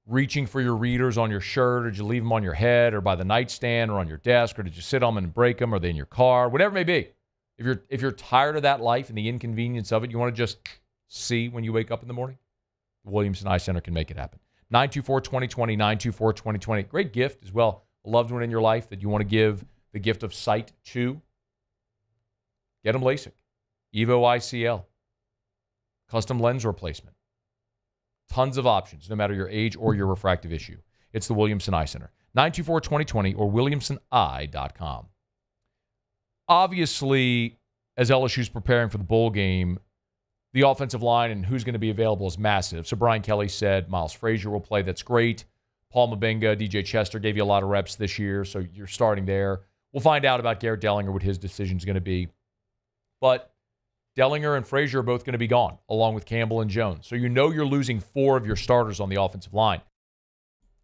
reaching for your readers on your shirt, or did you leave them on your head or by the nightstand or on your desk, or did you sit on them and break them, or are they in your car, whatever it may be. If you're tired of that life and the inconvenience of it, you want to just see when you wake up in the morning, the Williamson Eye Center can make it happen. 924-2020, 924-2020. Great gift as well. A loved one in your life that you want to give the gift of sight to. Get them LASIK. Evo ICL. Custom lens replacement. Tons of options, no matter your age or your refractive issue. It's the Williamson Eye Center. 924-2020 or WilliamsonEye.com. Obviously, as LSU's preparing for the bowl game, the offensive line and who's going to be available is massive. So Brian Kelly said Miles Frazier will play. That's great. Paul Mabinga, DJ Chester gave you a lot of reps this year, so you're starting there. We'll find out about Garrett Dellinger, what his decision is going to be. But Dellinger and Frazier are both going to be gone, along with Campbell and Jones. So you're losing 4 of your starters on the offensive line.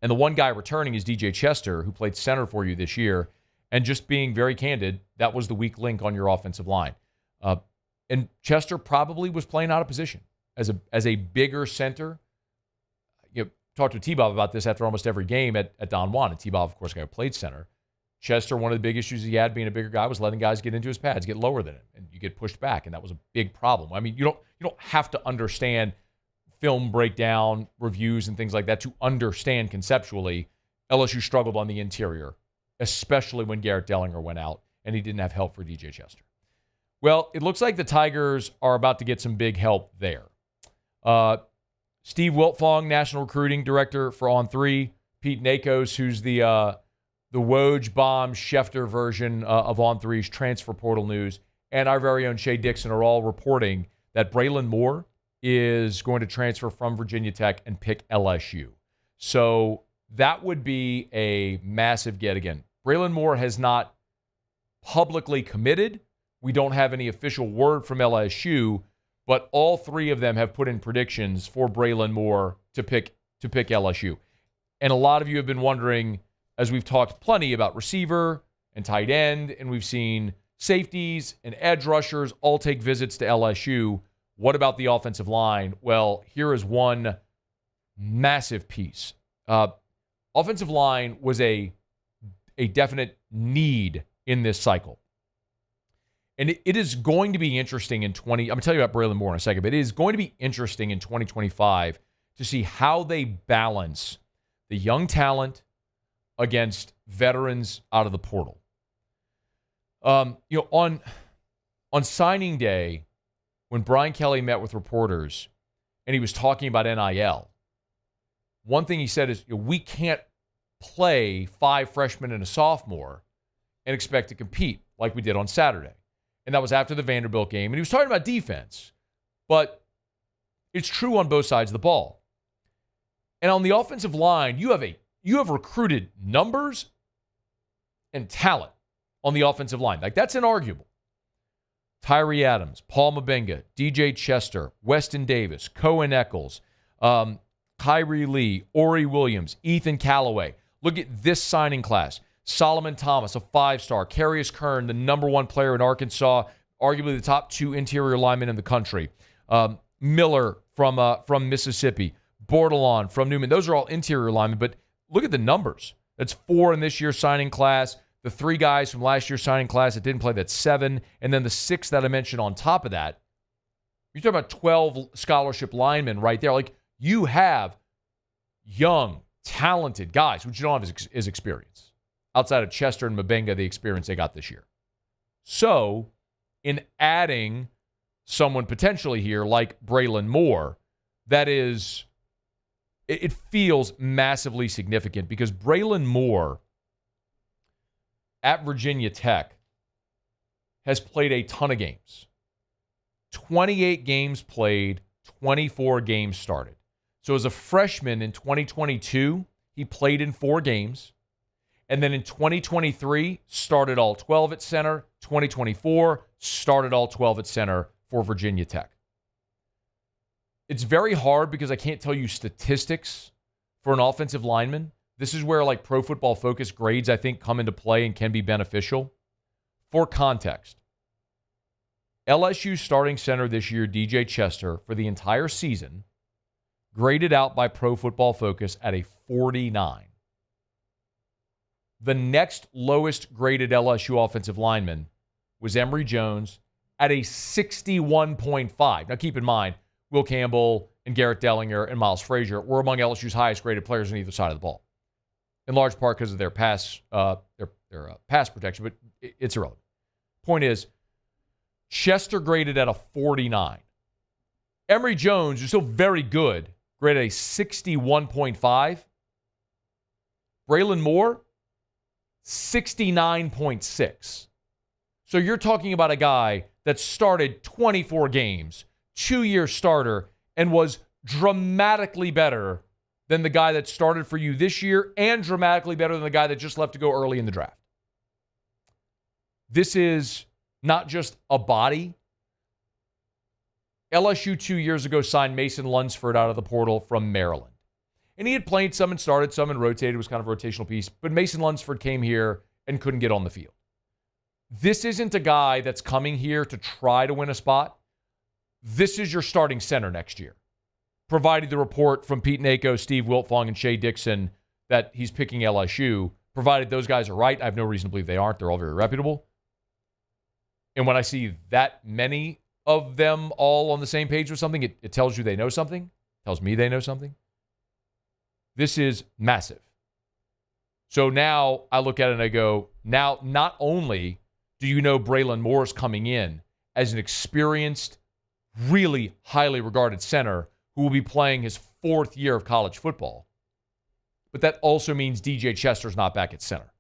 And the one guy returning is DJ Chester, who played center for you this year. And just being very candid, that was the weak link on your offensive line. And Chester probably was playing out of position. As a bigger center, talked to T-Bob about this after almost every game at Don Juan. And T-Bob, of course, guy who played center. Chester, one of the big issues he had being a bigger guy was letting guys get into his pads, get lower than him, and you get pushed back, and that was a big problem. I mean, you don't have to understand film breakdown, reviews, and things like that to understand conceptually, LSU struggled on the interior, especially when Garrett Dellinger went out and he didn't have help for DJ Chester. Well, it looks like the Tigers are about to get some big help there. Steve Wiltfong, National Recruiting Director for On3, Pete Nakos, who's the Woj, Bomb, Schefter version of On3's transfer portal news, and our very own Shea Dixon are all reporting that Braylon Moore is going to transfer from Virginia Tech and pick LSU. So that would be a massive get again. Braylon Moore has not publicly committed. We don't have any official word from LSU, but all three of them have put in predictions for Braylon Moore to pick LSU. And a lot of you have been wondering, as we've talked plenty about receiver and tight end, and we've seen safeties and edge rushers all take visits to LSU, what about the offensive line? Well, here is one massive piece. Offensive line was a definite need in this cycle. And it is going to be interesting in I'm going to tell you about Braylon Moore in a second, but it is going to be interesting in 2025 to see how they balance the young talent against veterans out of the portal. On signing day, when Brian Kelly met with reporters and he was talking about NIL, one thing he said is, we can't play 5 freshmen and a sophomore and expect to compete like we did on Saturday. And that was after the Vanderbilt game. And he was talking about defense. But it's true on both sides of the ball. And on the offensive line, you have recruited numbers and talent on the offensive line. Like, that's inarguable. Tyree Adams, Paul Mabenga, DJ Chester, Weston Davis, Cohen Eccles, Kyrie Lee, Ori Williams, Ethan Callaway. Look at this signing class. Solomon Thomas, a 5-star. Carius Kern, the number 1 player in Arkansas, arguably the top 2 interior linemen in the country. Miller from Mississippi. Bordelon from Newman. Those are all interior linemen, but look at the numbers. That's 4 in this year's signing class. The 3 guys from last year's signing class that didn't play, that's 7. And then the 6 that I mentioned on top of that. You're talking about 12 scholarship linemen right there. Like, you have young, talented guys, which you don't have as experience. Outside of Chester and Mabenga, the experience they got this year. So, in adding someone potentially here like Braylon Moore, that is, it feels massively significant because Braylon Moore at Virginia Tech has played a ton of games. 28 games played, 24 games started. So as a freshman in 2022, he played in 4 games. And then in 2023, started all 12 at center. 2024, started all 12 at center for Virginia Tech. It's very hard because I can't tell you statistics for an offensive lineman. This is where like Pro Football Focus grades, I think, come into play and can be beneficial. For context, LSU starting center this year, DJ Chester, for the entire season, graded out by Pro Football Focus at a 49. The next lowest graded LSU offensive lineman was Emory Jones at a 61.5. Now keep in mind, Will Campbell and Garrett Dellinger and Miles Frazier were among LSU's highest graded players on either side of the ball, in large part because of their pass protection, but it's irrelevant. Point is, Chester graded at a 49. Emory Jones, who's still very good, graded a 61.5. Braylon Moore, 69.6. So you're talking about a guy that started 24 games, 2-year starter, and was dramatically better than the guy that started for you this year and dramatically better than the guy that just left to go early in the draft. This is not just a body. LSU 2 years ago signed Mason Lunsford out of the portal from Maryland. And he had played some and started some and rotated. It was kind of a rotational piece. But Mason Lunsford came here and couldn't get on the field. This isn't a guy that's coming here to try to win a spot. This is your starting center next year. Provided the report from Pete Nako, Steve Wiltfong, and Shea Dixon that he's picking LSU. Provided those guys are right. I have no reason to believe they aren't. They're all very reputable. And when I see that many of them all on the same page with something, it tells you they know something. tells me they know something. This is massive. So now I look at it and I go, now not only do you know Braylon Moore's coming in as an experienced, really highly regarded center who will be playing his 4th year of college football, but that also means DJ Chester's not back at center.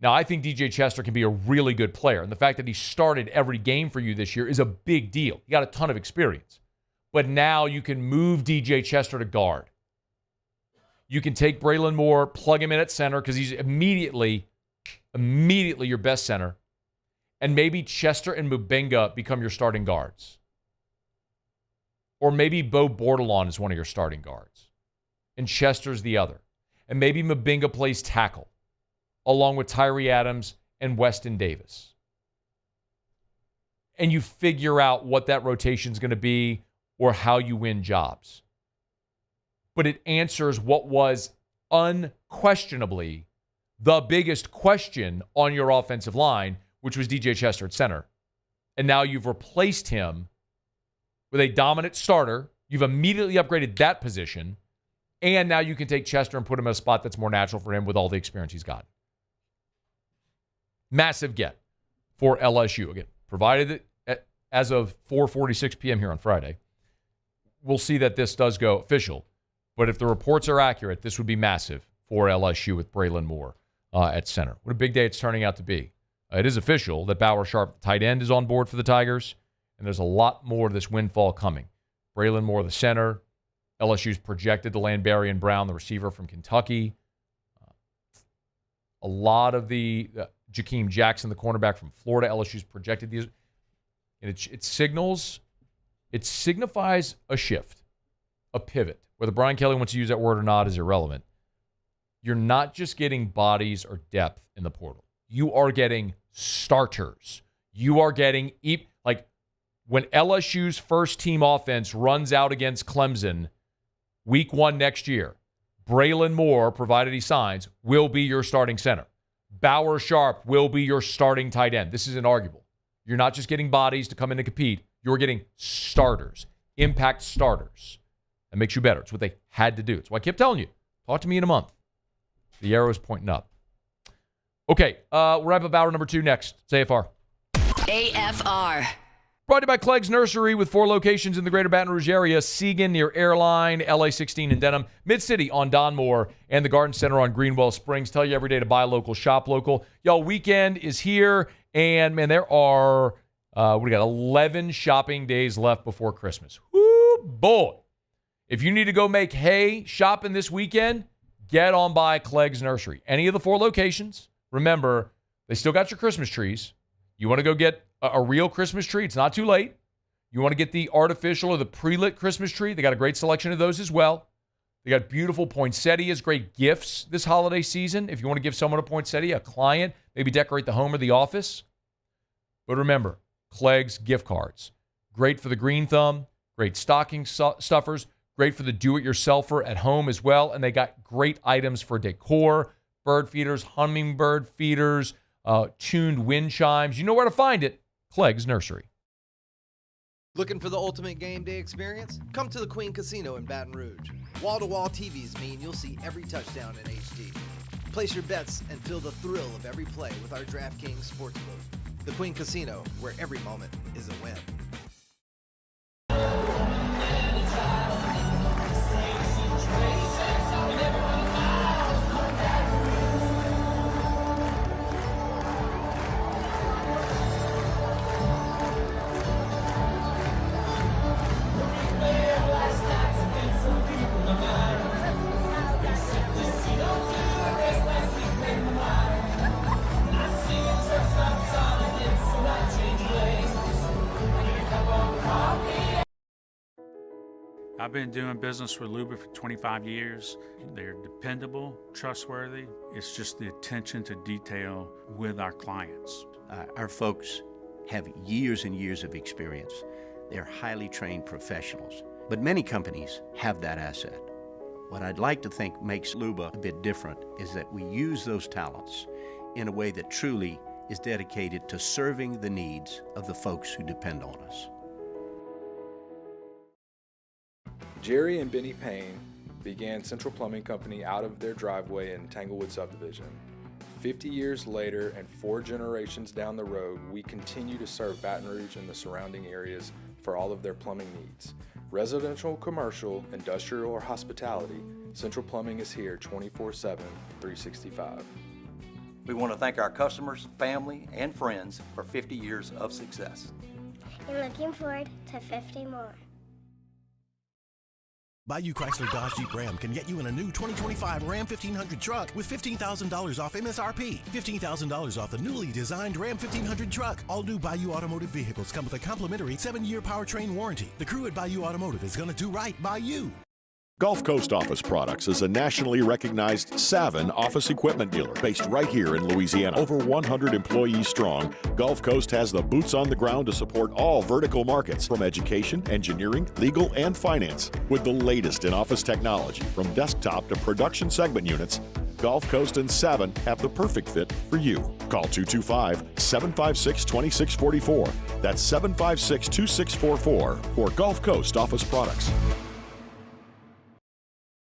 Now, I think DJ Chester can be a really good player, and the fact that he started every game for you this year is a big deal. He got a ton of experience. But now you can move DJ Chester to guard. You can take Braylon Moore, plug him in at center because he's immediately your best center, and maybe Chester and Mubinga become your starting guards. Or maybe Bo Bordelon is one of your starting guards, and Chester's the other. And maybe Mubinga plays tackle, along with Tyree Adams and Weston Davis. And you figure out what that rotation is going to be or how you win jobs. But it answers what was unquestionably the biggest question on your offensive line, which was DJ Chester at center. And now you've replaced him with a dominant starter. You've immediately upgraded that position. And now you can take Chester and put him in a spot that's more natural for him with all the experience he's got. Massive get for LSU. Again, provided that as of 4:46 p.m. here on Friday, we'll see that this does go official. But if the reports are accurate, this would be massive for LSU with Braylon Moore at center. What a big day it's turning out to be. It is official that Bauer Sharp, the tight end, is on board for the Tigers, and there's a lot more of this windfall coming. Braylon Moore, the center. LSU's projected to land Barry and Brown, the receiver from Kentucky. A lot of the Jakeem Jackson, the cornerback from Florida. LSU's projected these. And it signifies a shift, a pivot. Whether Brian Kelly wants to use that word or not is irrelevant. You're not just getting bodies or depth in the portal. You are getting starters. You are getting, like, when LSU's first team offense runs out against Clemson week 1 next year, Braylon Moore, provided he signs, will be your starting center. Bauer Sharp will be your starting tight end. This is inarguable. You're not just getting bodies to come in and compete. You're getting starters, impact starters. That makes you better. It's what they had to do. It's why I kept telling you, talk to me in a month. The arrow is pointing up. Okay, we'll wrap up hour number 2 next. It's AFR. AFR. Brought to you by Clegg's Nursery with 4 locations in the greater Baton Rouge area. Seagan near Airline, LA 16 in Denham, Mid-City on Donmore, and the Garden Center on Greenwell Springs. Tell you every day to buy local, shop local. Y'all, weekend is here, and, man, there are, we got 11 shopping days left before Christmas. Woo, boy. If you need to go make hay shopping this weekend, get on by Clegg's Nursery. Any of the 4 locations, remember, they still got your Christmas trees. You want to go get a real Christmas tree, it's not too late. You want to get the artificial or the pre-lit Christmas tree, they got a great selection of those as well. They got beautiful poinsettias, great gifts this holiday season. If you want to give someone a poinsettia, a client, maybe decorate the home or the office. But remember, Clegg's gift cards. Great for the green thumb, great stocking stuffers, great for the do-it-yourselfer at home as well. And they got great items for decor, bird feeders, hummingbird feeders, tuned wind chimes. You know where to find it. Clegg's Nursery. Looking for the ultimate game day experience? Come to the Queen Casino in Baton Rouge. Wall-to-wall TVs mean you'll see every touchdown in HD. Place your bets and feel the thrill of every play with our DraftKings Sportsbook. The Queen Casino, where every moment is a win. I've been doing business with Luba for 25 years. They're dependable, trustworthy. It's just the attention to detail with our clients. Our folks have years and years of experience. They're highly trained professionals, but many companies have that asset. What I'd like to think makes Luba a bit different is that we use those talents in a way that truly is dedicated to serving the needs of the folks who depend on us. Jerry and Benny Payne began Central Plumbing Company out of their driveway in Tanglewood subdivision. 50 years later and 4 generations down the road, we continue to serve Baton Rouge and the surrounding areas for all of their plumbing needs. Residential, commercial, industrial, or hospitality, Central Plumbing is here 24/7, 365. We want to thank our customers, family, and friends for 50 years of success. And looking forward to 50 more. Bayou Chrysler Dodge Jeep Ram can get you in a new 2025 Ram 1500 truck with $15,000 off MSRP. $15,000 off the newly designed Ram 1500 truck. All new Bayou Automotive vehicles come with a complimentary 7-year powertrain warranty. The crew at Bayou Automotive is going to do right by you. Gulf Coast Office Products is a nationally recognized Savin office equipment dealer based right here in Louisiana. Over 100 employees strong, Gulf Coast has the boots on the ground to support all vertical markets from education, engineering, legal, and finance. With the latest in office technology, from desktop to production segment units, Gulf Coast and Savin have the perfect fit for you. Call 225-756-2644. That's 756-2644 for Gulf Coast Office Products.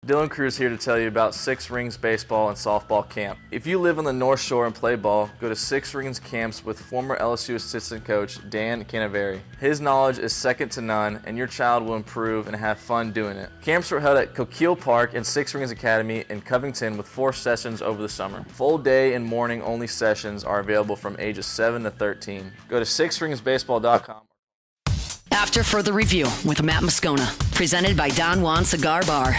Dylan Cruz here to tell you about Six Rings Baseball and Softball Camp. If you live on the North Shore and play ball, go to Six Rings Camps with former LSU assistant coach Dan Canaveri. His knowledge is second to none, and your child will improve and have fun doing it. Camps were held at Coquille Park and Six Rings Academy in Covington with 4 sessions over the summer. Full day and morning only sessions are available from ages 7 to 13. Go to sixringsbaseball.com. After further review with Matt Moscona, presented by Don Juan Cigar Bar.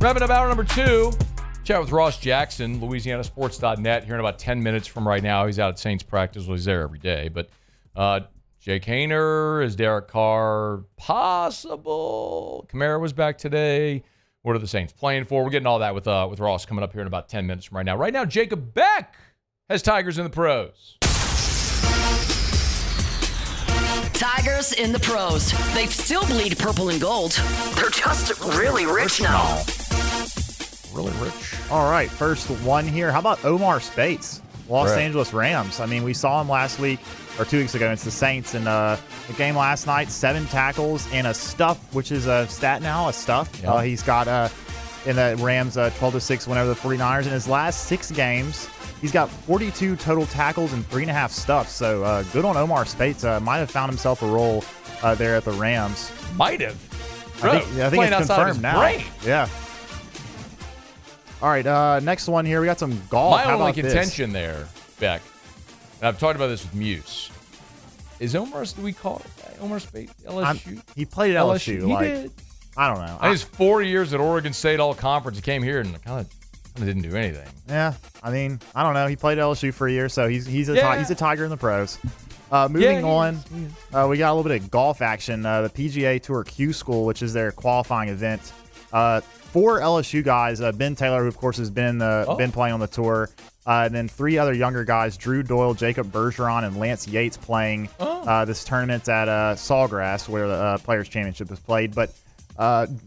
Wrapping up hour number 2. Chat with Ross Jackson, LouisianaSports.net, here in about 10 minutes from right now. He's out at Saints practice. Well, he's there every day. But Jake Haener, is Derek Carr possible? Kamara was back today. What are the Saints playing for? We're getting all that with Ross coming up here in about 10 minutes from right now. Right now, Jacob Beck has Tigers in the pros. Tigers in the pros. They still bleed purple and gold. They're just really rich now. Really rich. All right, first one here. How about Omar Spates, Los Angeles Rams? I mean, we saw him last week or 2 weeks ago against the Saints in the game last night. 7 tackles and a stuff, which is a stat now, a stuff. Yep. He's got in the Rams 12-6 win over the 49ers. In his last 6 games, he's got 42 total tackles and 3.5 stuffs. So good on Omar Spates. Might have found himself a role there at the Rams. Might have. I think it's confirmed now. Brain. Yeah. All right, next one here. We got some golf. My How only about contention there, Beck, and I've talked about this with Muse, is Omar, do we call it Omar Spates, LSU? He played at LSU. He did. I don't know. I was 4 years at Oregon State All-Conference. He came here and kind of didn't do anything. Yeah, I mean, I don't know. He played at LSU for a year, so he's a Tiger in the pros. Moving on, we got a little bit of golf action. The PGA Tour Q School, which is their qualifying event. 4 LSU guys, Ben Taylor, who of course has been playing on the tour, and then 3 other younger guys, Drew Doyle, Jacob Bergeron, and Lance Yates, playing this tournament at Sawgrass, where the Players Championship is played. But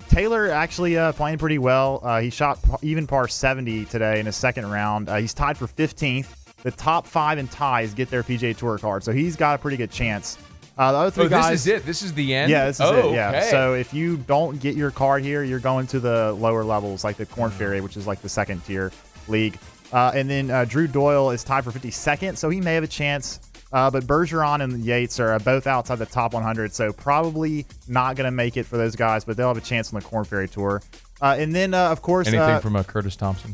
Taylor actually playing pretty well. He shot even par 70 today in his second round. He's tied for 15th. The top 5 in ties get their PGA Tour card, so he's got a pretty good chance. The other 3 guys. This is it. This is the end. Yeah, this is it. Yeah. Okay. So if you don't get your card here, you're going to the lower levels, like the Korn Ferry, which is like the second tier league. And then Drew Doyle is tied for 52nd, so he may have a chance. But Bergeron and Yates are both outside the top 100, so probably not going to make it for those guys, but they'll have a chance on the Korn Ferry Tour. And then, of course, anything from Curtis Thompson?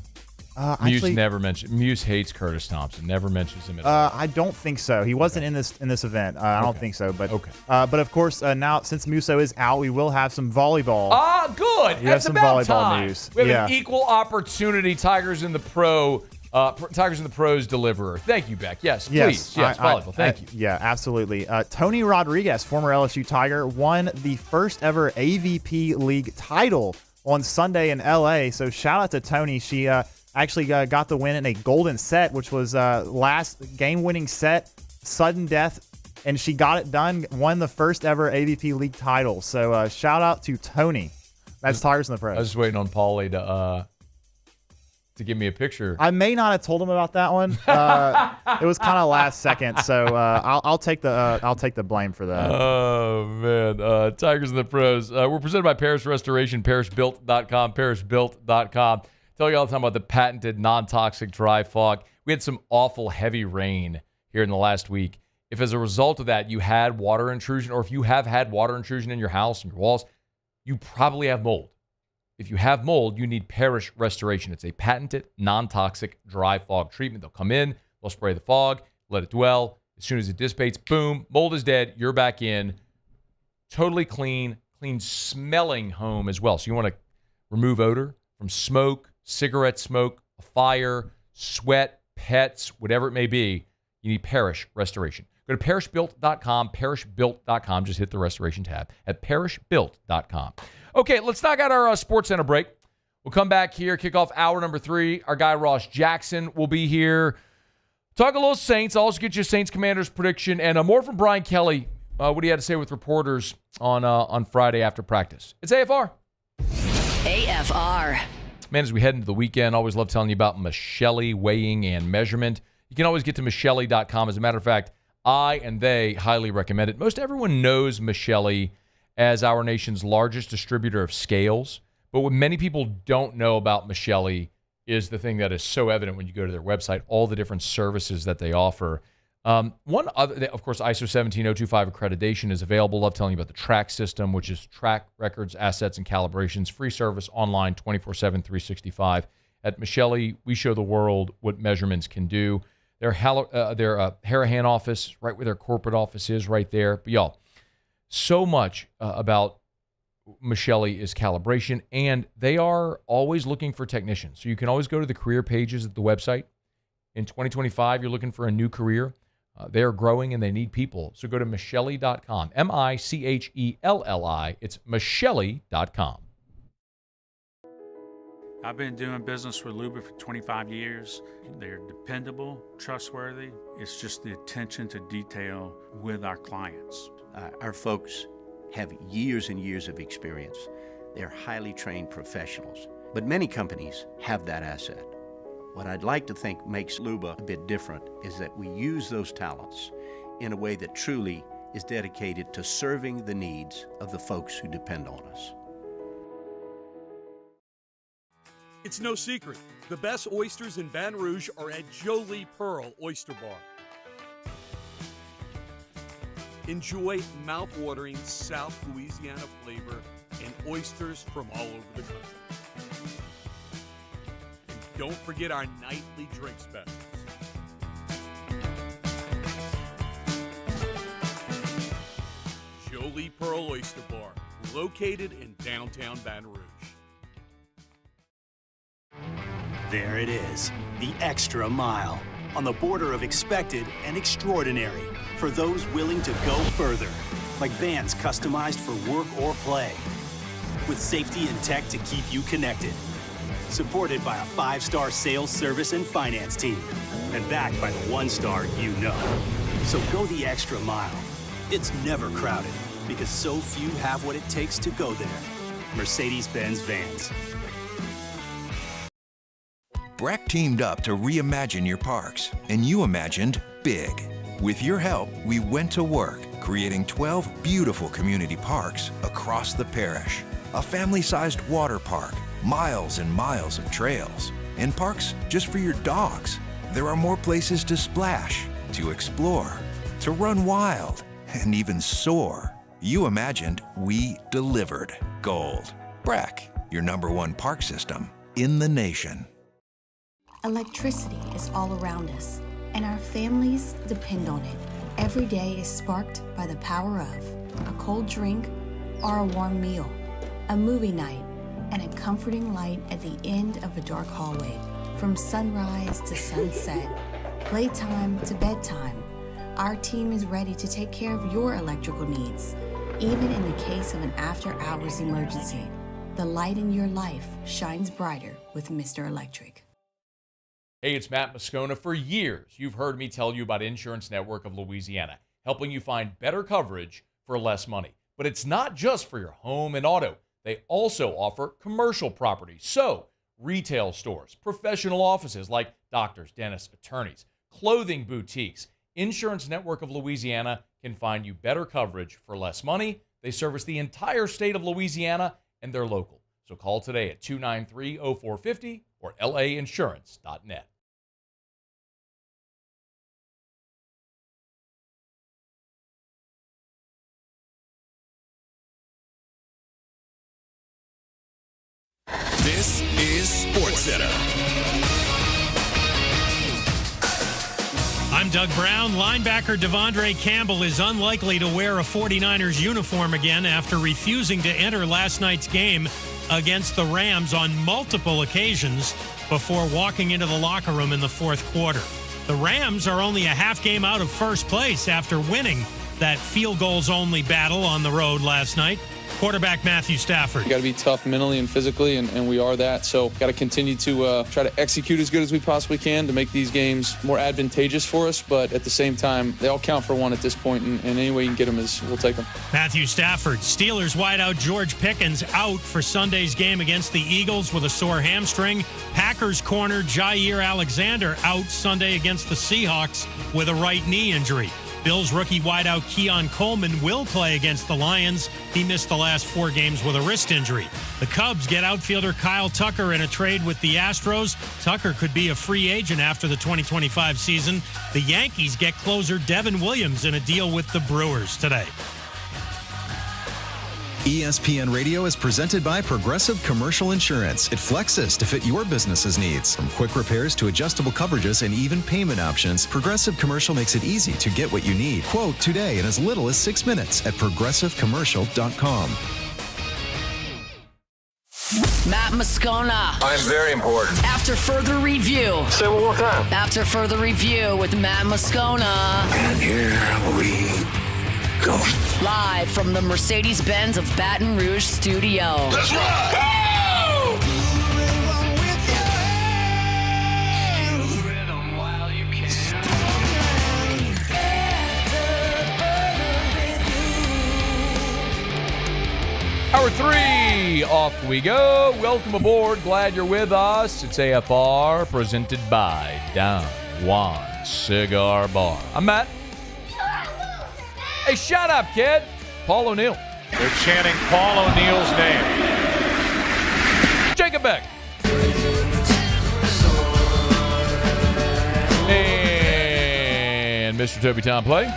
Muse actually, never mentioned. Muse hates Curtis Thompson. Never mentions him at all. I don't think so. He wasn't in this event. I don't think so. But but of course, now since Musso is out, we will have some volleyball. Good. That's some about volleyball time. news. We have an equal opportunity Tigers in the Pros deliverer. Thank you, Beck. Yes, please. Yes, volleyball. Thank you. Yeah, absolutely. Tony Rodriguez, former LSU Tiger, won the first ever AVP League title on Sunday in LA. So shout out to Tony. She actually got the win in a golden set, which was last game-winning set, sudden death, and she got it done, won the first ever AVP League title. So shout out to Tony. That's Tigers in the Pros. I was just waiting on Paulie to give me a picture. I may not have told him about that one. It was kind of last second, so I'll take the blame for that. Oh man, Tigers and the Pros. We're presented by Parish Restoration, parishbuilt.com, parishbuilt.com. Tell you all the time about the patented non-toxic dry fog. We had some awful heavy rain here in the last week. If as a result of that you had water intrusion, or if you have had water intrusion in your house and your walls, you probably have mold. If you have mold, you need Parish Restoration. It's a patented, non-toxic dry fog treatment. They'll come in, they'll spray the fog, let it dwell. As soon as it dissipates, boom, mold is dead. You're back in. Totally clean smelling home as well. So you want to remove odor from smoke, cigarette smoke, a fire, sweat, pets, whatever it may be. You need Parish Restoration. Go to parishbuilt.com, parishbuilt.com. Just hit the restoration tab at parishbuilt.com. Okay, let's knock out our Sports Center break. We'll come back here, kick off hour number 3. Our guy Ross Jackson will be here. Talk a little Saints. I'll also get you Saints Commanders prediction and more from Brian Kelly, what he had to say with reporters on Friday after practice. It's AFR. AFR. Man, as we head into the weekend, always love telling you about Michelli weighing and measurement. You can always get to Michelli.com. As a matter of fact, I and they highly recommend it. Most everyone knows Michelli as our nation's largest distributor of scales. But what many people don't know about Michelli is the thing that is so evident when you go to their website, all the different services that they offer. One other, of course, ISO 17025 accreditation is available. Love telling you about the TRACK system, which is track records, assets, and calibrations. Free service online, 24/7, 365. At Michelli, we show the world what measurements can do. Their Harahan office, right where their corporate office is, right there. But y'all, so much about Michelli is calibration, and they are always looking for technicians. So you can always go to the career pages at the website. In 2025, you're looking for a new career. They are growing and they need people. So go to Michelli.com. Michelli. It's Michelli.com. I've been doing business with Luba for 25 years. They're dependable, trustworthy. It's just the attention to detail with our clients. Our folks have years and years of experience. They're highly trained professionals. But many companies have that asset. What I'd like to think makes Luba a bit different is that we use those talents in a way that truly is dedicated to serving the needs of the folks who depend on us. It's no secret. The best oysters in Baton Rouge are at Jolie Pearl Oyster Bar. Enjoy mouth-watering South Louisiana flavor and oysters from all over the country. And don't forget our nightly drink specials. Jolie Pearl Oyster Bar, located in downtown Baton Rouge. There it is, the extra mile, on the border of expected and extraordinary, for those willing to go further, like vans customized for work or play, with safety and tech to keep you connected, supported by a 5-star sales, service, and finance team, and backed by the 1-star you know. So go the extra mile. It's never crowded, because so few have what it takes to go there. Mercedes-Benz Vans. Breck teamed up to reimagine your parks, and you imagined big. With your help, we went to work, creating 12 beautiful community parks across the parish. A family-sized water park, miles and miles of trails, and parks just for your dogs. There are more places to splash, to explore, to run wild, and even soar. You imagined, we delivered. Gold. Breck, your #1 park system in the nation. Electricity is all around us, and our families depend on it. Every day is sparked by the power of a cold drink or a warm meal, a movie night, and a comforting light at the end of a dark hallway. From sunrise to sunset, playtime to bedtime, our team is ready to take care of your electrical needs. Even in the case of an after-hours emergency, the light in your life shines brighter with Mr. Electric. Hey, it's Matt Moscona. For years, you've heard me tell you about Insurance Network of Louisiana, helping you find better coverage for less money. But it's not just for your home and auto. They also offer commercial property. So retail stores, professional offices like doctors, dentists, attorneys, clothing boutiques. Insurance Network of Louisiana can find you better coverage for less money. They service the entire state of Louisiana, and they're local. So call today at 293-0450 or lainsurance.net. This is SportsCenter. I'm Doug Brown. Linebacker Devondre Campbell is unlikely to wear a 49ers uniform again after refusing to enter last night's game against the Rams on multiple occasions before walking into the locker room in the fourth quarter. The Rams are only a half game out of first place after winning that field goals only battle on the road last night. Quarterback Matthew Stafford. You got to be tough mentally and physically, and we are that. So got to continue to try to execute as good as we possibly can to make these games more advantageous for us. But at the same time, they all count for one at this point, and any way you can get them, we'll take them. Matthew Stafford. Steelers wideout George Pickens out for Sunday's game against the Eagles with a sore hamstring. Packers corner Jair Alexander out Sunday against the Seahawks with a right knee injury. Bills rookie wideout Keon Coleman will play against the Lions. He missed the last 4 games with a wrist injury. The Cubs get outfielder Kyle Tucker in a trade with the Astros. Tucker could be a free agent after the 2025 season. The Yankees get closer Devin Williams in a deal with the Brewers today. ESPN Radio is presented by Progressive Commercial Insurance. It flexes to fit your business's needs. From quick repairs to adjustable coverages and even payment options, Progressive Commercial makes it easy to get what you need. Quote today in as little as 6 minutes at progressivecommercial.com. Matt Moscona. I'm very important. After further review. Say it one more time. After further review with Matt Moscona. And here we go. Live from the Mercedes-Benz of Baton Rouge studio. Let's ride! Go! Hour 3, off we go. Welcome aboard. Glad you're with us. It's AFR, presented by Don Juan Cigar Bar. I'm Matt. Hey, shut up, kid. Paul O'Neill. They're chanting Paul O'Neill's name. Jacob Beck. And Mr. Toby Tom Play.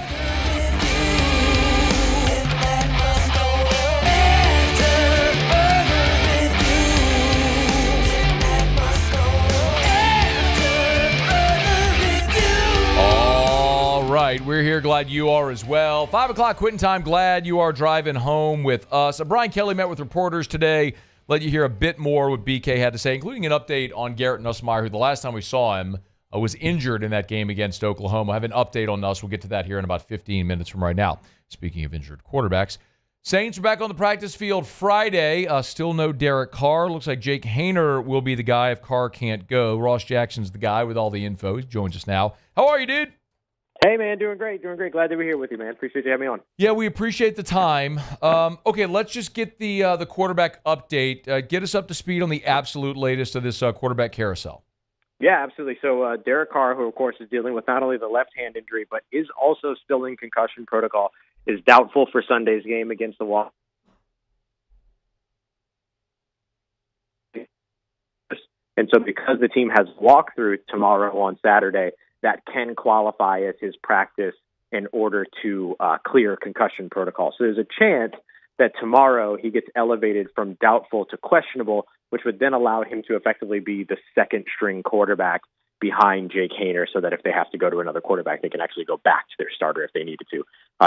Right, we're here. Glad you are as well. 5 o'clock quitting time. Glad you are driving home with us. Brian Kelly met with reporters today. Let you hear a bit more what BK had to say, including an update on Garrett Nussmeier, who the last time we saw him was injured in that game against Oklahoma. I have an update on Nuss. We'll get to that here in about 15 minutes from right now. Speaking of injured quarterbacks, Saints are back on the practice field Friday. Still no Derek Carr. Looks like Jake Haener will be the guy if Carr can't go. Ross Jackson's the guy with all the info. He joins us now. How are you, dude? Hey, man, doing great. Glad to be here with you, man. Appreciate you having me on. Yeah, we appreciate the time. Okay, let's just get the quarterback update. Get us up to speed on the absolute latest of this quarterback carousel. Yeah, absolutely. So Derek Carr, who, of course, is dealing with not only the left hand injury, but is also still in concussion protocol, is doubtful for Sunday's game against the Wall. And so because the team has walkthrough tomorrow on Saturday, that can qualify as his practice in order to clear concussion protocol. So there's a chance that tomorrow he gets elevated from doubtful to questionable, which would then allow him to effectively be the second-string quarterback behind Jake Haener, so that if they have to go to another quarterback, they can actually go back to their starter if they needed to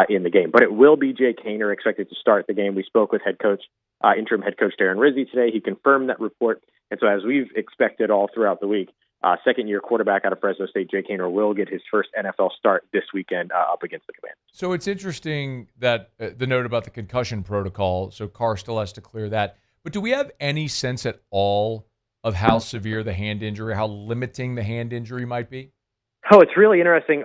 in the game. But it will be Jake Haener expected to start the game. We spoke with interim head coach Darren Rizzi today. He confirmed that report. And so as we've expected all throughout the week, second-year quarterback out of Fresno State, Jake Haener, will get his first NFL start this weekend up against the Commanders. So it's interesting that the note about the concussion protocol, so Carr still has to clear that. But do we have any sense at all of how severe the hand injury, how limiting the hand injury might be? Oh, it's really interesting.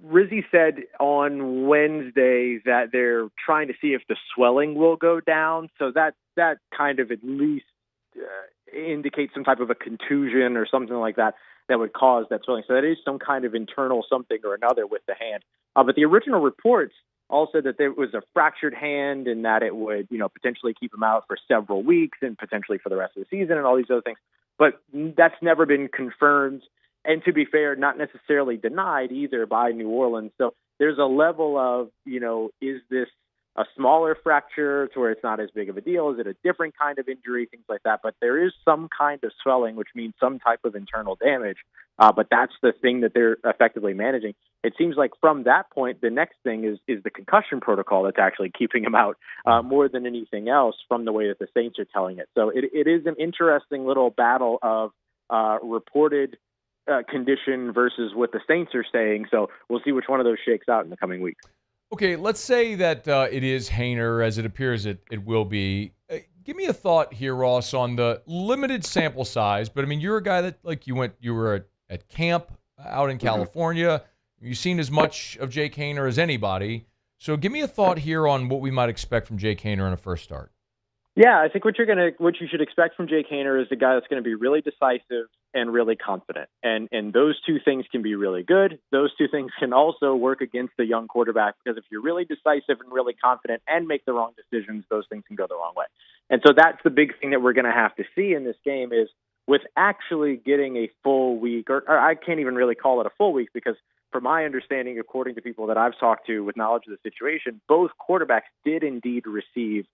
Rizzi said on Wednesday that they're trying to see if the swelling will go down. So that kind of at least indicate some type of a contusion or something like that that would cause that swelling. So that is some kind of internal something or another with the hand. But the original reports all said that there was a fractured hand and that it would, potentially keep him out for several weeks and potentially for the rest of the season and all these other things. But that's never been confirmed. And to be fair, not necessarily denied either by New Orleans. So there's a level of, is this a smaller fracture to where it's not as big of a deal? Is it a different kind of injury? Things like that. But there is some kind of swelling, which means some type of internal damage. But that's the thing that they're effectively managing. It seems like from that point, the next thing is the concussion protocol that's actually keeping him out more than anything else from the way that the Saints are telling it. So it is an interesting little battle of reported condition versus what the Saints are saying. So we'll see which one of those shakes out in the coming weeks. Okay, let's say that it is Haener, as it appears it will be. Give me a thought here, Ross, on the limited sample size. But, I mean, you're a guy that, you were at camp out in California. You've seen as much of Jake Haener as anybody. So give me a thought here on what we might expect from Jake Haener in a first start. Yeah, I think what you should expect from Jake Haener is a guy that's going to be really decisive and really confident. And those two things can be really good. Those two things can also work against the young quarterback, because if you're really decisive and really confident and make the wrong decisions, those things can go the wrong way. And so that's the big thing that we're going to have to see in this game is with actually getting a full week, or I can't even really call it a full week, because from my understanding, according to people that I've talked to with knowledge of the situation, both quarterbacks did indeed receive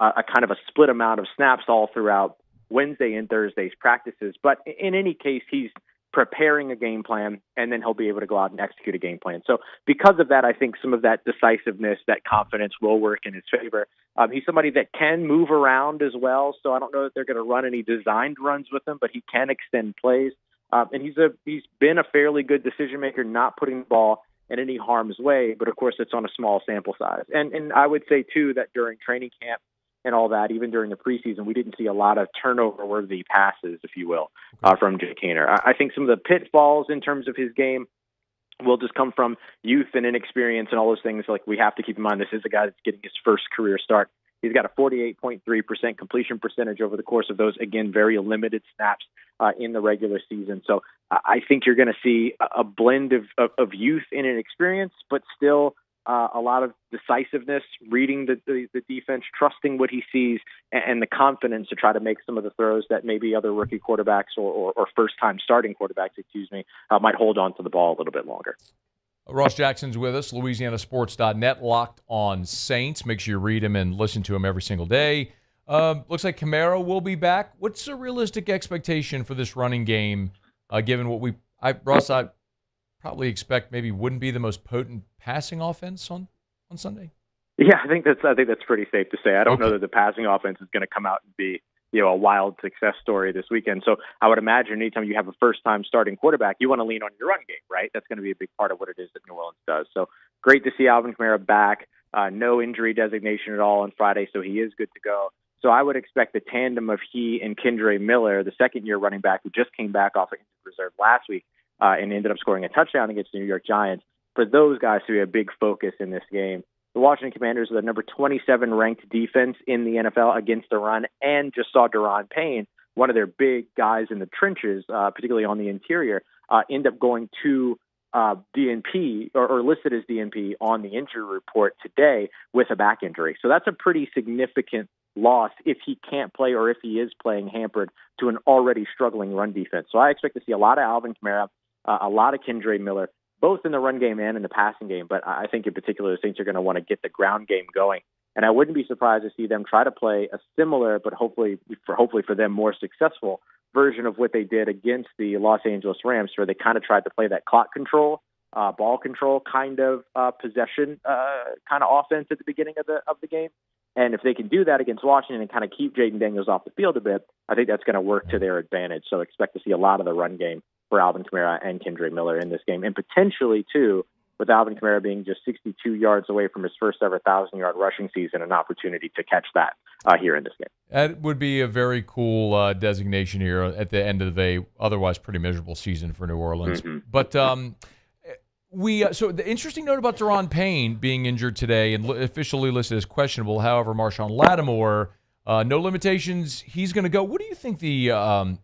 a kind of a split amount of snaps all throughout Wednesday and Thursday's practices. But in any case, he's preparing a game plan, and then he'll be able to go out and execute a game plan. So because of that, I think some of that decisiveness, that confidence will work in his favor. He's somebody that can move around as well, so I don't know that they're going to run any designed runs with him, but he can extend plays. And he's been a fairly good decision maker, not putting the ball in any harm's way, but of course it's on a small sample size. And I would say too that during training camp and all that, even during the preseason, we didn't see a lot of turnover-worthy passes, if you will, from Jake Haener. I think some of the pitfalls in terms of his game will just come from youth and inexperience and all those things. Like, we have to keep in mind, this is a guy that's getting his first career start. He's got a 48.3% completion percentage over the course of those, again, very limited snaps in the regular season. So I think you're going to see a blend of youth and inexperience, but still a lot of decisiveness, reading the defense, trusting what he sees, and the confidence to try to make some of the throws that maybe other rookie quarterbacks or first-time starting quarterbacks, might hold on to the ball a little bit longer. Ross Jackson's with us, LouisianaSports.net, Locked on Saints. Make sure you read him and listen to him every single day. Looks like Kamara will be back. What's a realistic expectation for this running game, given what I probably expect maybe wouldn't be the most potent passing offense on Sunday? Yeah, I think that's pretty safe to say. I don't know that the passing offense is going to come out and be a wild success story this weekend. So I would imagine anytime you have a first-time starting quarterback, you want to lean on your run game, right? That's going to be a big part of what it is that New Orleans does. So great to see Alvin Kamara back. No injury designation at all on Friday, so he is good to go. So I would expect the tandem of he and Kendre Miller, the second-year running back who just came back off of injured reserve last week and ended up scoring a touchdown against the New York Giants, for those guys to be a big focus in this game. The Washington Commanders are the number 27 ranked defense in the NFL against the run, and just saw Daron Payne, one of their big guys in the trenches, particularly on the interior, end up going to DNP or listed as DNP on the injury report today with a back injury. So that's a pretty significant loss if he can't play, or if he is playing hampered, to an already struggling run defense. So I expect to see a lot of Alvin Kamara, a lot of Kendre Miller, both in the run game and in the passing game. But I think in particular, the Saints are going to want to get the ground game going. And I wouldn't be surprised to see them try to play a similar, but hopefully for them, more successful version of what they did against the Los Angeles Rams, where they kind of tried to play that clock control, ball control kind of possession kind of offense at the beginning of the game. And if they can do that against Washington and kind of keep Jaden Daniels off the field a bit, I think that's going to work to their advantage. So expect to see a lot of the run game for Alvin Kamara and Kendre Miller in this game, and potentially, too, with Alvin Kamara being just 62 yards away from his first ever 1,000-yard rushing season, an opportunity to catch that here in this game. That would be a very cool designation here at the end of the otherwise pretty miserable season for New Orleans. Mm-hmm. But so the interesting note about Daron Payne being injured today and officially listed as questionable. However, Marshawn Lattimore No limitations. He's going to go. What do you think the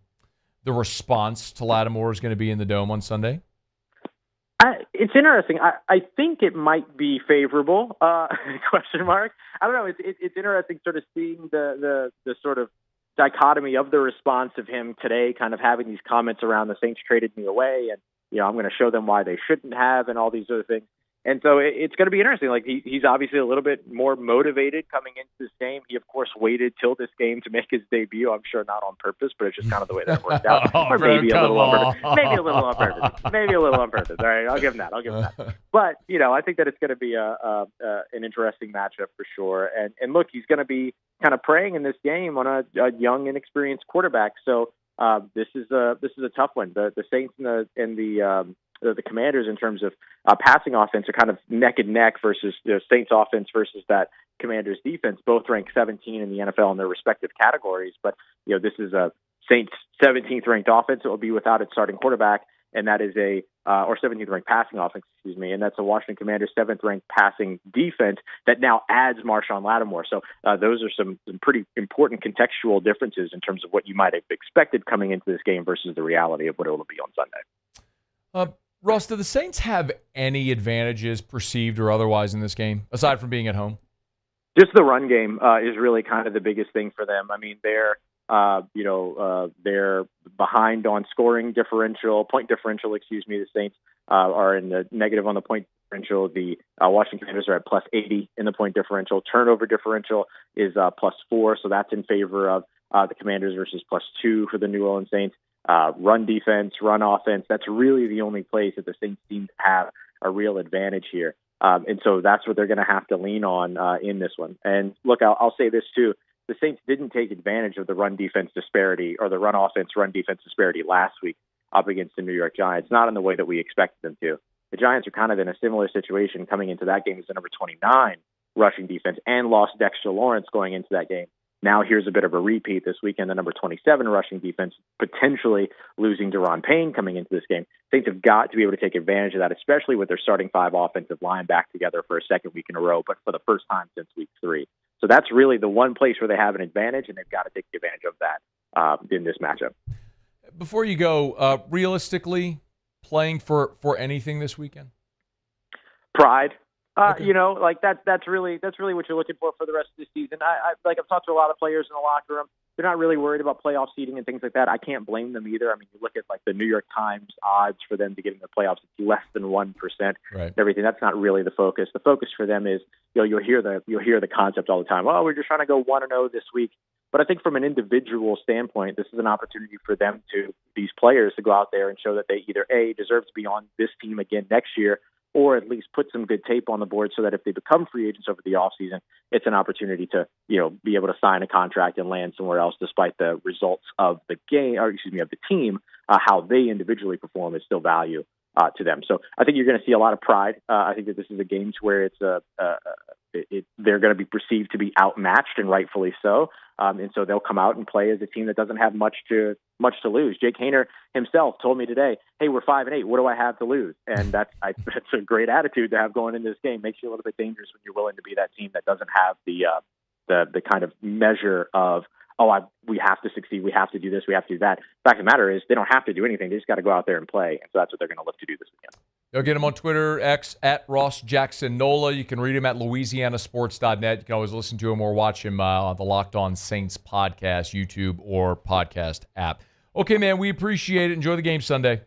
response to Lattimore is going to be in the Dome on Sunday? It's interesting. I think it might be favorable. Question mark. I don't know. It's interesting sort of seeing the sort of dichotomy of the response of him today, kind of having these comments around the Saints traded me away, and I'm going to show them why they shouldn't have, and all these other things. And so it's going to be interesting. Like he's obviously a little bit more motivated coming into this game. He, of course, waited till this game to make his debut. I'm sure not on purpose, but it's just kind of the way that worked out. Or maybe a little on purpose. Maybe a little on purpose. Maybe a little on purpose. All right, I'll give him that. But I think that it's going to be an interesting matchup for sure. And look, he's going to be kind of preying in this game on a young, inexperienced quarterback. So this is a tough one. The Saints and the Commanders in terms of passing offense are kind of neck and neck versus the Saints offense versus that Commanders defense, both ranked 17 in the NFL in their respective categories. But, this is a Saints 17th ranked offense that will be without its starting quarterback. And that is or 17th ranked passing offense, and that's a Washington Commanders 7th ranked passing defense that now adds Marshawn Lattimore. So those are some pretty important contextual differences in terms of what you might have expected coming into this game versus the reality of what it will be on Sunday. Russ, do the Saints have any advantages, perceived or otherwise, in this game, aside from being at home? Just the run game is really kind of the biggest thing for them. I mean, they're behind on scoring differential, point differential, The Saints are in the negative on the point differential. The Washington Commanders are at plus 80 in the point differential. Turnover differential is plus 4, so that's in favor of the Commanders versus plus 2 for the New Orleans Saints. Run defense, run offense, that's really the only place that the Saints seem to have a real advantage here. And so that's what they're going to have to lean on in this one. And look, I'll say this too. The Saints didn't take advantage of the run defense disparity or the run offense, run defense disparity last week up against the New York Giants, not in the way that we expected them to. The Giants are kind of in a similar situation coming into that game as the number 29 rushing defense and lost Dexter Lawrence going into that game. Now here's a bit of a repeat this weekend, the number 27 rushing defense, potentially losing Deron Payne coming into this game. Saints have got to be able to take advantage of that, especially with their starting 5 offensive line back together for a second week in a row, but for the first time since week 3. So that's really the one place where they have an advantage, and they've got to take advantage of that in this matchup. Before you go, realistically, playing for anything this weekend? Pride. Okay. That's really what you're looking for the rest of the season. I've talked to a lot of players in the locker room. They're not really worried about playoff seeding and things like that. I can't blame them either. I mean, you look at the New York Times odds for them to get in the playoffs, it's less than 1%. Right. Everything. That's not really the focus. The focus for them is you'll hear the concept all the time. Oh, we're just trying to go 1-0 this week. But I think from an individual standpoint, this is an opportunity for them these players to go out there and show that they either A, deserve to be on this team again next year, or at least put some good tape on the board so that if they become free agents over the offseason, it's an opportunity to, be able to sign a contract and land somewhere else despite the results of the game, of the team. How they individually perform is still value to them. So I think you're going to see a lot of pride. I think that this is a game where it's they're going to be perceived to be outmatched, and rightfully so. And so they'll come out and play as a team that doesn't have much to lose. Jake Haener himself told me today, "Hey, we're 5-8. What do I have to lose?" And that's a great attitude to have going into this game. Makes you a little bit dangerous when you're willing to be that team that doesn't have the kind of measure of, we have to succeed, we have to do this, we have to do that. The fact of the matter is they don't have to do anything. They just got to go out there and play. And so that's what they're going to look to do this weekend. You'll get him on Twitter, X, at Ross Jackson Nola. You can read him at LouisianaSports.net. You can always listen to him or watch him on the Locked On Saints podcast, YouTube, or podcast app. Okay, man, we appreciate it. Enjoy the game Sunday.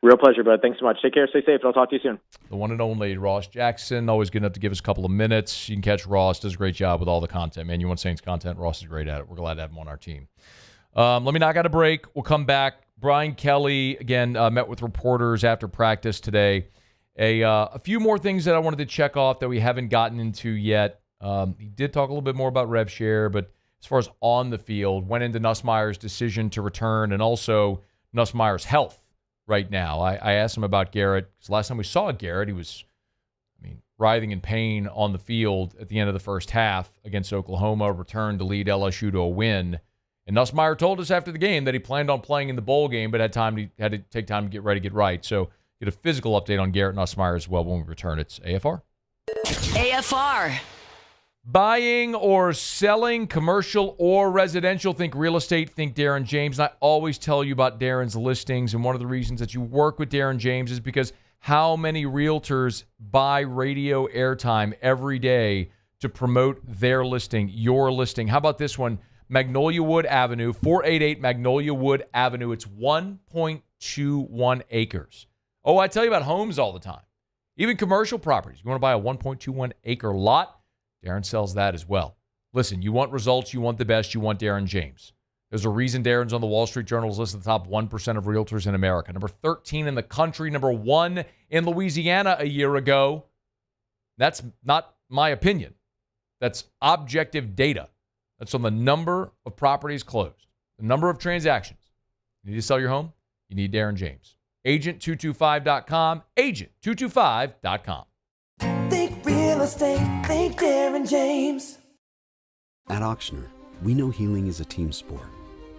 Real pleasure, bud. Thanks so much. Take care. Stay safe. I'll talk to you soon. The one and only Ross Jackson, always good enough to give us a couple of minutes. You can catch Ross. Does a great job with all the content, man. You want Saints content? Ross is great at it. We're glad to have him on our team. Let me knock out a break. We'll come back. Brian Kelly, again, met with reporters after practice today. A few more things that I wanted to check off that we haven't gotten into yet. He did talk a little bit more about rev share, but as far as on the field, went into Nussmeier's decision to return and also Nussmeier's health right now. I asked him about Garrett, because last time we saw Garrett, he was, writhing in pain on the field at the end of the first half against Oklahoma, returned to lead LSU to a win. And Nussmeier told us after the game that he planned on playing in the bowl game, but had to take time to get ready, get right. So get a physical update on Garrett Nussmeier as well when we return. It's AFR. AFR. Buying or selling commercial or residential, think real estate, think Darren James. And I always tell you about Darren's listings. And one of the reasons that you work with Darren James is because how many realtors buy radio airtime every day to promote their listing, your listing. How about this one? Magnolia Wood Avenue, 488 Magnolia Wood Avenue. It's 1.21 acres. Oh, I tell you about homes all the time. Even commercial properties. You want to buy a 1.21 acre lot? Darren sells that as well. Listen, you want results, you want the best, you want Darren James. There's a reason Darren's on the Wall Street Journal's list of the top 1% of realtors in America. Number 13 in the country, number 1 in Louisiana a year ago. That's not my opinion. That's objective data. That's on the number of properties closed, the number of transactions. You need to sell your home? You need Darren James. Agent225.com, agent225.com. Think real estate, think Darren James. At Auctioner, we know healing is a team sport.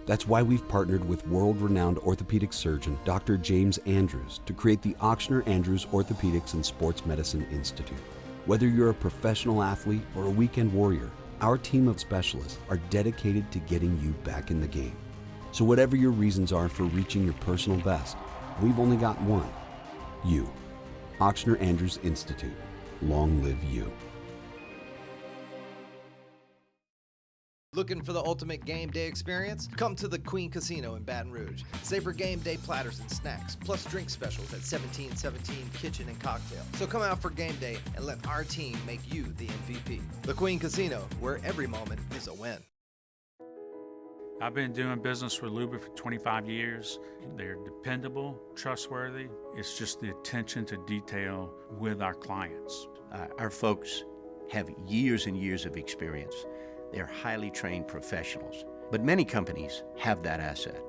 That's why we've partnered with world-renowned orthopedic surgeon Dr. James Andrews to create the Auctioner Andrews Orthopedics and Sports Medicine Institute. Whether you're a professional athlete or a weekend warrior, our team of specialists are dedicated to getting you back in the game. So whatever your reasons are for reaching your personal best, we've only got one: you. Auctioner Andrews Institute. Long live you. Looking for the ultimate game day experience? Come to the Queen Casino in Baton Rouge. Savor game day platters and snacks, plus drink specials at 1717 Kitchen and Cocktail. So come out for game day and let our team make you the MVP. The Queen Casino, where every moment is a win. I've been doing business with Luba for 25 years. They're dependable, trustworthy. It's just the attention to detail with our clients. Our folks have years and years of experience. They're highly trained professionals, but many companies have that asset.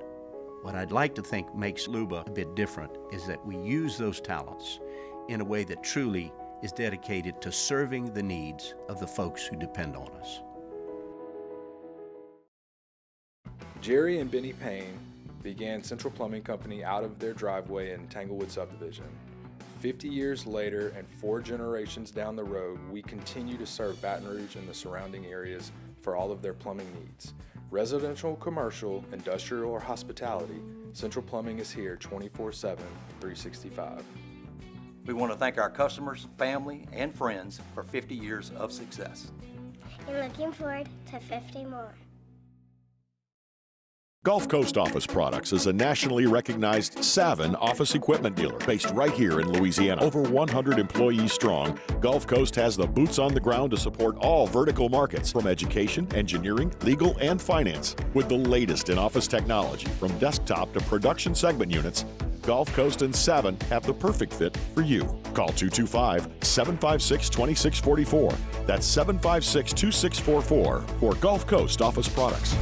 What I'd like to think makes Luba a bit different is that we use those talents in a way that truly is dedicated to serving the needs of the folks who depend on us. Jerry and Benny Payne began Central Plumbing Company out of their driveway in Tanglewood subdivision. 50 years later and 4 generations down the road, we continue to serve Baton Rouge and the surrounding areas for all of their plumbing needs. Residential, commercial, industrial, or hospitality, Central Plumbing is here 24/7, 365. We want to thank our customers, family, and friends for 50 years of success. And looking forward to 50 more. Gulf Coast Office Products is a nationally recognized Savin office equipment dealer based right here in Louisiana. Over 100 employees strong, Gulf Coast has the boots on the ground to support all vertical markets, from education, engineering, legal, and finance. With the latest in office technology, from desktop to production segment units, Gulf Coast and Savin have the perfect fit for you. Call 225-756-2644. That's 756-2644 for Gulf Coast Office Products.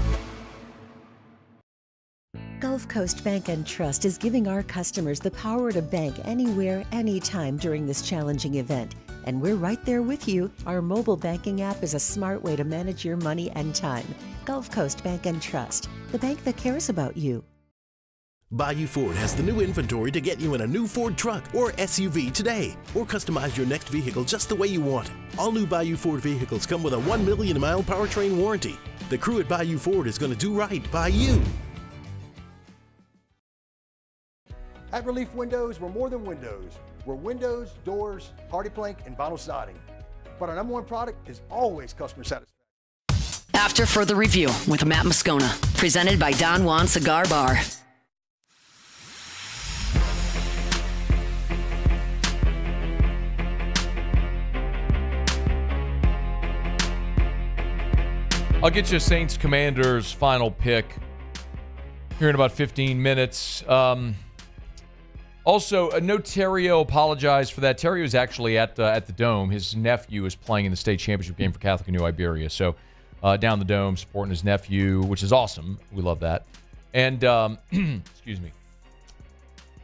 Gulf Coast Bank and Trust is giving our customers the power to bank anywhere, anytime during this challenging event. And we're right there with you. Our mobile banking app is a smart way to manage your money and time. Gulf Coast Bank and Trust, the bank that cares about you. Bayou Ford has the new inventory to get you in a new Ford truck or SUV today, or customize your next vehicle just the way you want it. All new Bayou Ford vehicles come with a 1 million mile powertrain warranty. The crew at Bayou Ford is going to do right by you. At Relief Windows, we're more than windows. We're windows, doors, hardy plank, and vinyl siding. But our number one product is always customer satisfaction. After further review with Matt Moscona, presented by Don Juan Cigar Bar. I'll get you Saints Commanders final pick here in about 15 minutes. Also, no Terrio apologized for that. Terrio is actually at the Dome. His nephew is playing in the state championship game for Catholic and New Iberia. So down the Dome, supporting his nephew, which is awesome. We love that. And, excuse me.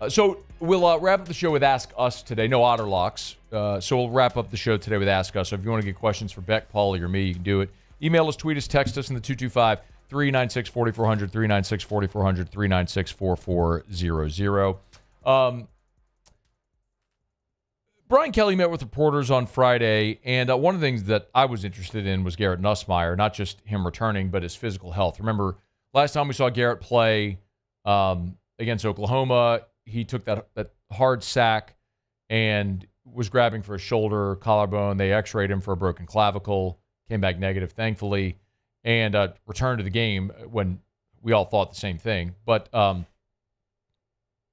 So we'll wrap up the show with Ask Us today. No Otterlocks. So we'll wrap up the show today with Ask Us. So if you want to get questions for Beck, Paulie, or me, you can do it. Email us, tweet us, text us in the 225-396-4400, 396-4400, 396-4400. Brian Kelly met with reporters on Friday, and one of the things that I was interested in was Garrett Nussmeier, not just him returning, but his physical health. Remember, last time we saw Garrett play against Oklahoma, he took that hard sack and was grabbing for his shoulder, collarbone. They x-rayed him for a broken clavicle, came back negative, thankfully, and returned to the game when we all thought the same thing. But one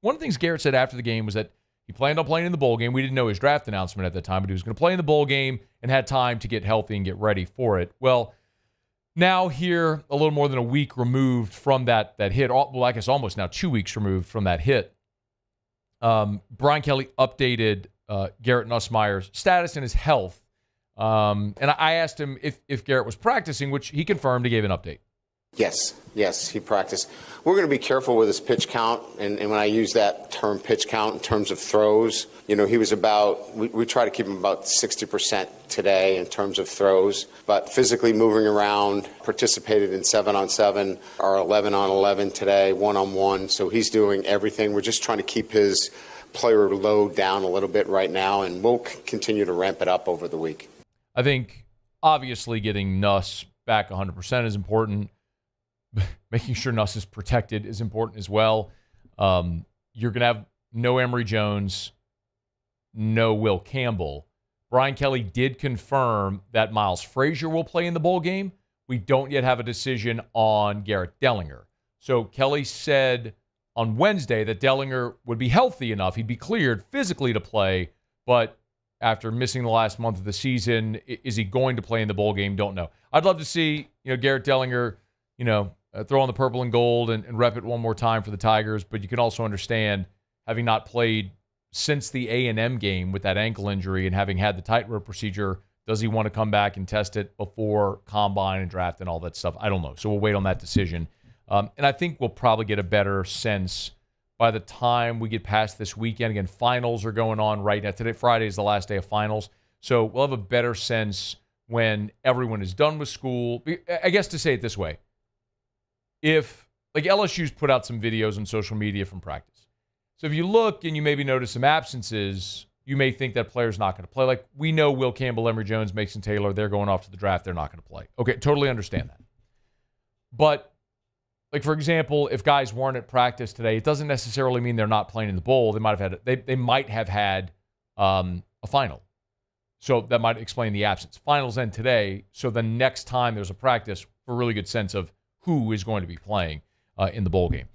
of the things Garrett said after the game was that he planned on playing in the bowl game. We didn't know his draft announcement at the time, but he was going to play in the bowl game and had time to get healthy and get ready for it. Well, now here, a little more than a week removed from that hit, well, I guess almost now 2 weeks removed from that hit, Brian Kelly updated Garrett Nussmeier's status and his health. And I asked him if Garrett was practicing, which he confirmed. He gave an update. Yes, he practiced. We're going to be careful with his pitch count, and when I use that term pitch count in terms of throws, he was about, we try to keep him about 60% today in terms of throws, but physically moving around, participated in 7-on-7, or 11-on-11 today, 1-on-1, so he's doing everything. We're just trying to keep his player load down a little bit right now, and we'll continue to ramp it up over the week. I think, obviously, getting Nuss back 100% is important. Making sure Nuss is protected is important as well. You're going to have no Emory Jones, no Will Campbell. Brian Kelly did confirm that Miles Frazier will play in the bowl game. We don't yet have a decision on Garrett Dellinger. So Kelly said on Wednesday that Dellinger would be healthy enough. He'd be cleared physically to play, but after missing the last month of the season, is he going to play in the bowl game? Don't know. I'd love to see Garrett Dellinger, throw on the purple and gold and rep it one more time for the Tigers. But you can also understand, having not played since the A&M game with that ankle injury and having had the tightrope procedure, does he want to come back and test it before combine and draft and all that stuff? I don't know. So we'll wait on that decision. And I think we'll probably get a better sense by the time we get past this weekend. Again, finals are going on right now. Today, Friday is the last day of finals. So we'll have a better sense when everyone is done with school. I guess to say it this way, if, LSU's put out some videos on social media from practice. So if you look and you maybe notice some absences, you may think that player's not going to play. Like, we know Will Campbell, Emory Jones, Mason Taylor, they're going off to the draft. They're not going to play. Okay, totally understand that. But, for example, if guys weren't at practice today, it doesn't necessarily mean they're not playing in the bowl. They might have had a final. So that might explain the absence. Finals end today, so the next time there's a practice, for a really good sense of who is going to be playing in the bowl game.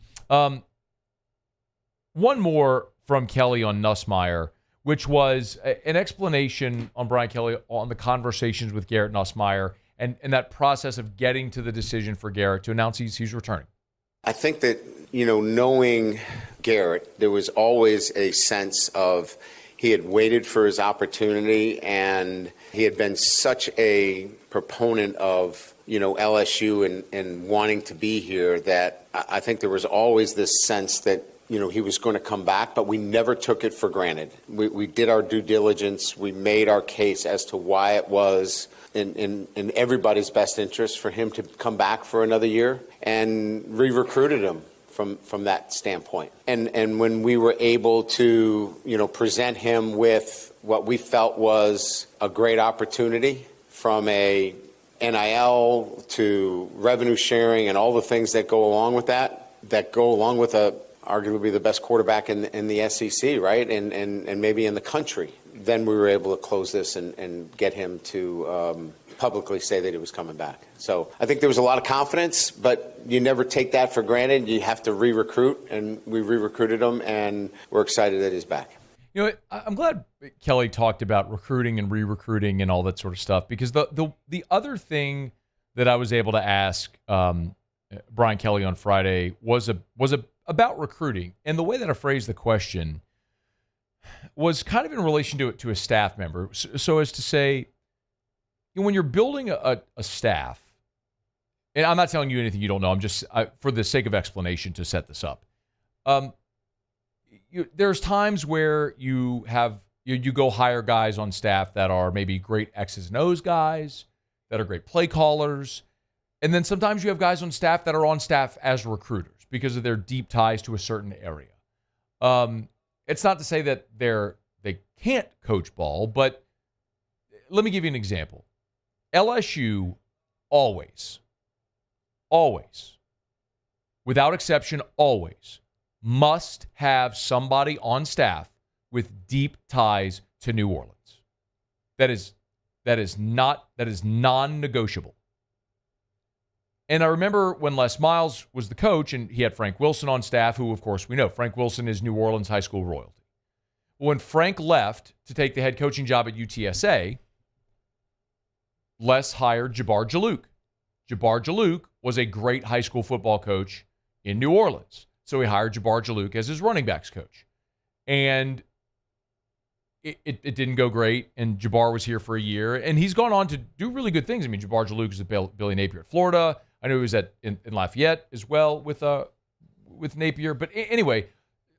One more from Kelly on Nussmeier, which was an explanation on Brian Kelly on the conversations with Garrett Nussmeier and that process of getting to the decision for Garrett to announce he's returning. I think that, knowing Garrett, there was always a sense of he had waited for his opportunity, and he had been such a proponent of, LSU and wanting to be here that I think there was always this sense that, he was going to come back, but we never took it for granted. We did our due diligence. We made our case as to why it was in everybody's best interest for him to come back for another year, and re-recruited him from that standpoint. And when we were able to, present him with what we felt was a great opportunity, from a NIL to revenue sharing and all the things that go along with that go along with arguably the best quarterback in the SEC, right? And maybe in the country. Then we were able to close this and get him to publicly say that he was coming back. So I think there was a lot of confidence, but you never take that for granted. You have to re-recruit, and we re-recruited him, and we're excited that he's back. I'm glad Kelly talked about recruiting and re-recruiting and all that sort of stuff, because the other thing that I was able to ask Brian Kelly on Friday was about recruiting, and the way that I phrased the question was kind of in relation to a staff member. So as to say, when you're building a staff, and I'm not telling you anything you don't know, I'm just, for the sake of explanation, to set this up. There's times where you go hire guys on staff that are maybe great X's and O's guys, that are great play callers, and then sometimes you have guys on staff that are on staff as recruiters because of their deep ties to a certain area. It's not to say that they're they can't coach ball, but let me give you an example. LSU always, without exception, always must have somebody on staff with deep ties to New Orleans. That is non-negotiable. And I remember when Les Miles was the coach and he had Frank Wilson on staff, who, of course, we know Frank Wilson is New Orleans high school royalty. When Frank left to take the head coaching job at UTSA, Les hired Jabbar Jalouk. Jabbar Jalouk was a great high school football coach in New Orleans. So he hired Jabbar Jalouk as his running backs coach. And it didn't go great, and Jabbar was here for a year, and he's gone on to do really good things. I mean, Jabbar Jalouk is at Billy Napier at Florida. I know he was in Lafayette as well with Napier. But anyway,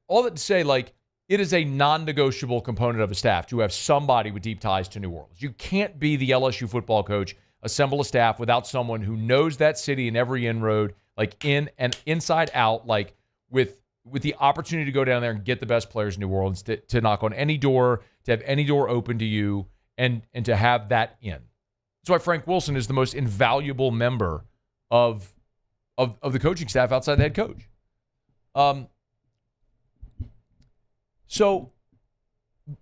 all that to say, like, it is a non-negotiable component of a staff to have somebody with deep ties to New Orleans. You can't be the LSU football coach, assemble a staff without someone who knows that city and every inroad, like in and inside out, like with the opportunity to go down there and get the best players in New Orleans, to knock on any door, to have any door open to you, and to have that in. That's why Frank Wilson is the most invaluable member of the coaching staff outside the head coach.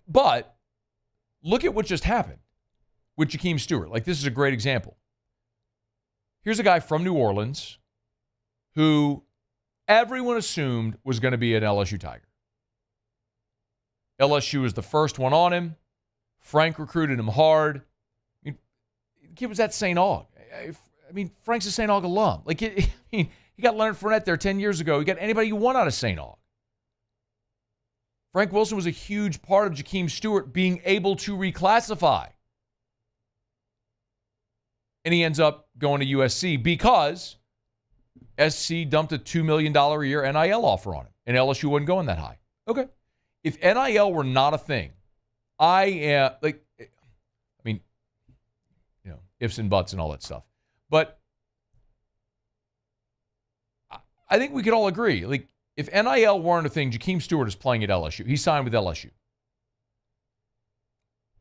But look at what just happened with Jakeem Stewart. Like, this is a great example. Here's a guy from New Orleans who everyone assumed was going to be an LSU Tiger. LSU was the first one on him. Frank recruited him hard. I mean, the kid was at St. Aug. I mean, Frank's a St. Aug alum. Like, he got Leonard Fournette there 10 years ago. He got anybody you want out of St. Aug. Frank Wilson was a huge part of Jakeem Stewart being able to reclassify. And he ends up going to USC because SC dumped a $2 million a year NIL offer on him, and LSU wasn't going that high. Okay. If NIL were not a thing, ifs and buts and all that stuff. But I think we could all agree, like, if NIL weren't a thing, Jakeem Stewart is playing at LSU. He signed with LSU.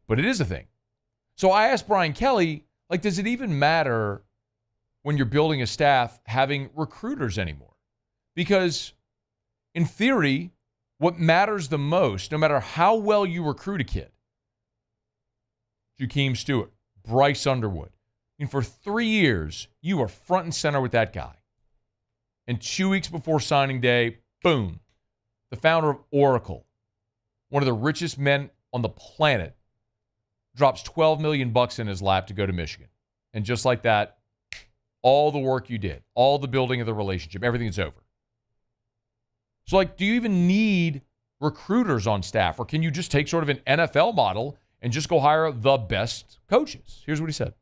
But it is a thing. So I asked Brian Kelly, like, does it even matter when you're building a staff having recruiters anymore? Because in theory, what matters the most, no matter how well you recruit a kid, Jakeem Stewart, Bryce Underwood, I mean, for 3 years, you were front and center with that guy. And 2 weeks before signing day, boom, the founder of Oracle, one of the richest men on the planet, drops $12 million in his lap to go to Michigan. And just like that, all the work you did, all the building of the relationship, everything's over. So, like, do you even need recruiters on staff, or can you just take sort of an NFL model and just go hire the best coaches? Here's what he said.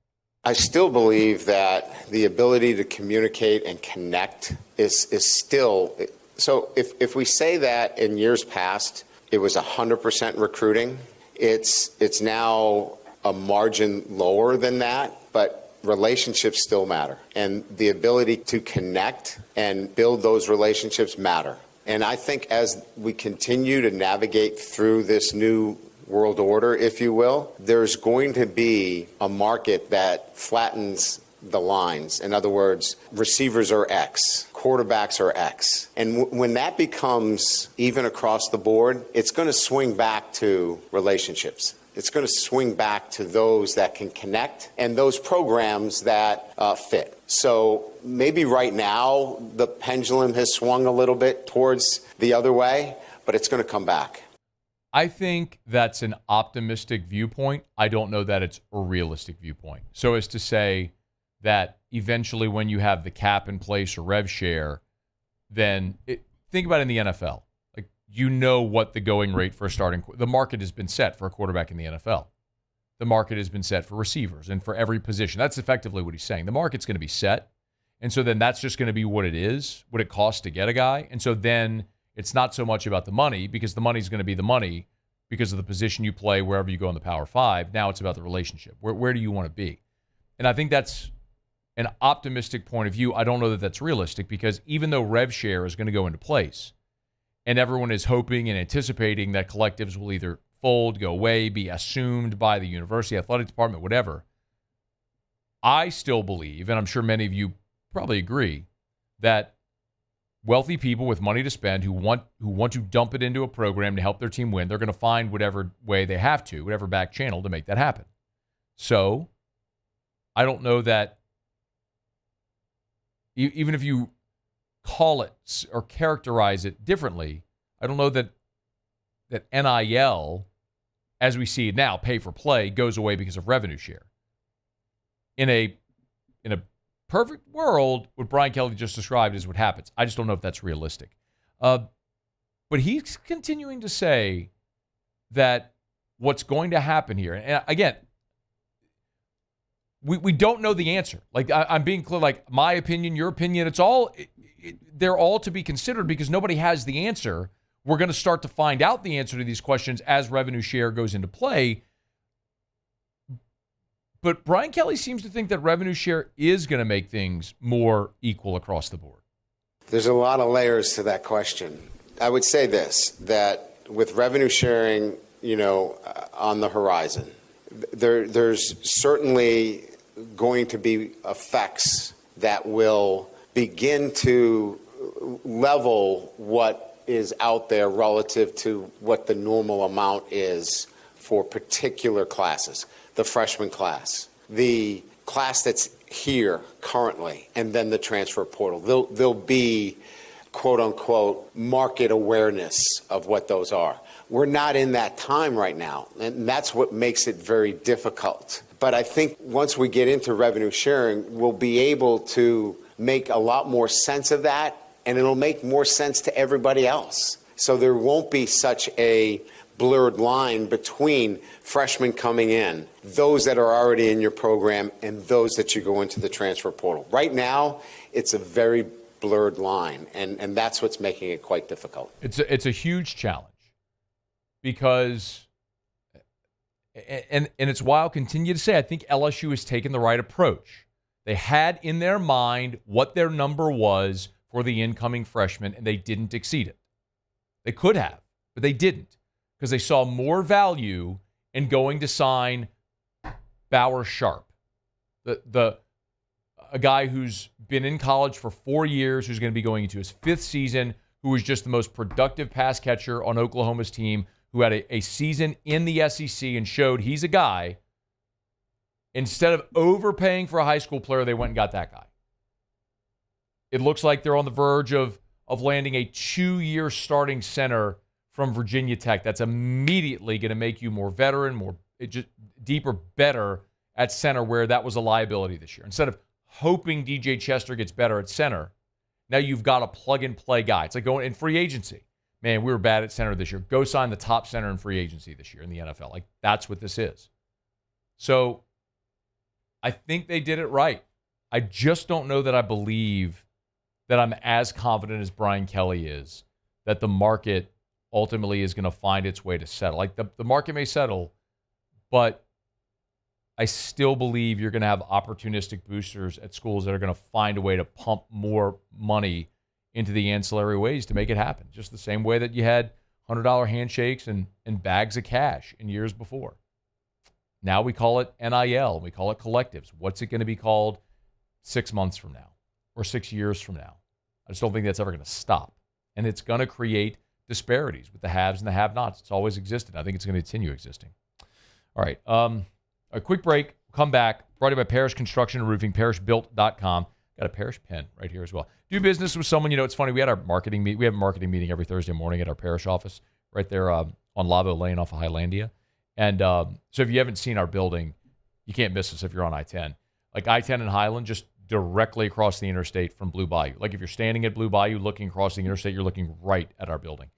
I still believe that the ability to communicate and connect is still. So if we say that in years past it was 100% recruiting, it's now a margin lower than that, but relationships still matter. And the ability to connect and build those relationships matter. And I think as we continue to navigate through this new world order, if you will, there's going to be a market that flattens the lines. In other words, receivers are X, quarterbacks are X. And when that becomes even across the board, it's going to swing back to relationships. It's going to swing back to those that can connect and those programs that fit. So maybe right now the pendulum has swung a little bit towards the other way, but it's going to come back. I think that's an optimistic viewpoint. I don't know that it's a realistic viewpoint. So as to say that eventually when you have the cap in place or rev share, then think about it in the NFL. Like, you know what the going rate for a starting – the market has been set for a quarterback in the NFL. The market has been set for receivers and for every position. That's effectively what he's saying. The market's going to be set. And so then that's just going to be what it is, what it costs to get a guy. And so then – it's not so much about the money, because the money's going to be the money because of the position you play wherever you go in the Power 5. Now it's about the relationship. Where do you want to be? And I think that's an optimistic point of view. I don't know that that's realistic, because even though rev share is going to go into place and everyone is hoping and anticipating that collectives will either fold, go away, be assumed by the university, athletic department, whatever. I still believe, and I'm sure many of you probably agree, that wealthy people with money to spend who want to dump it into a program to help their team win, they're going to find whatever way they have to, whatever back channel to make that happen. So I don't know that even if you call it or characterize it differently, I don't know that NIL, as we see it now, pay for play, goes away because of revenue share. In a perfect world, what Brian Kelly just described is what happens. I just don't know if that's realistic. But he's continuing to say that what's going to happen here, and again, we don't know the answer. Like, I'm being clear, like, my opinion, your opinion, they're all to be considered because nobody has the answer. We're going to start to find out the answer to these questions as revenue share goes into play. But Brian Kelly seems to think that revenue share is going to make things more equal across the board. There's a lot of layers to that question. I would say this, that with revenue sharing, on the horizon, there's certainly going to be effects that will begin to level what is out there relative to what the normal amount is for particular classes. The freshman class, the class that's here currently, and then the transfer portal. There'll be, quote unquote, market awareness of what those are. We're not in that time right now, and that's what makes it very difficult. But I think once we get into revenue sharing, we'll be able to make a lot more sense of that, and it'll make more sense to everybody else. So there won't be such a blurred line between freshmen coming in, those that are already in your program, and those that you go into the transfer portal. Right now, it's a very blurred line, and that's what's making it quite difficult. It's a huge challenge because, and it's why I'll continue to say I think LSU has taken the right approach. They had in their mind what their number was for the incoming freshmen, and they didn't exceed it. They could have, but they didn't, because they saw more value in going to sign Bauer Sharp, a guy who's been in college for 4 years, who's going to be going into his 5th season, who was just the most productive pass catcher on Oklahoma's team, who had a season in the SEC and showed he's a guy. Instead of overpaying for a high school player, they went and got that guy. It looks like they're on the verge of landing a 2-year starting center from Virginia Tech. That's immediately going to make you more veteran, deeper, better at center, where that was a liability this year. Instead of hoping DJ Chester gets better at center, now you've got a plug-and-play guy. It's like going in free agency. Man, we were bad at center this year. Go sign the top center in free agency this year in the NFL. Like, that's what this is. So I think they did it right. I just don't know that I believe that I'm as confident as Brian Kelly is that the market ultimately is going to find its way to settle. Like, the market may settle, but I still believe you're going to have opportunistic boosters at schools that are going to find a way to pump more money into the ancillary ways to make it happen. Just the same way that you had $100 handshakes and bags of cash in years before. Now we call it NIL. We call it collectives. What's it going to be called 6 months from now or 6 years from now? I just don't think that's ever going to stop. And it's going to create disparities with the haves and the have-nots. It's always existed. I think it's going to continue existing. All right. A quick break. Come back. Brought to you by Parish Construction and Roofing, parishbuilt.com. Got a Parish pen right here as well. Do business with someone. It's funny. We had our marketing meeting. We have a marketing meeting every Thursday morning at our parish office right there on Lavo Lane off of Highlandia. And so if you haven't seen our building, you can't miss us if you're on I-10. Like I-10 and Highland, just directly across the interstate from Blue Bayou. Like if you're standing at Blue Bayou looking across the interstate, you're looking right at our building.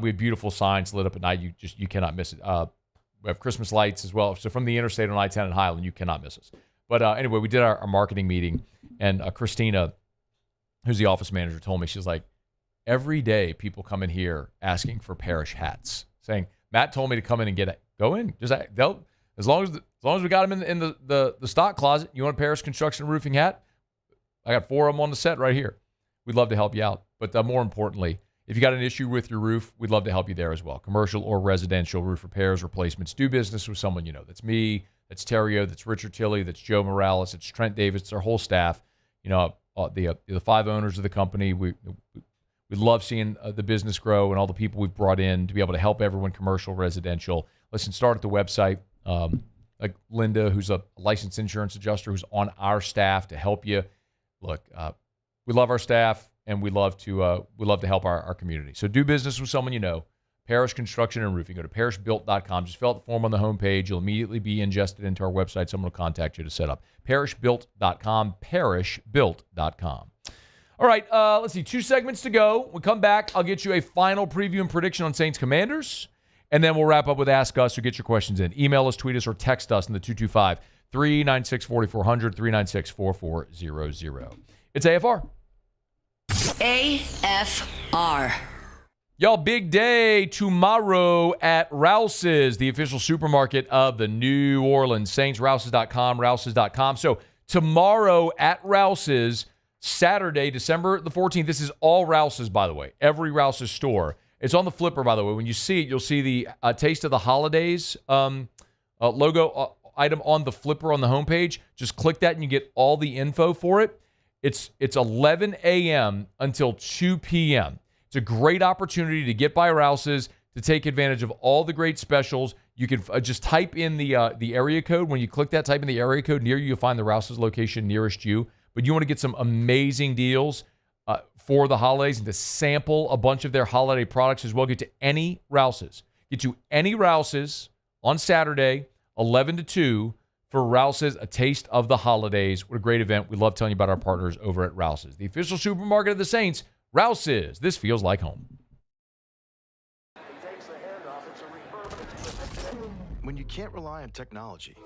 We have beautiful signs lit up at night. You cannot miss it. We have Christmas lights as well. So from the interstate on I-10 and Highland, you cannot miss us. But anyway, we did our marketing meeting, and Christina, who's the office manager, told me, she's like, every day people come in here asking for parish hats, saying, Matt told me to come in and get it. Go in. Just as long as we got them in the stock closet. You want a Parish Construction and Roofing hat? I got 4 of them on the set right here. We'd love to help you out. But more importantly, If you got an issue with your roof, we'd love to help you there as well. Commercial or residential roof repairs, replacements. Do business with someone you know. That's me, that's Terrio, that's Richard Tilley, that's Joe Morales, it's Trent Davis, it's our whole staff. You know, the 5 owners of the company. We love seeing the business grow and all the people we've brought in to be able to help everyone, commercial, residential. Listen, start at the website. Like Linda, who's a licensed insurance adjuster, who's on our staff to help you. Look, we love our staff. And we love to help our community. So do business with someone you know. Parish Construction and Roofing. Go to parishbuilt.com. Just fill out the form on the homepage. You'll immediately be ingested into our website. Someone will contact you to set up. Parishbuilt.com. Parishbuilt.com. All right, let's see. 2 segments to go. When we come back, I'll get you a final preview and prediction on Saints Commanders. And then we'll wrap up with Ask Us, or get your questions in. Email us, tweet us, or text us in the 225-396-4400, 396-4400. It's AFR. AFR. Y'all, big day tomorrow at Rouse's, the official supermarket of the New Orleans Saints. Rouse's.com, Rouse's.com. So tomorrow at Rouse's, Saturday, December the 14th. This is all Rouse's, by the way. Every Rouse's store. It's on the flipper, by the way. When you see it, you'll see the Taste of the Holidays logo item on the flipper on the homepage. Just click that and you get all the info for it. It's 11 a.m. until 2 p.m. It's a great opportunity to get by Rouse's, to take advantage of all the great specials. You can just type in the area code. When you click that, type in the area code near you, you'll find the Rouse's location nearest you. But you want to get some amazing deals for the holidays and to sample a bunch of their holiday products as well. Get to any Rouse's. Get to any Rouse's on Saturday, 11 to 2, for Rouse's, a taste of the holidays. What a great event. We love telling you about our partners over at Rouse's. The official supermarket of the Saints, Rouse's. This feels like home. When you can't rely on technology,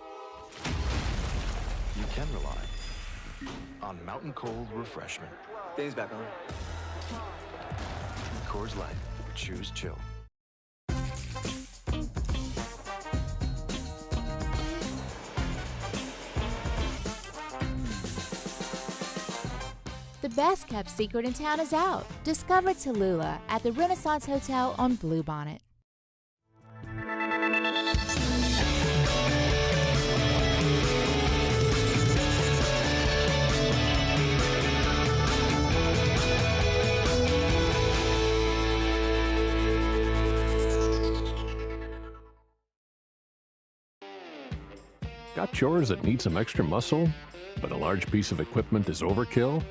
you can rely on Mountain Cold Refreshment. Dave's back on. Coors Light. Choose chill. The best-kept secret in town is out. Discover Tallulah at the Renaissance Hotel on Bluebonnet. Got chores that need some extra muscle, but a large piece of equipment is overkill?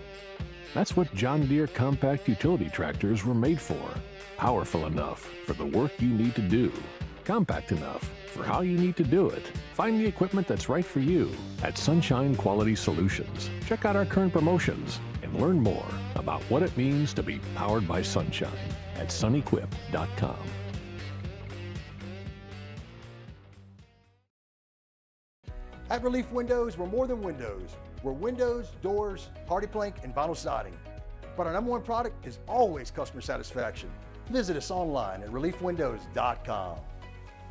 That's what John Deere compact utility tractors were made for. Powerful enough for the work you need to do. Compact enough for how you need to do it. Find the equipment that's right for you at Sunshine Quality Solutions. Check out our current promotions and learn more about what it means to be powered by sunshine at sunequip.com. At Relief Windows, we're more than windows. We're windows, doors, party plank, and vinyl siding. But our number one product is always customer satisfaction. Visit us online at reliefwindows.com.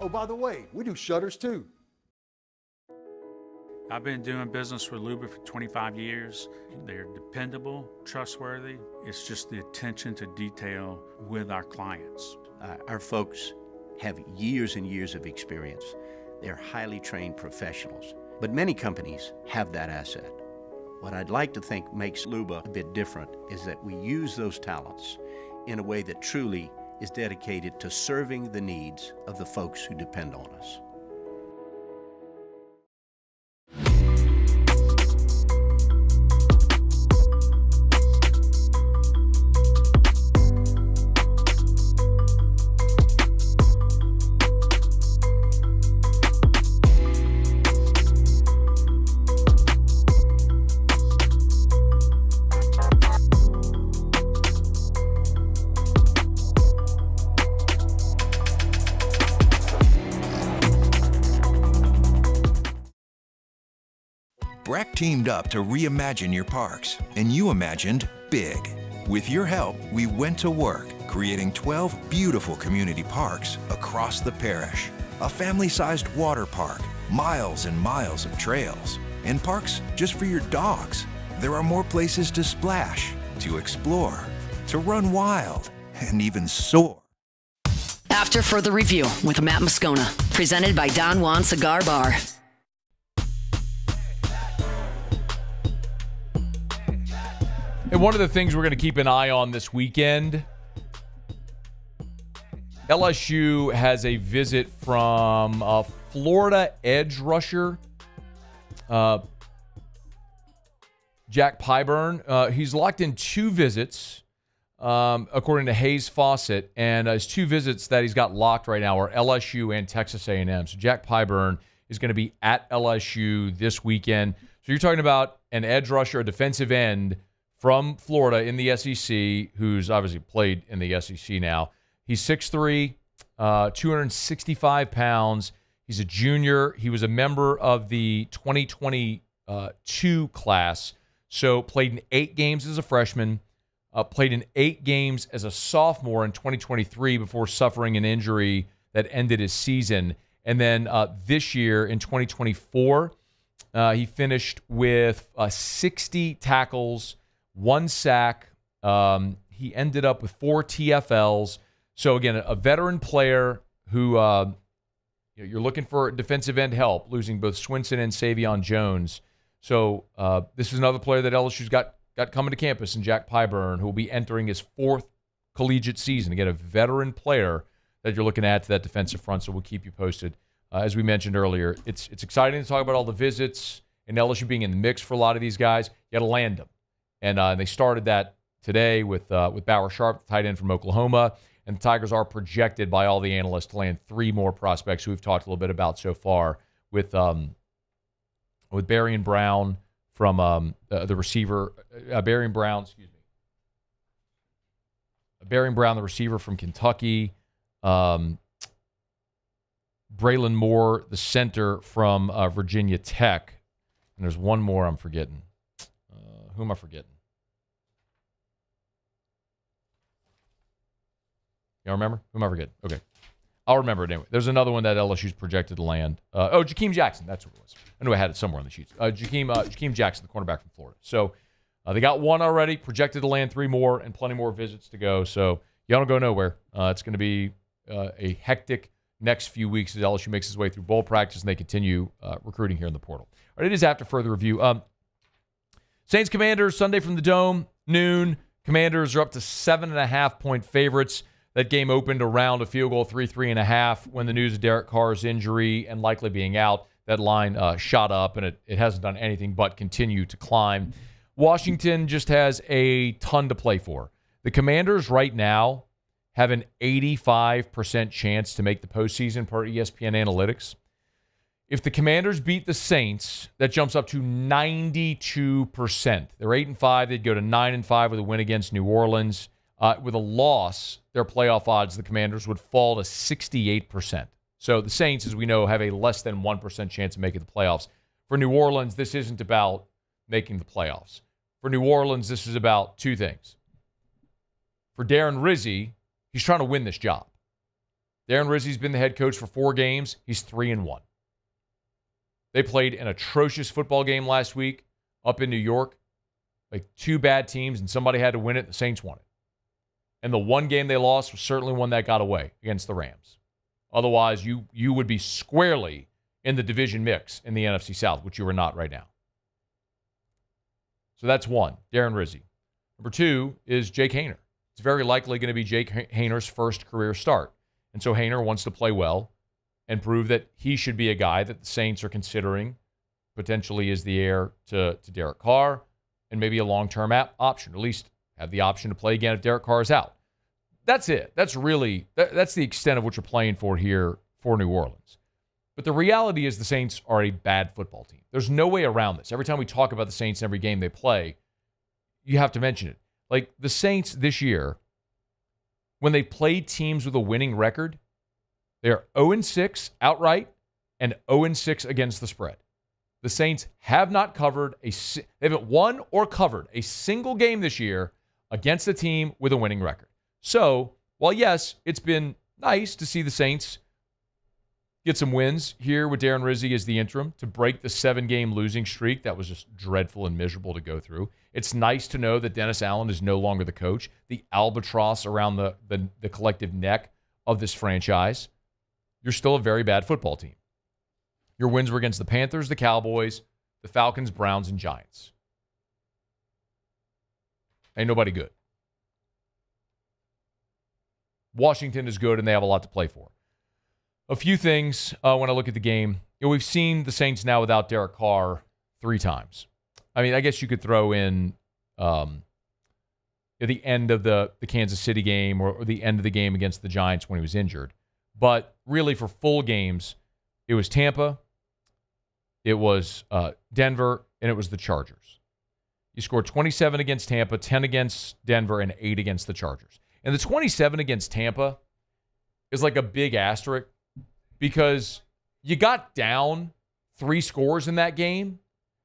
Oh, by the way, we do shutters too. I've been doing business with Luba for 25 years. They're dependable, trustworthy. It's just the attention to detail with our clients. Our folks have years and years of experience. They're highly trained professionals. But many companies have that asset. What I'd like to think makes Luba a bit different is that we use those talents in a way that truly is dedicated to serving the needs of the folks who depend on us. Breck teamed up to reimagine your parks, and you imagined big. With your help, we went to work, creating 12 beautiful community parks across the parish. A family-sized water park, miles and miles of trails, and parks just for your dogs. There are more places to splash, to explore, to run wild, and even soar. After Further Review with Matt Moscona, presented by Don Juan Cigar Bar. And one of the things we're going to keep an eye on this weekend, LSU has a visit from Florida edge rusher, Jack Pyburn. He's locked in 2 visits, according to Hayes Fawcett, and his 2 visits that he's got locked right now are LSU and Texas A&M. So Jack Pyburn is going to be at LSU this weekend. So you're talking about an edge rusher, a defensive end from Florida in the SEC, who's obviously played in the SEC now. He's 6'3", 265 pounds. He's a junior. He was a member of the 2022 class, so played in 8 games as a freshman, played in 8 games as a sophomore in 2023 before suffering an injury that ended his season. And then this year in 2024, he finished with 60 tackles, 1 sack. He ended up with 4 TFLs. So again, a veteran player who you're looking for defensive end help, losing both Swinson and Savion Jones. So this is another player that LSU's got coming to campus, and Jack Pyburn, who will be entering his 4th collegiate season. Again, a veteran player that you're looking at to that defensive front. So we'll keep you posted. As we mentioned earlier, it's exciting to talk about all the visits and LSU being in the mix for a lot of these guys. You got to land them. And they started that today with Bauer Sharp, the tight end from Oklahoma. And the Tigers are projected by all the analysts to land 3 more prospects who we've talked a little bit about so far with Barry Brown from the receiver. Barry Brown, the receiver from Kentucky. Braylon Moore, the center from Virginia Tech. And there's one more I'm forgetting. Who am I forgetting? You remember? Who am I forgetting? Okay. I'll remember it anyway. There's another one that LSU's projected to land. Jakeem Jackson. That's what it was. I knew I had it somewhere on the sheets. Jakeem Jackson, the cornerback from Florida. So they got 1 already, projected to land 3 more, and plenty more visits to go. So y'all don't go nowhere. It's going to be a hectic next few weeks as LSU makes its way through bowl practice and they continue recruiting here in the portal. All right, it is After Further Review. Saints Commanders, Sunday from the Dome, noon. Commanders are up to 7.5-point favorites. That game opened around a field goal, 3.5. When the news of Derek Carr's injury and likely being out, that line shot up, and it hasn't done anything but continue to climb. Washington just has a ton to play for. The Commanders right now have an 85% chance to make the postseason per ESPN analytics. If the Commanders beat the Saints, that jumps up to 92%. They're 8-5. They'd go to 9-5 with a win against New Orleans. With a loss, their playoff odds, the Commanders, would fall to 68%. So the Saints, as we know, have a less than 1% chance of making the playoffs. For New Orleans, this isn't about making the playoffs. For New Orleans, this is about 2 things. For Darren Rizzi, he's trying to win this job. Darren Rizzi's been the head coach for 4 games. He's 3-1. They played an atrocious football game last week up in New York. Like 2 bad teams, and somebody had to win it. The Saints won it. And the one game they lost was certainly one that got away against the Rams. Otherwise, you would be squarely in the division mix in the NFC South, which you are not right now. So that's 1, Darren Rizzi. Number 2 is Jake Haener. It's very likely going to be Jake Haener's first career start. And so Haener wants to play well and prove that he should be a guy that the Saints are considering potentially as the heir to Derek Carr and maybe a long-term option, at least have the option to play again if Derek Carr is out. That's it. That's the extent of what you're playing for here for New Orleans. But the reality is the Saints are a bad football team. There's no way around this. Every time we talk about the Saints in every game they play, you have to mention it. Like the Saints this year, when they played teams with a winning record, they're 0-6 outright and 0-6 against the spread. The Saints have not they haven't won or covered a single game this year against a team with a winning record. So, while yes, it's been nice to see the Saints get some wins here with Darren Rizzi as the interim to break the 7-game losing streak that was just dreadful and miserable to go through. It's nice to know that Dennis Allen is no longer the coach, the albatross around the collective neck of this franchise. You're still a very bad football team. Your wins were against the Panthers, the Cowboys, the Falcons, Browns, and Giants. Ain't nobody good. Washington is good, and they have a lot to play for. A few things when I look at the game. We've seen the Saints now without Derek Carr 3 times. I mean, I guess you could throw in at the end of the Kansas City game or the end of the game against the Giants when he was injured. But really for full games, it was Tampa, it was Denver, and it was the Chargers. You scored 27 against Tampa, 10 against Denver, and 8 against the Chargers. And the 27 against Tampa is like a big asterisk because you got down 3 scores in that game,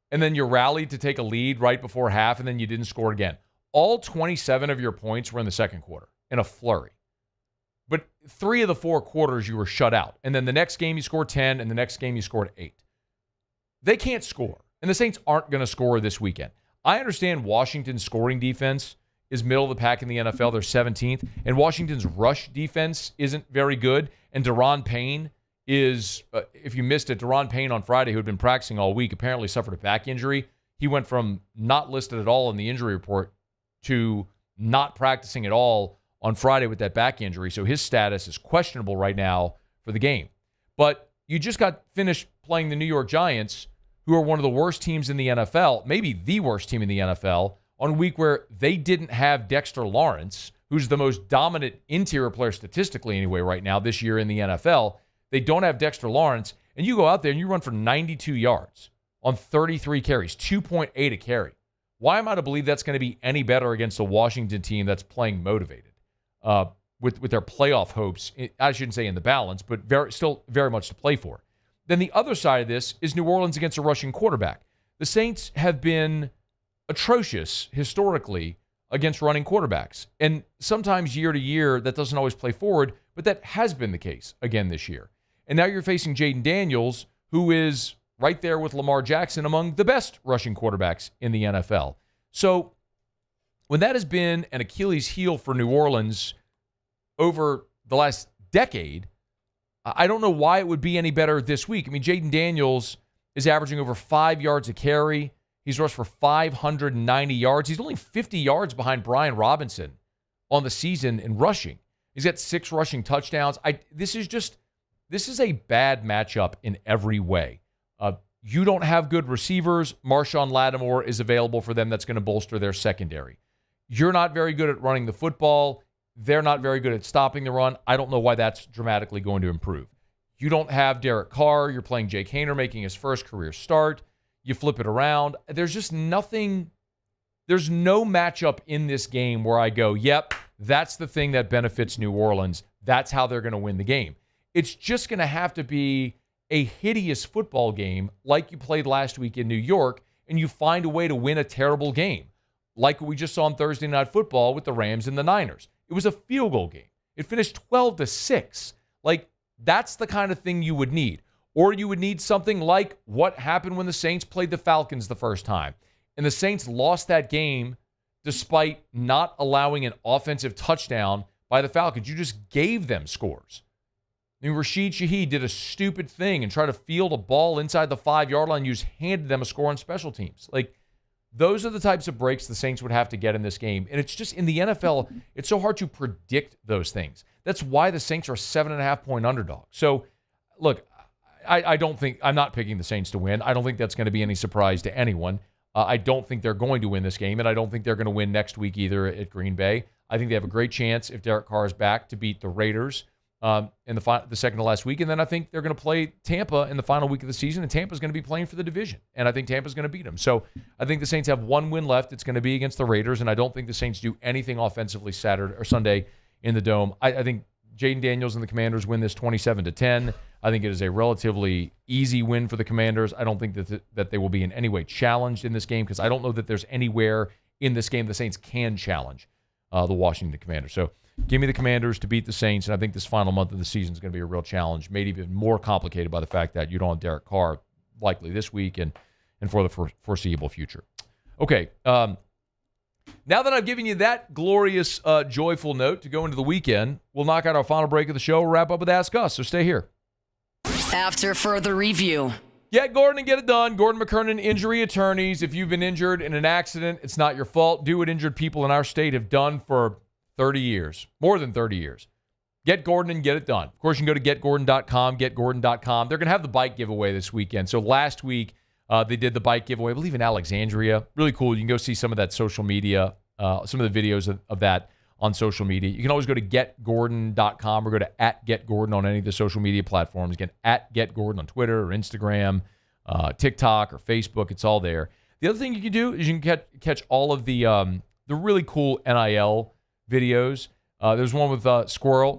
and then you rallied to take a lead right before half, and then you didn't score again. All 27 of your points were in the second quarter in a flurry. But 3 of the 4 quarters you were shut out. And then the next game you scored 10, and the next game you scored 8. They can't score, and the Saints aren't going to score this weekend. I understand Washington's scoring defense is middle of the pack in the NFL. They're 17th. And Washington's rush defense isn't very good. And Daron Payne is, if you missed it, Daron Payne on Friday, who had been practicing all week, apparently suffered a back injury. He went from not listed at all in the injury report to not practicing at all on Friday with that back injury. So his status is questionable right now for the game. But you just got finished playing the New York Giants, who are one of the worst teams in the NFL, maybe the worst team in the NFL, on a week where they didn't have Dexter Lawrence, who's the most dominant interior player statistically anyway right now this year in the NFL. They don't have Dexter Lawrence, and you go out there and you run for 92 yards on 33 carries, 2.8 a carry. Why am I to believe that's going to be any better against a Washington team that's playing motivated with their playoff hopes, I shouldn't say in the balance, but still very much to play for? Then the other side of this is New Orleans against a rushing quarterback. The Saints have been atrocious historically against running quarterbacks. And sometimes year to year, that doesn't always play forward, but that has been the case again this year. And now you're facing Jaden Daniels, who is right there with Lamar Jackson among the best rushing quarterbacks in the NFL. So when that has been an Achilles heel for New Orleans over the last decade, I don't know why it would be any better this week. I mean, Jaden Daniels is averaging over 5 yards a carry. He's rushed for 590 yards. He's only 50 yards behind Brian Robinson on the season in rushing. He's got 6 rushing touchdowns. This is a bad matchup in every way. You don't have good receivers. Marshawn Lattimore is available for them. That's going to bolster their secondary. You're not very good at running the football. They're not very good at stopping the run. I don't know why that's dramatically going to improve. You don't have Derek Carr. You're playing Jake Haener making his first career start. You flip it around. There's just nothing. There's no matchup in this game where I go, yep, that's the thing that benefits New Orleans. That's how they're going to win the game. It's just going to have to be a hideous football game like you played last week in New York, and you find a way to win a terrible game, like what we just saw on Thursday Night Football with the Rams and the Niners. It was a field goal game. It finished 12-6. Like, that's the kind of thing you would need. Or you would need something like what happened when the Saints played the Falcons the first time. And the Saints lost that game despite not allowing an offensive touchdown by the Falcons. You just gave them scores. I mean, Rashid Shaheed did a stupid thing and tried to field a ball inside the 5-yard line. You just handed them a score on special teams. Like, those are the types of breaks the Saints would have to get in this game. And it's just, in the NFL, it's so hard to predict those things. That's why the Saints are a 7.5-point underdog. So, look, I don't think, I'm not picking the Saints to win. I don't think that's going to be any surprise to anyone. I don't think they're going to win this game, and I don't think they're going to win next week either at Green Bay. I think they have a great chance, if Derek Carr is back, to beat the Raiders in the second to last week. And then I think they're going to play Tampa in the final week of the season, and Tampa's going to be playing for the division. And I think Tampa's going to beat them. So I think the Saints have one win left. It's going to be against the Raiders, and I don't think the Saints do anything offensively Saturday or Sunday in the Dome. I think Jaden Daniels and the Commanders win this 27-10. I think it is a relatively easy win for the Commanders. I don't think that they will be in any way challenged in this game, because I don't know that there's anywhere in this game the Saints can challenge the Washington Commanders. So Give me the Commanders to beat the Saints, and I think this final month of the season is going to be a real challenge, made even more complicated by the fact that you don't have Derek Carr likely this week and for the foreseeable future. Okay, now that I've given you that glorious, joyful note to go into the weekend, we'll knock out our final break of the show. We'll wrap up with Ask Us, so stay here. After further review. Get Gordon and get it done. Gordon McKernan Injury Attorneys. If you've been injured in an accident, it's not your fault. Do what injured people in our state have done for 30 years, more than 30 years. Get Gordon and get it done. Of course, you can go to getgordon.com, getgordon.com. They're going to have the bike giveaway this weekend. So last week, they did the bike giveaway, I believe in Alexandria. Really cool. You can go see some of that social media, some of the videos of that on social media. You can always go to getgordon.com or go to @getgordon on any of the social media platforms. Again, @getgordon on Twitter or Instagram, TikTok or Facebook. It's all there. The other thing you can do is you can catch all of the really cool NIL videos. There's one with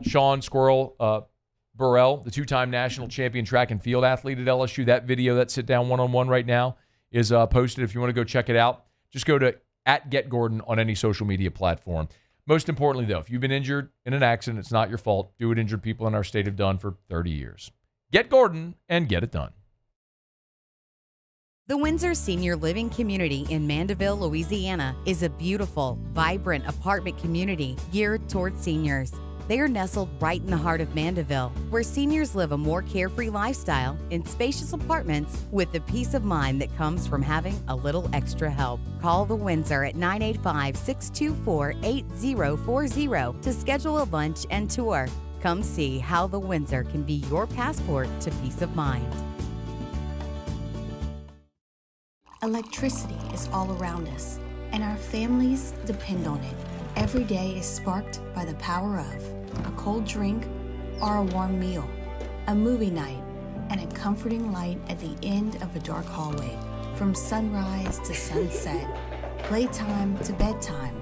Sean Squirrel Burrell, the two-time national champion track and field athlete at LSU. That video, that sit-down one-on-one right now, is posted. If you want to go check it out, just go to @getgordon on any social media platform. Most importantly, though, if you've been injured in an accident, it's not your fault. Do what injured people in our state have done for 30 years. Get Gordon and get it done. The Windsor Senior Living Community in Mandeville, Louisiana is a beautiful, vibrant apartment community geared toward seniors. They are nestled right in the heart of Mandeville, where seniors live a more carefree lifestyle in spacious apartments with the peace of mind that comes from having a little extra help. Call the Windsor at 985-624-8040 to schedule a lunch and tour. Come see how the Windsor can be your passport to peace of mind. Electricity is all around us, and our families depend on it. Every day is sparked by the power of a cold drink or a warm meal, a movie night, and a comforting light at the end of a dark hallway. From sunrise to sunset, playtime to bedtime,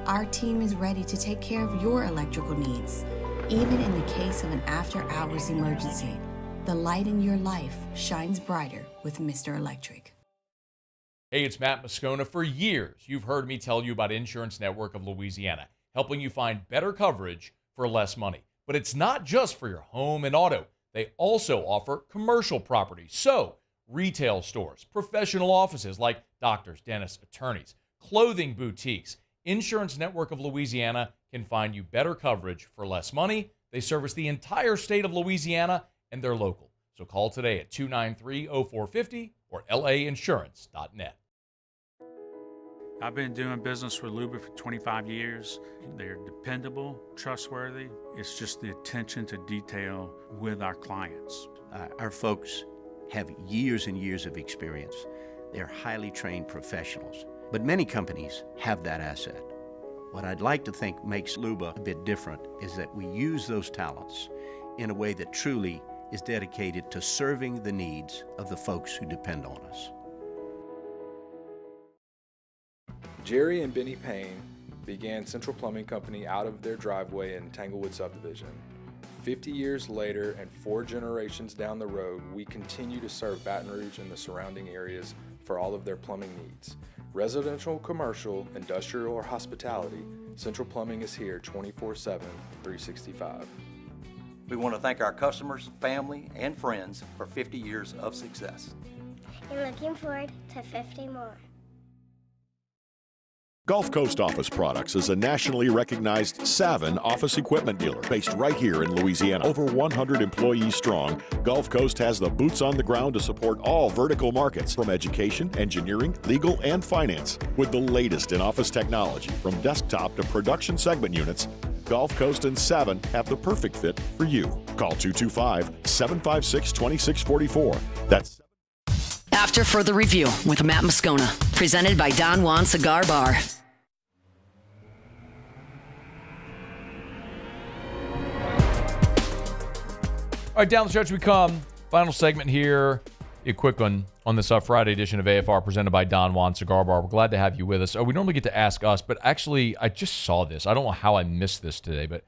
our team is ready to take care of your electrical needs. Even in the case of an after-hours emergency, the light in your life shines brighter with Mr. Electric. Hey, it's Matt Moscona. For years, you've heard me tell you about Insurance Network of Louisiana, helping you find better coverage for less money. But it's not just for your home and auto. They also offer commercial property. So, retail stores, professional offices like doctors, dentists, attorneys, clothing boutiques. Insurance Network of Louisiana can find you better coverage for less money. They service the entire state of Louisiana, and they're local. So call today at 293-0450 or lainsurance.net. I've been doing business with Luba for 25 years. They're dependable, trustworthy. It's just the attention to detail with our clients. Our folks have years and years of experience. They're highly trained professionals. But many companies have that asset. What I'd like to think makes Luba a bit different is that we use those talents in a way that truly is dedicated to serving the needs of the folks who depend on us. Jerry and Benny Payne began Central Plumbing Company out of their driveway in Tanglewood subdivision. 50 years later and 4 generations down the road, we continue to serve Baton Rouge and the surrounding areas for all of their plumbing needs. Residential, commercial, industrial, or hospitality, Central Plumbing is here 24/7, 365. We want to thank our customers, family, and friends for 50 years of success. And looking forward to 50 more. Gulf Coast Office Products is a nationally recognized Savin office equipment dealer based right here in Louisiana. Over 100 employees strong, Gulf Coast has the boots on the ground to support all vertical markets from education, engineering, legal, and finance. With the latest in office technology from desktop to production segment units, Gulf Coast and Savin have the perfect fit for you. Call 225-756-2644. That's After further review with Matt Moscona, presented by Don Juan Cigar Bar. All right, down the stretch we come. Final segment here. A quick one on this Friday edition of AFR presented by Don Juan Cigar Bar. We're glad to have you with us. We normally get to ask us, but actually I just saw this. I don't know how I missed this today, but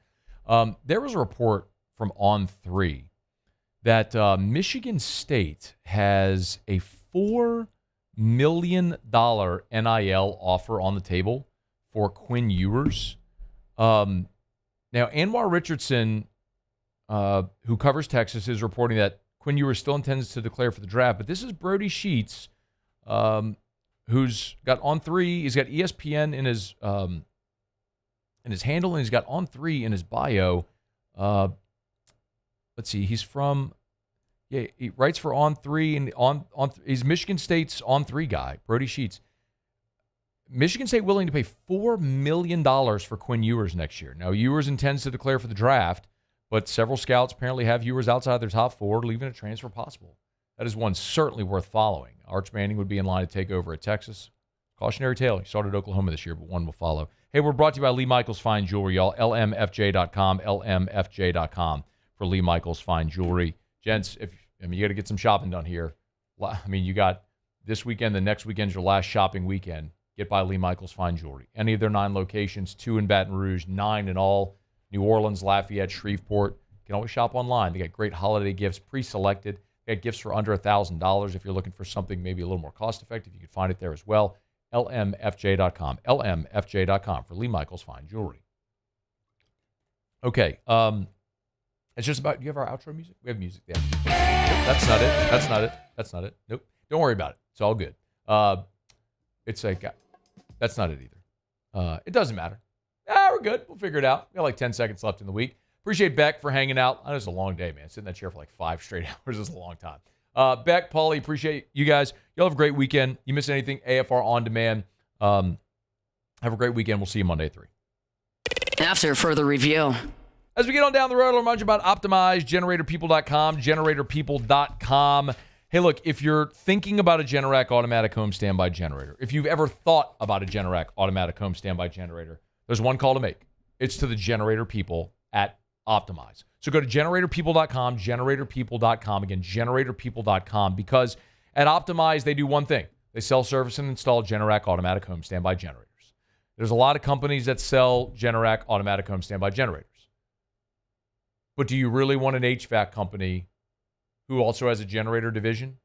there was a report from On3 that Michigan State has a $4 million NIL offer on the table for Quinn Ewers. Now, Now, Anwar Richardson, who covers Texas, is reporting that Quinn Ewers still intends to declare for the draft. But this is Brody Sheets, who's got On3. He's got ESPN in his handle, and he's got On3 in his bio. Let's see. He's from, he writes for On3, and he's Michigan State's On3 guy, Brody Sheets. Michigan State willing to pay $4 million for Quinn Ewers next year. Now, Ewers intends to declare for the draft, but several scouts apparently have Ewers outside their top 4, leaving a transfer possible. That is one certainly worth following. Arch Manning would be in line to take over at Texas. Cautionary tale. He started Oklahoma this year, but one will follow. Hey, we're brought to you by Lee Michaels Fine Jewelry, y'all. LMFJ.com, LMFJ.com for Lee Michaels Fine Jewelry. Gents, you got to get some shopping done here. You got this weekend, the next weekend's your last shopping weekend. Get by Lee Michaels Fine Jewelry. Any of their 9 locations, 2 in Baton Rouge, 9 in all. New Orleans, Lafayette, Shreveport. You can always shop online. They got great holiday gifts, pre-selected. They got gifts for under $1,000. If you're looking for something maybe a little more cost-effective, you can find it there as well. LMFJ.com. LMFJ.com for Lee Michaels Fine Jewelry. Okay. It's just about, do you have our outro music? We have music there. Nope, that's not it. That's not it. That's not it. Nope. Don't worry about it. It's all good. It's like, that's not it either. It doesn't matter. We're good. We'll figure it out. We got like 10 seconds left in the week. Appreciate Beck for hanging out. I know it's a long day, man. Sitting in that chair for like 5 straight hours is a long time. Beck, Paulie, appreciate you guys. Y'all have a great weekend. You miss anything, AFR On Demand. Have a great weekend. We'll see you Monday at 3. After further review. As we get on down the road, I'll remind you about Optimize, GeneratorPeople.com, GeneratorPeople.com. Hey, look, if you're thinking about a Generac automatic home standby generator, if you've ever thought about a Generac automatic home standby generator, there's one call to make. It's to the Generator People at Optimize. So go to GeneratorPeople.com, GeneratorPeople.com. Again, GeneratorPeople.com, because at Optimize, they do one thing. They sell, service, and install Generac automatic home standby generators. There's a lot of companies that sell Generac automatic home standby generators. But do you really want an HVAC company who also has a generator division? Do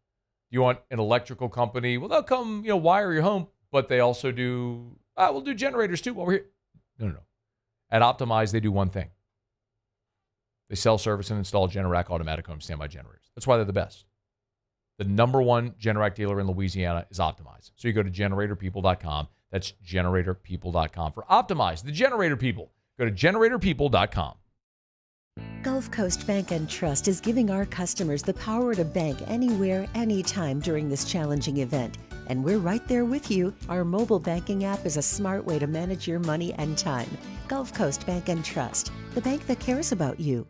you want an electrical company? Well, they'll come, wire your home, but they also do, we'll do generators too while we're here. No. At Optimize, they do one thing. They sell, service, and install Generac automatic home standby generators. That's why they're the best. The number one Generac dealer in Louisiana is Optimize. So you go to GeneratorPeople.com. That's GeneratorPeople.com. For Optimize, the Generator People, go to GeneratorPeople.com. Gulf Coast Bank and Trust is giving our customers the power to bank anywhere, anytime during this challenging event. And we're right there with you. Our mobile banking app is a smart way to manage your money and time. Gulf Coast Bank and Trust, the bank that cares about you.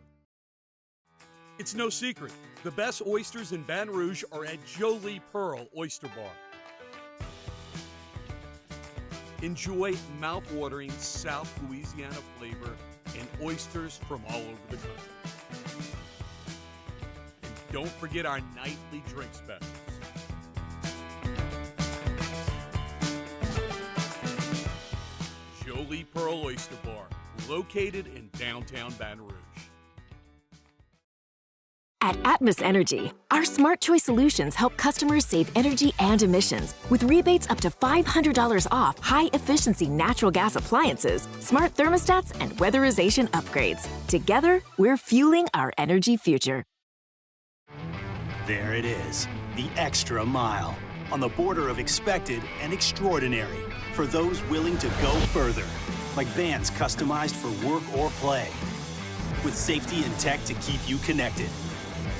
It's no secret. The best oysters in Baton Rouge are at Jolie Pearl Oyster Bar. Enjoy mouth-watering South Louisiana flavor and oysters from all over the country. And don't forget our nightly drink specials. Jolie Pearl Oyster Bar, located in downtown Baton Rouge. At Atmos Energy, our Smart Choice solutions help customers save energy and emissions with rebates up to $500 off high-efficiency natural gas appliances, smart thermostats, and weatherization upgrades. Together, we're fueling our energy future. There it is, the extra mile, on the border of expected and extraordinary for those willing to go further, like vans customized for work or play, with safety and tech to keep you connected.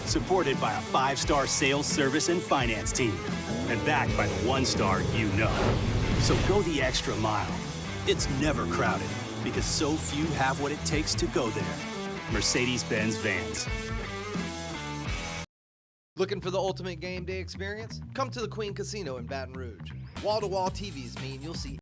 Supported by a 5-star sales, service, and finance team. And backed by the 1-star you know. So go the extra mile. It's never crowded because so few have what it takes to go there. Mercedes-Benz Vans. Looking for the ultimate game day experience? Come to the Queen Casino in Baton Rouge. Wall-to-wall TVs mean you'll see